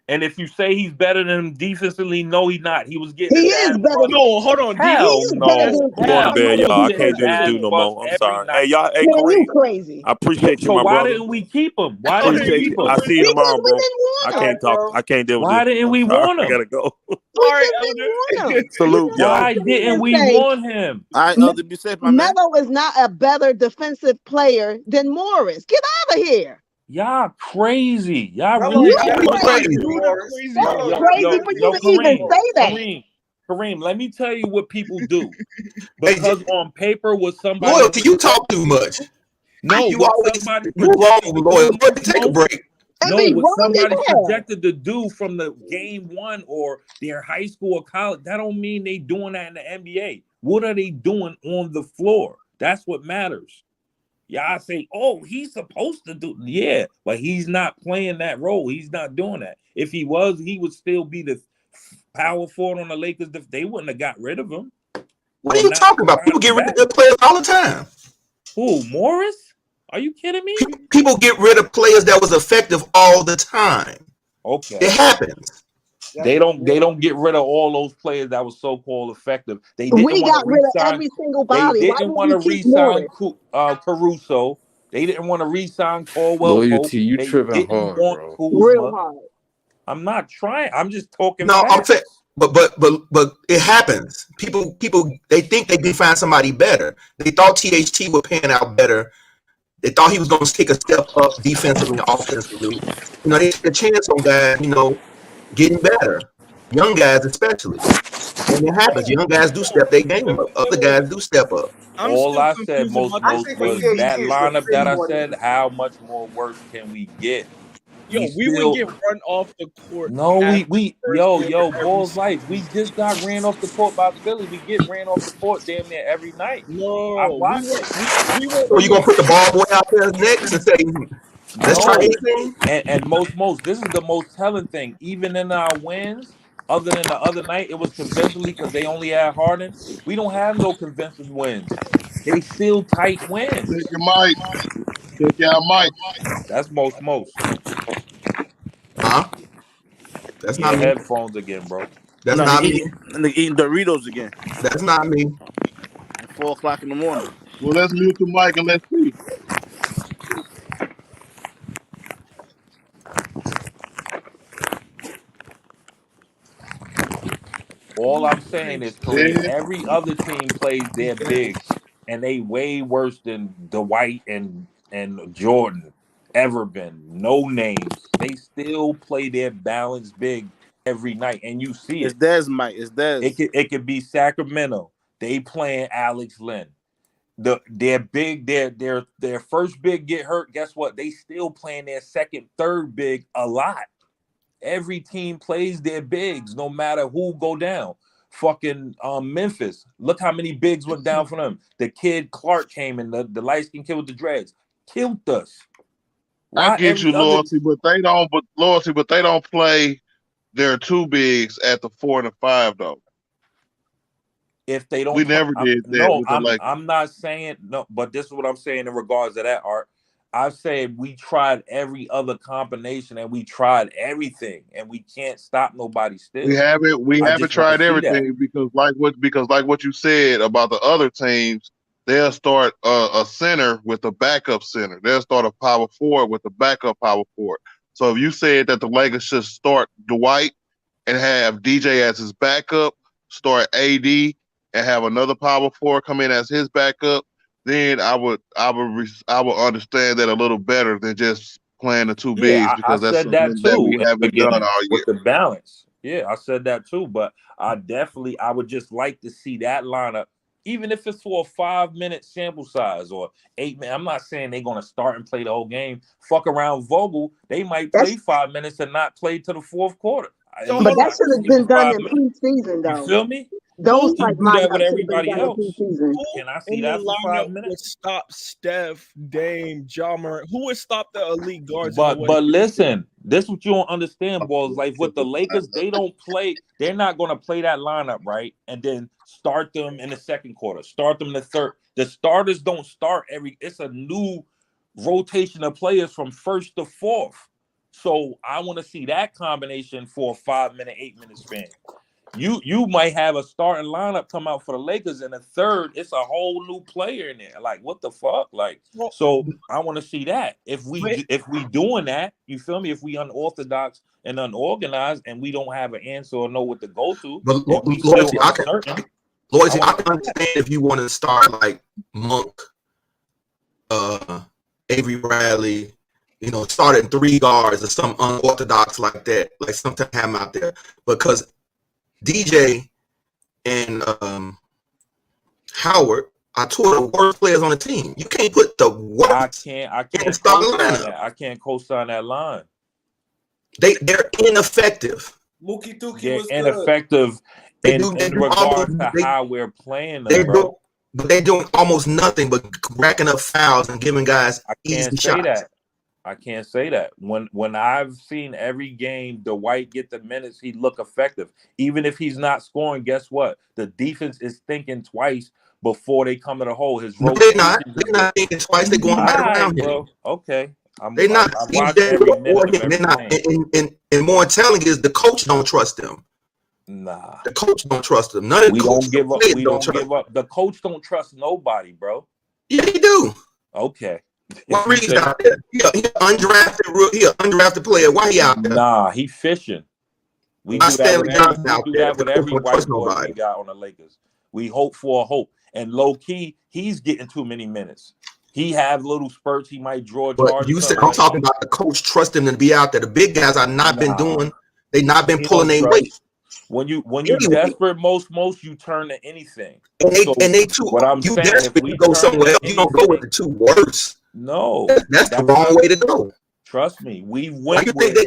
And if you say he's better than him defensively, no, he's not. He was getting He his is ass better. busted. No, hold on. Hell He is no. better than I'm going to bed, Hell y'all. no. I He can't get do his this ass dude no more. bust I'm every sorry. night. Hey, y'all. Hey, Man, you Kareem. crazy. I appreciate you, So my why brother. didn't we keep him? Why didn't we Appreciate keep you. him? I see you Because tomorrow, we bro. didn't want I him. can't talk. I can't deal with Why this. didn't I'm we sorry. want I him? gotta go. We All right, just didn't want him. Salute, y'all. Why didn't we Say, want him? All right, Elder, be safe, my man. Melo is not a better defensive player than Morris. Get out of here. Y'all crazy. Y'all Melo really ain't better You than crazy. Morris. crazy. That's Melo ain't crazy better for than you to even Kareem, say that. Kareem, let me tell you what people do. Hey, Because on paper, what somebody Loyalty, you talk too much. no, You what always somebody move on, projected to Loyal. do, Boy, take a most break. And no, be what wrong somebody as hell. projected to do from the game 1 or their high school or college, that don't mean they doing that in the NBA. What are they doing on the floor? That's what matters. Y'all say, oh, he's supposed to do, yeah, but he's not playing that role. He's not doing that. If he was, he would still be the power forward on the Lakers. They wouldn't have got rid of him. What are you talking about? People get rid of good players all the time. Who, Morris? Are you kidding me? People get rid of players that was effective all the time. Okay. It happens. They don't get rid of all those players that was so-called effective. They didn't We want got to rid of re-sign. every single They body. Why didn't would want to we keep re-sign Morris? Caruso. They didn't want to re-sign Caldwell Pope. Loyalty, you They tripping didn't hard, want bro. Real Kuzma. hard. I'm not trying. I'm just talking No, I'm facts. saying, but it happens. People, they think they can find somebody better. They thought THT was paying out better. They thought he was going to take a step up defensively and offensively. You know, they took a chance on guys, getting better. Young guys especially. And it happens. Young guys do step their game up. Other guys do step up. I'm All still I said confused about I this think was THT that is gonna lineup fit that I more than said, how much more worse can we get? Yo, We we would still get run off the court. no, as we the first quarter every Balls season. life. We just got ran off the court by Philly. We get ran off the court damn near every night. I No, watch it. we went So you going to put the ball boy out there next and say, let's try No, anything? and most this is the most telling thing. Even in our wins, other than the other night, it was convincingly because they only had Harden. We don't have no convincing wins. They still tight wins. Check your mic. Check your mic. That's most. Huh? That's not Your me. headphones again, bro. That's No, not he me. eating Doritos again That's not me. at 4:00 in the morning. Well, let's mute the mic and let's see. All I'm saying is, Kareem, Yeah. every other team plays their bigs, and they way worse than Dwight and Jordan ever been. No names. They still play their balanced big every night, and you see It's it. Dez, Mike. It's Dez. It could be Sacramento. They playing Alex Len. Their first big get hurt. Guess what? They still playing their second, third big a lot. Every team plays their bigs, no matter who go down. Fucking Memphis. Look how many bigs went down for them. The kid Clark came in, the light-skinned kid with the dreads. Killed us. I get you loyalty, but they don't play their two bigs at the 4 and the 5 though. If they don't, We never did that with the Lakers. I'm not saying no, but this is what I'm saying in regards to that, Art. I've said we tried every other combination and we tried everything and we can't stop nobody still. We haven't tried everything because like what you said about the other teams, they'll start a center with a backup center. They'll start a power forward with a backup power forward. So if you said that the Lakers should start Dwight and have DJ as his backup, start AD and have another power forward come in as his backup, then I would understand that a little better than just playing the two bigs because that's something that we haven't done all year. With the balance. Yeah, I said that too, but I would just like to see that lineup, even if it's for a 5-minute sample size or 8 minutes. I'm not saying they're going to start and play the whole game. Fuck around Vogel. They might play 5 minutes and not play to the fourth quarter. But that should have been done in preseason, though. You feel me? Those type do that with lineups everybody else. preseason. Can I see In that the for 5 lineup minutes? would stop Steph, Dame, Ja Morant. Who would stop the elite guards? But listen, this what you don't understand, boys. Like with the Lakers, they don't play. They're not going to play that lineup, right? And then start them in the second quarter. Start them in the third. The starters don't start it's a new rotation of players from first to fourth. So I want to see that combination for a 5-minute, 8-minute span. You might have a starting lineup come out for the Lakers in the third. It's a whole new player in there. Like, what the fuck? Like, so I want to see that. If we doing that, you feel me? If we unorthodox and unorganized and we don't have an answer or know what to go to, but Loyalty, I can understand if you want to start like Monk, Avery Bradley, starting 3 guards or some unorthodox like that, like something have him out there because DJ and Howard are 2 of the worst players on the team. You can't put the worst. I can't co-sign that line. They're ineffective. Mookie Dookie They're was ineffective in regards to how we're playing them, bro. But they're doing almost nothing but racking up fouls and giving guys easy shots. I can't say that. When I've seen every game, Dwight get the minutes, he look effective. Even if he's not scoring, guess what? The defense is thinking twice before they come to the hole. They're not thinking twice. They're going right around him. Okay. They're not. And more telling is the coach don't trust them. Nah. The coach don't trust them. None of the coaches give up. We don't give up. The coach don't trust nobody, bro. Yeah, he do. Okay. What reason out there? He undrafted player. Why he out there? Nah, he fishing. We do that with every white boy we got on the Lakers. We hope for a hope. And low key, he's getting too many minutes. He have little spurts. He might draw. But you said I'm talking about the coach trusting him to be out there. The big guys are not been doing. They not been pulling their weight. When you desperate, most you turn to anything. And they too. What I'm you saying, desperate to go somewhere else. You don't go with the 2 worst. No, that's the wrong way to go. Trust me, we went. Why you think they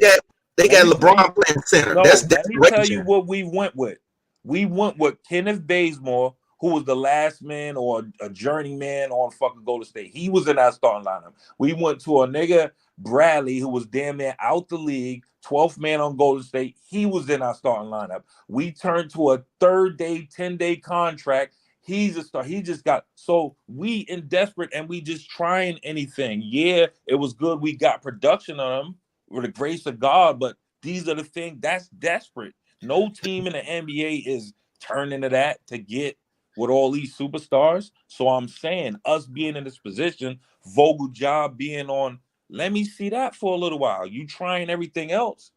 got LeBron playing center? No, that's let me tell you what we went with. We went with Kenneth Bazemore, who was the last man or a journeyman on fucking Golden State. He was in our starting lineup. We went to a nigga Bradley, who was damn near out the league, 12th man on Golden State. He was in our starting lineup. We turned to a 10-day contract. He's a star. He just got so we in desperate and we just trying anything. Yeah, it was good. We got production on him with the grace of God, but these are the things that's desperate. No team in the NBA is turning to that to get with all these superstars. So I'm saying us being in this position, Vogel job being on, let me see that for a little while. You trying everything else.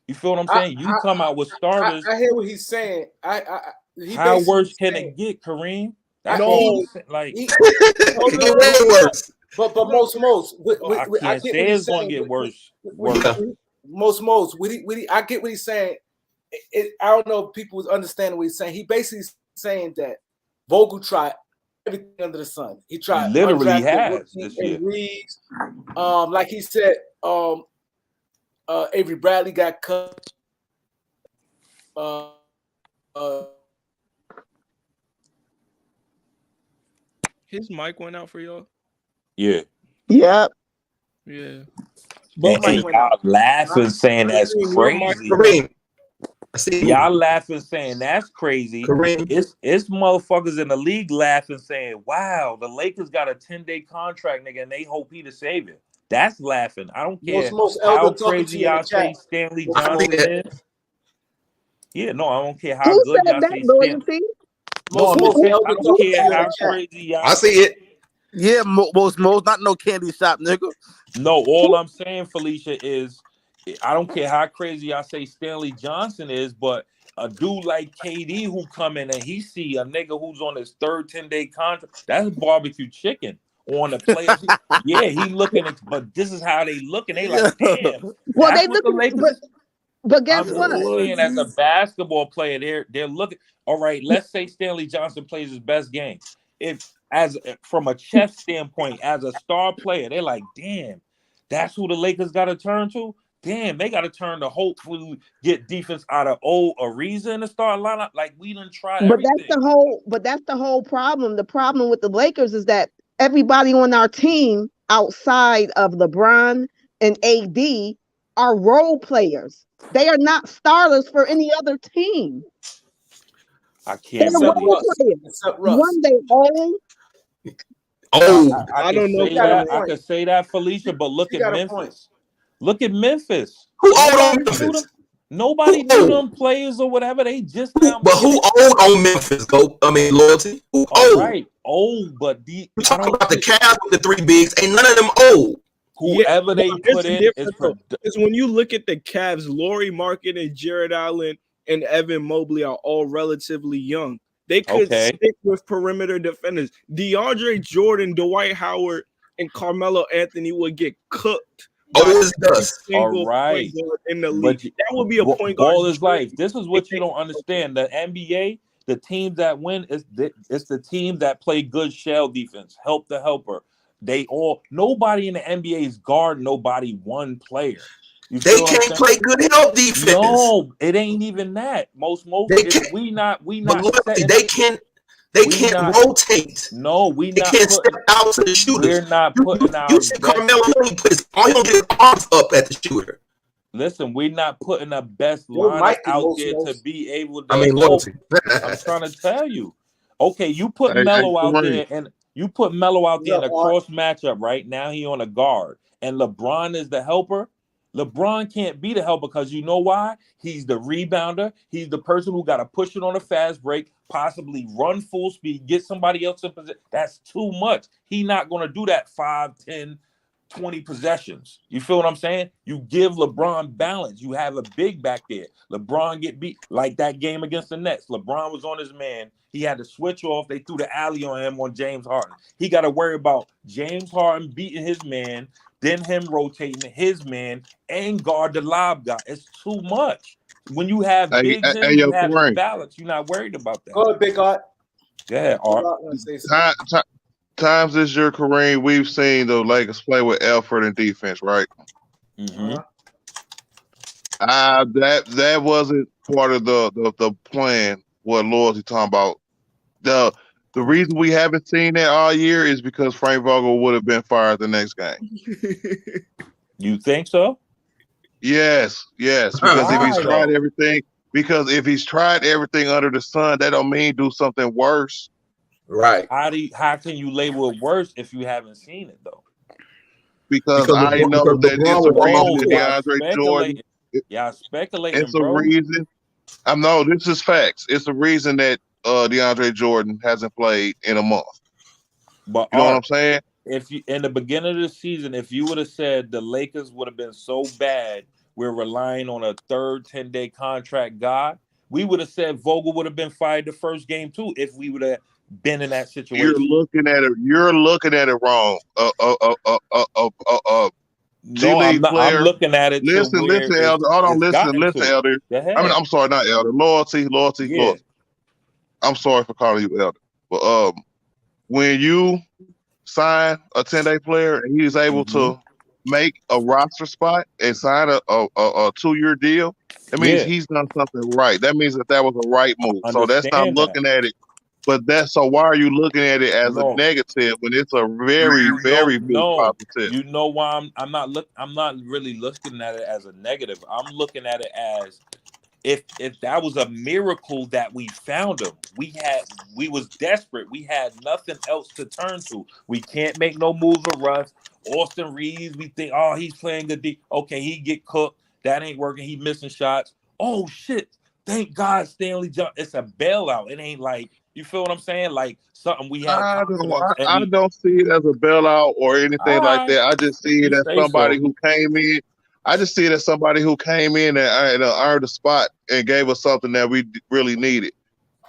You feel what I'm saying? You come out with starters. I hear what he's saying. How worse can it get, Kareem? That's no, like worse. But most I can't say it's gonna get worse. Most I get what he's saying. I don't know if people understand what he's saying. He basically saying that Vogel tried everything under the sun. He tried. He literally has this year. Reeves, like he said, Avery Bradley got cut. His mic went out for y'all. Yeah. Yep. Yeah. And y'all laughing saying that's crazy. Y'all laughing saying that's crazy. It's motherfuckers in the league laughing saying, wow, the Lakers got a 10-day contract, nigga, and they hope he the savior. That's laughing. I don't care Most how elder talking to crazy you in the y'all say chat. Stanley Most Johnson elder. is. Yeah, no, I don't care how Who good said y'all that, say Stanley. Loyalty? No, I'm just saying, I don't talking care to you in the how chat. crazy y'all. I see it. Yeah, most not no candy shop, nigga. No, all I'm saying, Felicia, is I don't care how crazy y'all say Stanley Johnson is, but a dude like KD who come in and he see a nigga who's on his third 10-day contract, that's barbecue chicken on the players. Yeah, he looking at, but this is how they looking. They like, damn, Well, that's they what the looking, Lakers. but guess I'm what? just saying, as a basketball player, they're looking. All right, let's say Stanley Johnson plays his best game. If from a chess standpoint, as a star player, they're like, damn, that's who the Lakers got to turn to. Damn, they got to turn to hopefully get defense out of Ariza in the starting lineup. Like we done tried But everything. that's the whole problem. The problem with the Lakers is that everybody on our team outside of LeBron and AD are role players. They are not starters for any other team. I can't They're really. role players. One they own. I don't know. I could say that, Felicia, but look at Memphis. Look at Memphis. Who owned on Memphis? Nobody knew them players or whatever. They just now. But who owned on Memphis? Loyalty. Who owned? Right, old, but we talk about the Cavs with the three bigs. Ain't none of them old. Whoever they put in is because when you look at the Cavs, Lauri Markkanen and Jared Allen and Evan Mobley are all relatively young. They could stick with perimeter defenders. DeAndre Jordan, Dwight Howard, and Carmelo Anthony would get cooked. All right, in the league. That would be a point guard. Ball is life. This is what you don't understand. The NBA, the teams that win, it's the teams that play good shell defense, help the helper. Nobody in the NBA is guard nobody one player. They can't play good help defense. No, it ain't even that. We not. They can't rotate. No, we they not. Can't step out to the shooters. We're not putting our. You see Carmelo, he don't get his arms up at the shooter. Listen, we're not putting the best lineup out there to be able to. Loyalty. I'm trying to tell you. Okay, you put Melo out there, and you put Melo out there in a cross matchup. Right now, he on a guard, and LeBron is the helper. LeBron can't be the helper because you know why? He's the rebounder. He's the person who got to push it on a fast break, possibly run full speed, get somebody else in position. That's too much. He's not going to do that 5, 10, 20 possessions. You feel what I'm saying? You give LeBron balance. You have a big back there. LeBron get beat like that game against the Nets. LeBron was on his man. He had to switch off. They threw the alley on him on James Harden. He got to worry about James Harden beating his man, then him rotating his man and guard the lob guy. It's too much. When you have bigs in, you have the balance. You're not worried about that. Go ahead, Big Art. Go ahead, Art. Times this year, Kareem, we've seen the Lakers play with effort and defense, right? Mm-hmm. That wasn't part of the plan. What Loyalty talking about? The reason we haven't seen that all year is because Frank Vogel would have been fired the next game. You think so? Yes. Because if he's tried everything under the sun, that don't mean do something worse. Right. How can you label it worse if you haven't seen it though? Because I know that it's a reason that DeAndre Jordan. Speculating. It's a reason. This is facts. It's a reason that DeAndre Jordan hasn't played in a month. But you know what I'm saying? If you in the beginning of the season, if you would have said the Lakers would have been so bad, we're relying on a third 10-day contract guy, we would have said Vogel would have been fired the first game too if we would have been in that situation. You're looking at it wrong. No, I'm looking at it. Listen, Elder. Hold on, listen, Elder. I'm sorry, not Elder. Loyalty. Yeah. I'm sorry for calling you Elder. But when you sign a 10-day player and he's able to make a roster spot and sign a 2-year deal, that means he's done something right. That means that was a right move. So that's not looking at it. But so why are you looking at it as a negative when it's a very, very big positive? You know why I'm not really looking at it as a negative. I'm looking at it as if that was a miracle that we found him, we was desperate. We had nothing else to turn to. We can't make no moves with Russ. Austin Reeves, we think, oh, he's playing good D. Okay, he get cooked. That ain't working. He missing shots. Oh shit! Thank God Stanley Johnson. It's a bailout. It ain't like, you feel what I'm saying? Like something we had. I don't see it as a bailout or anything like that. I just see it as somebody who came in. I just see it as somebody who came in and earned a spot and gave us something that we really needed.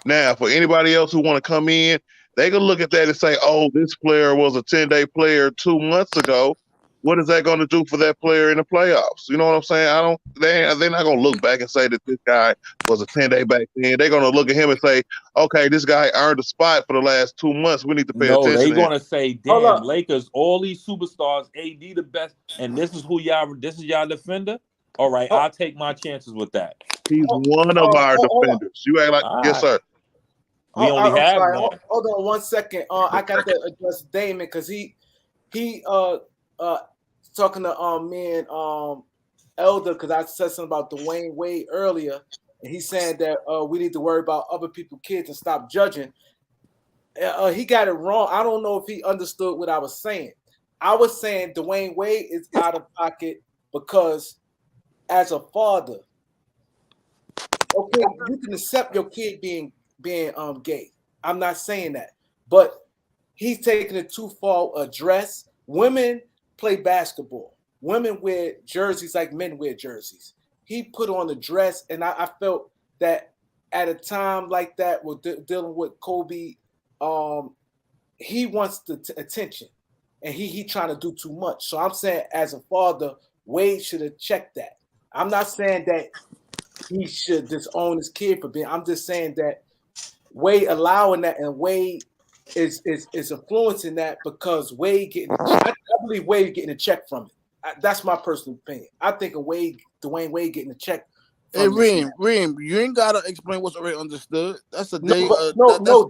Now, for anybody else who want to come in, they can look at that and say, "Oh, this player was a 10-day player 2 months ago. What is that going to do for that player in the playoffs?" You know what I'm saying? They're not going to look back and say that this guy was a 10-day back then. They're going to look at him and say, "Okay, this guy earned a spot for the last 2 months. We need to pay attention." They're going to say, "Damn, Lakers, all these superstars, AD the best, and this is y'all defender." All right, I'll take my chances with that. He's one of our defenders. You act like, yes, sir. We only have sorry. one. Hold on 1 second. I got to address Damon because he talking to me and Elder, because I said something about Dwayne Wade earlier, and he's saying that we need to worry about other people's kids and stop judging. He got it wrong. I don't know if he understood what I was saying. I was saying Dwayne Wade is out of pocket because as a father, okay, you can accept your kid being gay. I'm not saying that, but he's taking it too far. A dress. Women play basketball. Women wear jerseys like men wear jerseys. He put on the dress, and I felt that at a time like that, with dealing with Kobe, he wants the attention, and he trying to do too much. So I'm saying, as a father, Wade should have checked that. I'm not saying that he should disown his kid for being. I'm just saying that Wade allowing that, and Wade is influencing that because Wade getting. I believe Wade getting a check from it. That's my personal opinion. I think Dwayne Wade getting a check. Hey, Reem, you ain't gotta explain what's already understood. That's a day.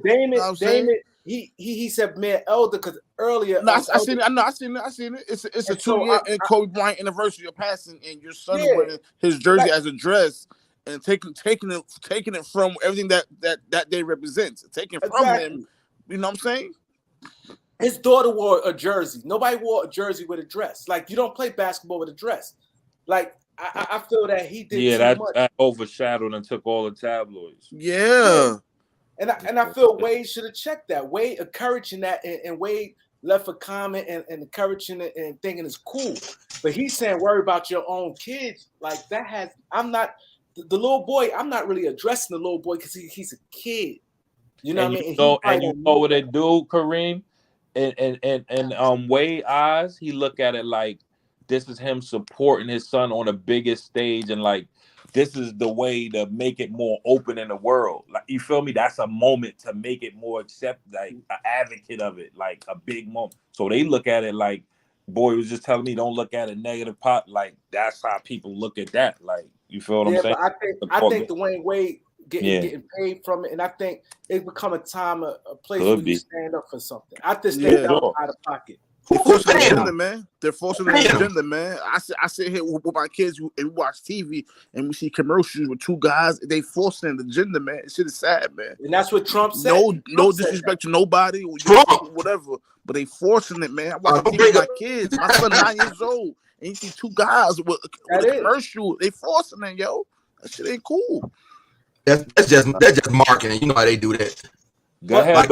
Damon. He said, "Man, Elder," because earlier. No, I seen it. It's a 2-year and Kobe Bryant anniversary of passing, and your son wearing his jersey as a dress and taking it from everything that day represents. Taking from him. You know what I'm saying? His daughter wore a jersey. Nobody wore a jersey with a dress. Like, you don't play basketball with a dress. Like, I feel that he did too much. That overshadowed and took all the tabloids. Yeah. And I feel Wade should have checked that. Wade encouraging that, and Wade left a comment and encouraging it and thinking it's cool. But he's saying, worry about your own kids. Like, that has, I'm not, the little boy, I'm not really addressing the little boy because he's a kid. You know what I mean? You know what they do, Kareem? And Wade's eyes, he look at it like this is him supporting his son on the biggest stage, and like this is the way to make it more open in the world. Like, you feel me? That's a moment to make it more accepted, like an advocate of it, like a big moment. So they look at it like, boy was just telling me don't look at a negative pot. Like, that's how people look at that. Like, you feel what I'm saying? But I think Dwayne Wade getting paid from it, and I think it become a time, a place where you stand up for something. I just think that was out of pocket. They're forcing the agenda, man. They're forcing the agenda, man. I sit here with my kids and we watch TV and we see commercials with two guys. They forcing the agenda, man. It shit is sad, man. And that's what Trump said. No disrespect to nobody, whatever. But they forcing it, man. I watch TV with my kids. My son 9 years old, and you see two guys with a commercial. They forcing it, yo. That shit ain't cool. That's just marketing. You know how they do that. Go ahead, like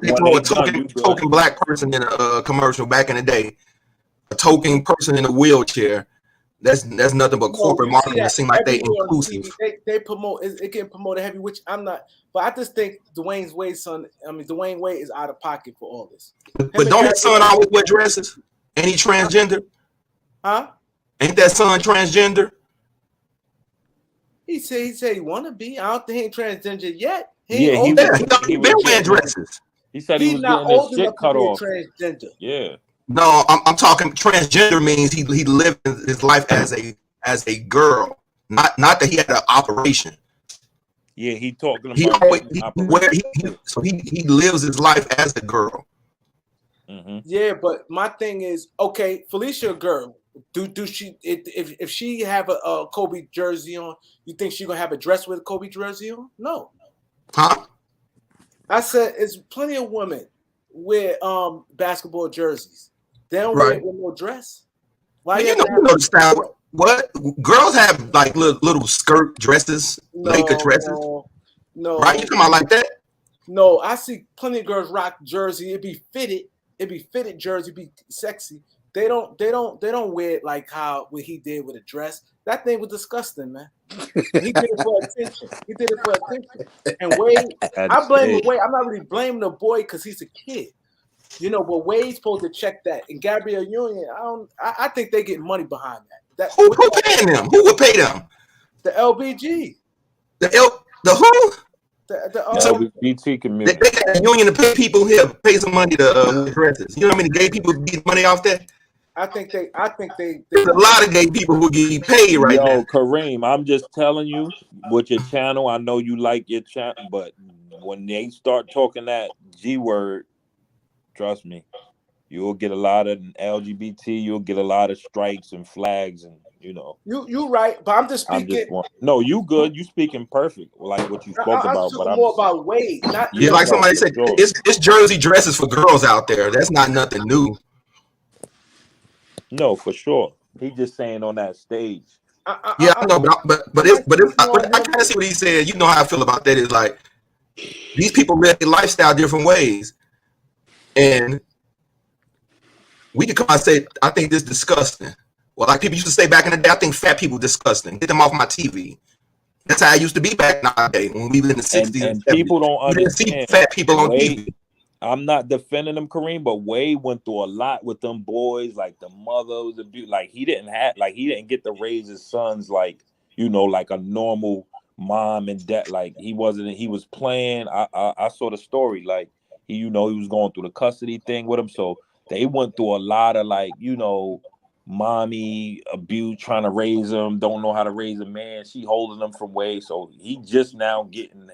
they throw a token black person in a commercial back in the day. A token person in a wheelchair. That's nothing but corporate marketing. It seems like they inclusive. They promote it getting promoted heavy, which I'm not. But I just think Dwayne Wade is out of pocket for all this. But don't his son always wear dresses? Ain't he transgender? Huh? Ain't that son transgender? He said he want to be. I don't think he ain't transgender yet. He been wearing dresses. He said he was getting his shit cut off. Transgender. Yeah. No, I'm talking transgender means he lived his life as a girl, not that he had an operation. Yeah, he talking about he lives his life as a girl. Yeah, but my thing is, okay, Felicia a girl. Do she if she have a Kobe jersey on, you think she gonna have a dress with a Kobe jersey on? No. Huh? I said it's plenty of women wear basketball jerseys. They don't Right. wear it with no dress. Why You know the style. What girls have like little skirt dresses, Laker dresses, No, right? You come out like that? No, I see plenty of girls rock jersey. It be fitted jersey, be sexy. They don't wear it like what he did with a dress. That thing was disgusting, man. He did it for attention. And Wade, I blame Wade. I'm not really blaming the boy because he's a kid. You know, but Wade's supposed to check that. And Gabrielle Union, I think they get money behind that. Who paying them? Who would pay them? The LBG. The who? The LGBT community. They got a union to pay people here, pay some money to dresses. You know how many gay people get money off that? I think they There's a lot of gay people who get paid right now. Yo, Kareem, I'm just telling you, with your channel, I know you like your channel, but when they start talking that G word, trust me, you'll get a lot of LGBT, you'll get a lot of strikes and flags, and you know. You right, but I'm just speaking. No, you good. You speaking perfect, like what you spoke about. But I'm more about Wade. Not Yeah, like somebody said, it's jersey dresses for girls out there. That's not nothing new. No, for sure. He's just saying on that stage. Yeah, I know, but I kind of see what he said. You know how I feel about that. Is like these people live their lifestyle different ways, and we can come out and say, "I think this is disgusting." Well, like people used to say back in the day, "I think fat people disgusting. Get them off my TV." That's how it used to be back in the day when we lived in the 60s. And people don't understand. See fat people on TV. I'm not defending him, Kareem, but Wade went through a lot with them boys. Like the mother was abused. Like he didn't get to raise his sons like, you know, like a normal mom and dad. Like he was playing. I saw the story. Like he was going through the custody thing with him. So they went through a lot of like, you know, mommy abuse, trying to raise him, don't know how to raise a man. She holding him from Wade. So he just now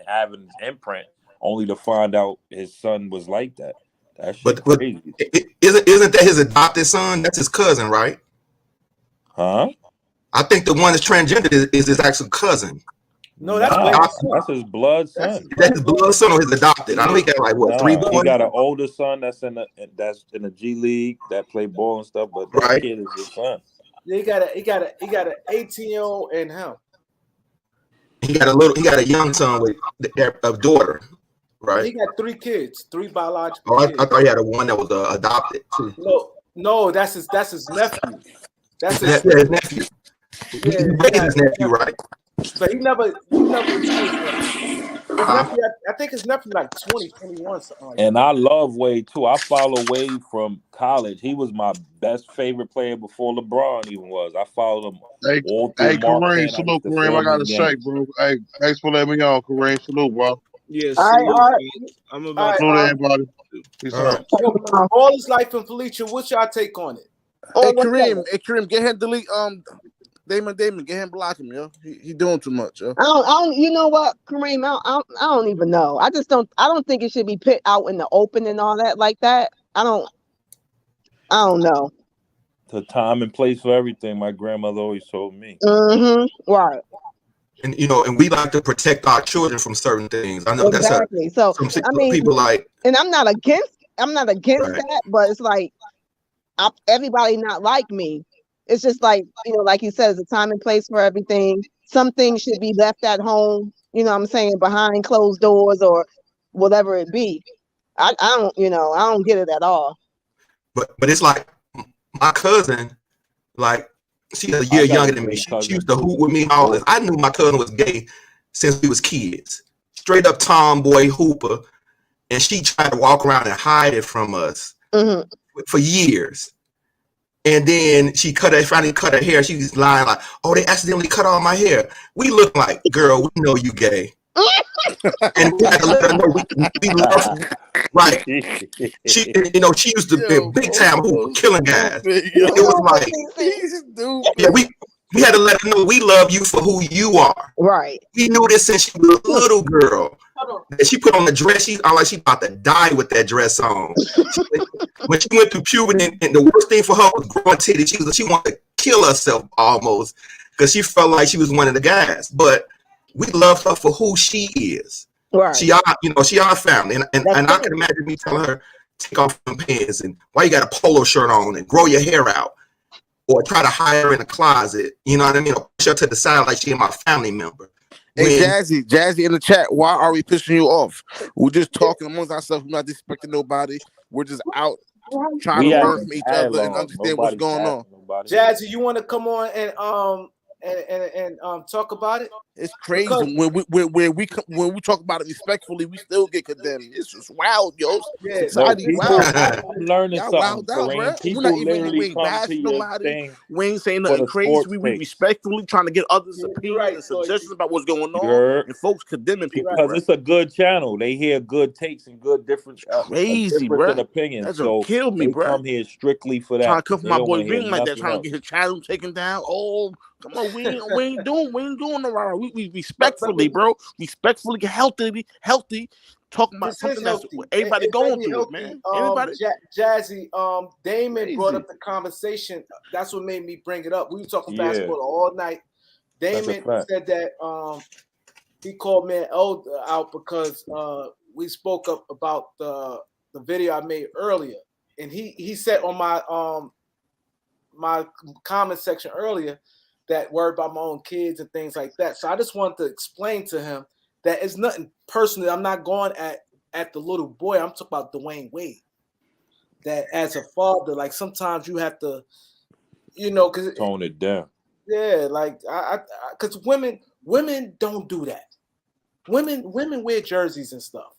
having his imprint, only to find out his son was like that. That shit crazy. Isn't that his adopted son? That's his cousin, right? Huh? I think the one that's transgender is his actual cousin. No, that's his blood son. That's his blood son or his adopted. I know he got like what 3 boys. He got an older son that's in the G League that play ball and stuff, but that kid is his son. Yeah, he got an 18-year-old and him. He got a young son with a daughter. Right. He got 3 kids, 3 biological kids. I thought he had a one that was adopted too. No, that's his nephew. That's his nephew. He raised his nephew, right? But he never I think his nephew like 20, 21, something like that. And I love Wade too. I follow Wade from college. He was my best favorite player before LeBron even was. I followed him. Hey, Kareem, salute Kareem. I got to shake, bro. Hey, thanks for letting me on, Kareem. Salute, bro. Yes. I'm about to everybody. All his life in Felicia. What's y'all take on it? Hey, Kareem, get him delete Damon, get him block him, yo. He doing too much, yo. I don't. You know what, Kareem? I don't even know. I don't think it should be put out in the open and all that like that. I don't know. The time and place for everything. My grandmother always told me. Mm-hmm. Right. And and we like to protect our children from certain things. I know exactly. That's people like. And I'm not against that, but it's like everybody not like me. It's just like, like you said, it's a time and place for everything. Some things should be left at home, you know what I'm saying, behind closed doors or whatever it be. I don't get it at all. But it's like my cousin, like she's a year younger than me. She used to hoop with me and all this. I knew my cousin was gay since we was kids. Straight up tomboy hooper. And she tried to walk around and hide it from us for years. And then she finally cut her hair. She was lying like, "Oh, they accidentally cut all my hair." We look like, "Girl, we know you gay." And we had to let her know we love her. Right. She used to be a big time hooper, killing guys. It was like, we had to let her know we love you for who you are. Right. We knew this since she was a little girl. And she put on the dress. She about to die with that dress on. When she went through puberty, and the worst thing for her was growing titties. She wanted to kill herself almost because she felt like she was one of the guys. But we love her for who she is. Right. She our family, and I can imagine me telling her take off them pants and why you got a polo shirt on and grow your hair out, or try to hide her in a closet. You know what I mean? Or push her to the side like she my family member. Hey, Jazzy in the chat, why are we pissing you off? We're just talking amongst ourselves. We're not disrespecting nobody. We're just out trying to learn from each other and understand what's going on. Jazzy, you want to come on and talk about it? It's crazy when we talk about it respectfully, we still get condemned. It's just wild, yo. Society wild. I'm learning something. We're not even bashing nobody. We ain't saying nothing crazy. We respectfully trying to get others' opinions and suggestions about what's going on, and folks condemning people because it's a good channel. They hear good takes and good different opinions. That's so kill me, they bro. come here strictly for that. Trying to come for my boy Green like that, trying to get his channel taken down. Oh, come on, we ain't doing no right. We respectfully, bro. Respectfully, healthy, talking about something that's everybody going through it, man. Everybody. Jazzy, Damon brought up the conversation. That's what made me bring it up. We were talking basketball all night. Damon said that he called me out because we spoke up about the video I made earlier, and he said on my comment section earlier that worried about my own kids and things like that. So I just wanted to explain to him that it's nothing personally. I'm not going at the little boy. I'm talking about Dwayne Wade. That as a father, like sometimes you have to, because tone it down. Yeah, like because women don't do that. Women wear jerseys and stuff.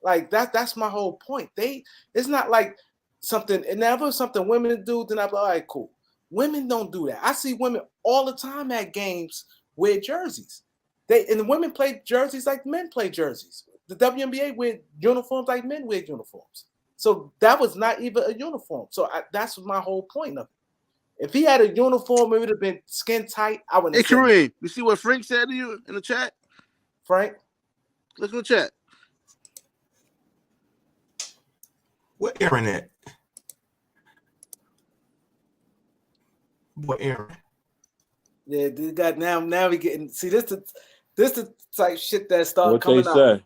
Like that's my whole point. It's not like something, and if it was something women do, then I'd be like, all right, cool. Women don't do that. I see women all the time at games wear jerseys. And the women play jerseys like men play jerseys. The WNBA wear uniforms like men wear uniforms. So that was not even a uniform. So that's my whole point of it. If he had a uniform, it would have been skin tight. I wouldn't. Hey, Kareem, you see what Frank said to you in the chat? Frank, look in the chat. What Aaron at? What Aaron? Yeah, they got now we getting see this the type shit that start coming out. What they say?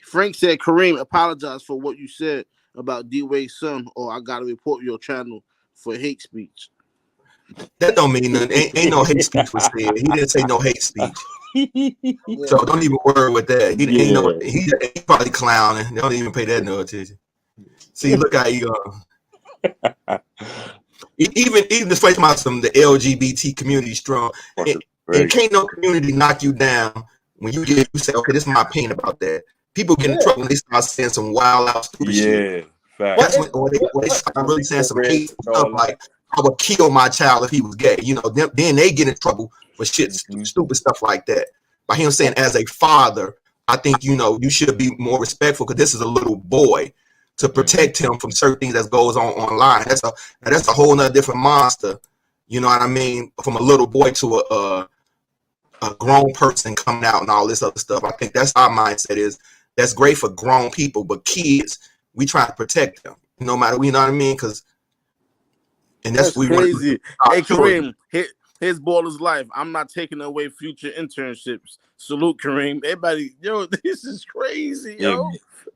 Frank said, Kareem, apologize for what you said about D-Wade's son, or I gotta report your channel for hate speech. That don't mean nothing. Ain't no hate speech was said. He didn't say no hate speech. So don't even worry with that. He probably clowning. Don't even pay that no attention. See, look how he even this place about the LGBT community strong. And can't no community knock you down when you say, okay, this is my opinion about that. People get in trouble when they start saying some wild out stupid shit. Fact. That's when they start really saying some hate stuff like I would kill my child if he was gay. Then they get in trouble for shit, stupid stuff like that. By him saying, as a father, I think you should be more respectful because this is a little boy, to protect him from certain things that goes on online. That's a whole nother different monster. You know what I mean? From a little boy to a grown person coming out and all this other stuff. I think that's our mindset is that's great for grown people, but kids, we try to protect them no matter, you know what I mean? And that's crazy. Hey, Kareem, his ball is life. I'm not taking away future internships. Salute, Kareem. Everybody, this is crazy, yo.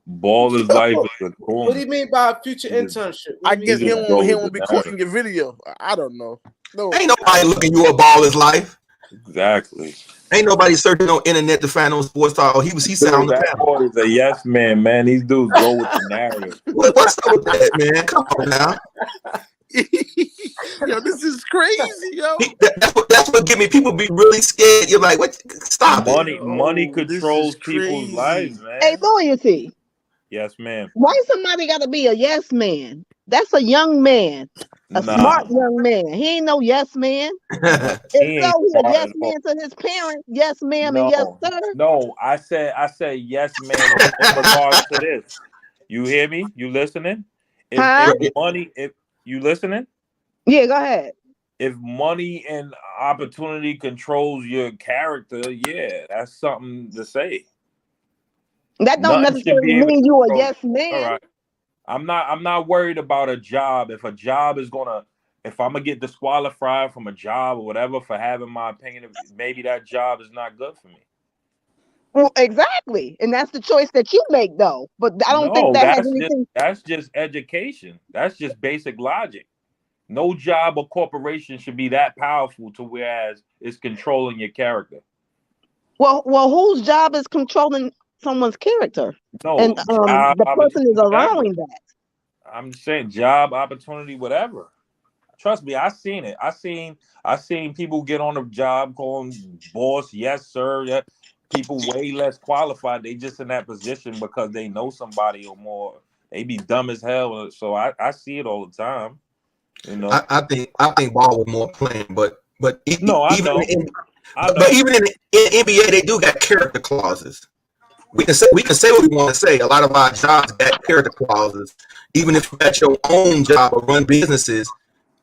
Ball is life. What do you mean by a future internship? I guess he won't be caught in your video. I don't know. No. Ain't nobody looking you a ball is life. Exactly. Ain't nobody searching on internet to find on sports talk. He sat on the panel. That is a yes man, man. These dudes go with the narrative. What's up with that, man? Come on now. Yo, this is crazy, yo. That's what give me. People be really scared. You're like, what? Stop it. Money controls people's lives, man. Hey, Loyalty. Yes, ma'am. Why somebody got to be a yes man? That's a young man, smart young man. He ain't no yes man. If he's a yes man to his parents, yes ma'am, and yes sir. No, I said yes man in regards to this. You hear me? You listening? If money, if you listening? Yeah, go ahead. If money and opportunity controls your character, yeah, that's something to say. That don't necessarily mean you a yes man. All right. I'm not worried about a job. If a job is gonna if I'm gonna get disqualified from a job or whatever for having my opinion, maybe that job is not good for me. Well, exactly, and that's the choice that you make, though. But I don't think that has anything. That's just education. That's just basic logic. No job or corporation should be that powerful to whereas it's controlling your character. Well, whose job is controlling someone's character? No, and the person is allowing that. I'm just saying, job opportunity, whatever. Trust me, I seen it. I seen people get on a job calling boss, yes sir. Yeah. People way less qualified. They just in that position because they know somebody or more. They be dumb as hell. So I see it all the time. You know, I think ball was more playing, but no, I know. But even in NBA, they do got character clauses. We can say what we want to say. A lot of our jobs got character clauses. Even if you got your own job or run businesses,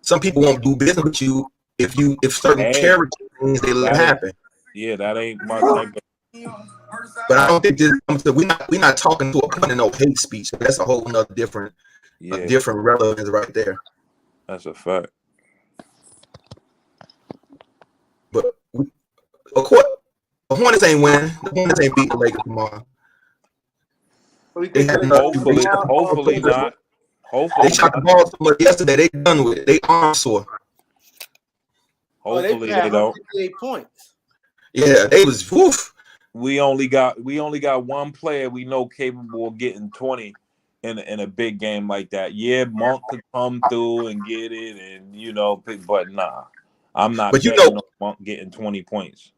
some people won't do business with you if certain character things they let happen. Yeah, that ain't my type of. But I don't think this comes to we're not talking to a point of no hate speech. That's a whole nother different relevance right there. That's a fact. But of course, the Hornets ain't winning. The Hornets ain't beat the Lakers tomorrow. Hopefully not. They shot the ball so much yesterday. They done with it. They arm sore. Hopefully they don't. 8 points. Yeah, they was woof. We only got one player we know capable of getting 20 in a big game like that. Yeah, Monk could come through and get it, and but nah, I'm not. But Monk getting 20 points.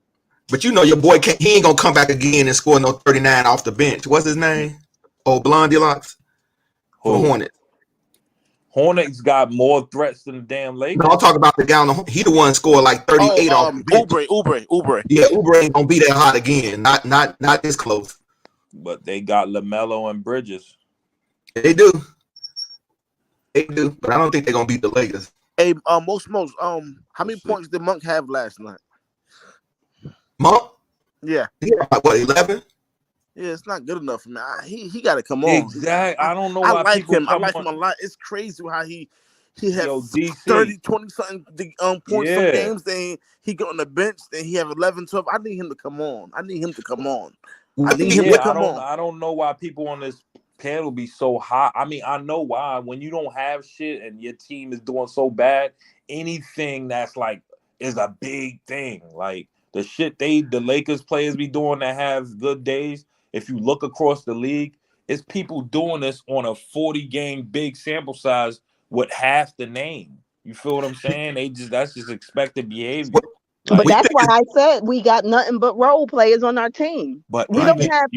But your boy he ain't gonna come back again and score no 39 off the bench. What's his name? Oh, Blondie Locks. Hornets. Hornets got more threats than the damn Lakers. No, I'm talking about the guy on he the one scored like 38 off the bench. Oubre. Yeah, Oubre ain't gonna be that hot again. Not this close. But they got LaMelo and Bridges. They do. But I don't think they're gonna beat the Lakers. Hey, most how many points did Monk have last night? Monk? Yeah. What, 11? Yeah, it's not good enough for me. He got to come on. Exactly. I don't know why I like him. I like him a lot. It's crazy how he had 30, 20 something points some games. Then he got on the bench. Then he have 11, 12. I need him to come on. I need him to come on. I don't know why people on this panel be so hot. I mean, I know why. When you don't have shit and your team is doing so bad, anything that's like is a big thing. Like the shit the Lakers players be doing that have good days. If you look across the league, it's people doing this on a 40-game big sample size with half the name. You feel what I'm saying? That's just expected behavior. But that's why I said we got nothing but role players on our team. But we don't have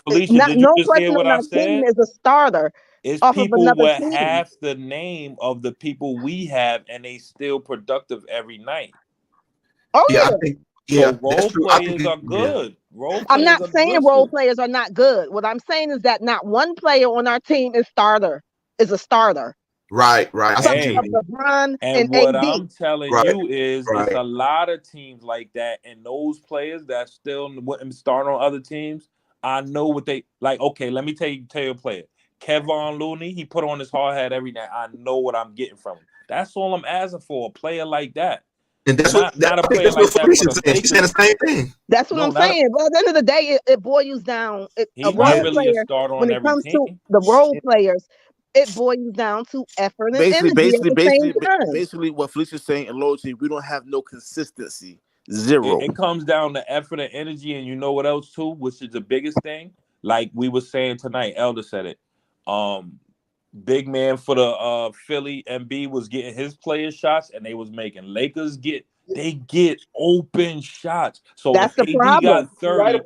Felicia, did you just hear what I said? Team is a starter. It's people with half the name of the people we have, and they still productive every night. Oh yeah. So role players are good. I'm not saying role players are not good. What I'm saying is that not one player on our team is a starter. Right. LeBron and what AD. I'm telling you is it's a lot of teams like that, and those players that still wouldn't start on other teams, I know what they like. Okay, let me tell you a player. Kevon Looney, he put on his hard hat every night. I know what I'm getting from him. That's all I'm asking for, a player like that. And that's not a player like that. She's saying the same thing. That's what I'm saying. But at the end of the day, it boils down. A role player, when it comes to the role players, it boils down to effort and energy basically what Felicia's saying in loyalty, we don't have no consistency. Zero. It comes down to effort and energy, and you know what else too, which is the biggest thing? Like we were saying tonight, Elder said it. Big man for the Philly, MB was getting his player shots, and they was making Lakers get open shots. So that's the problem. Got 30.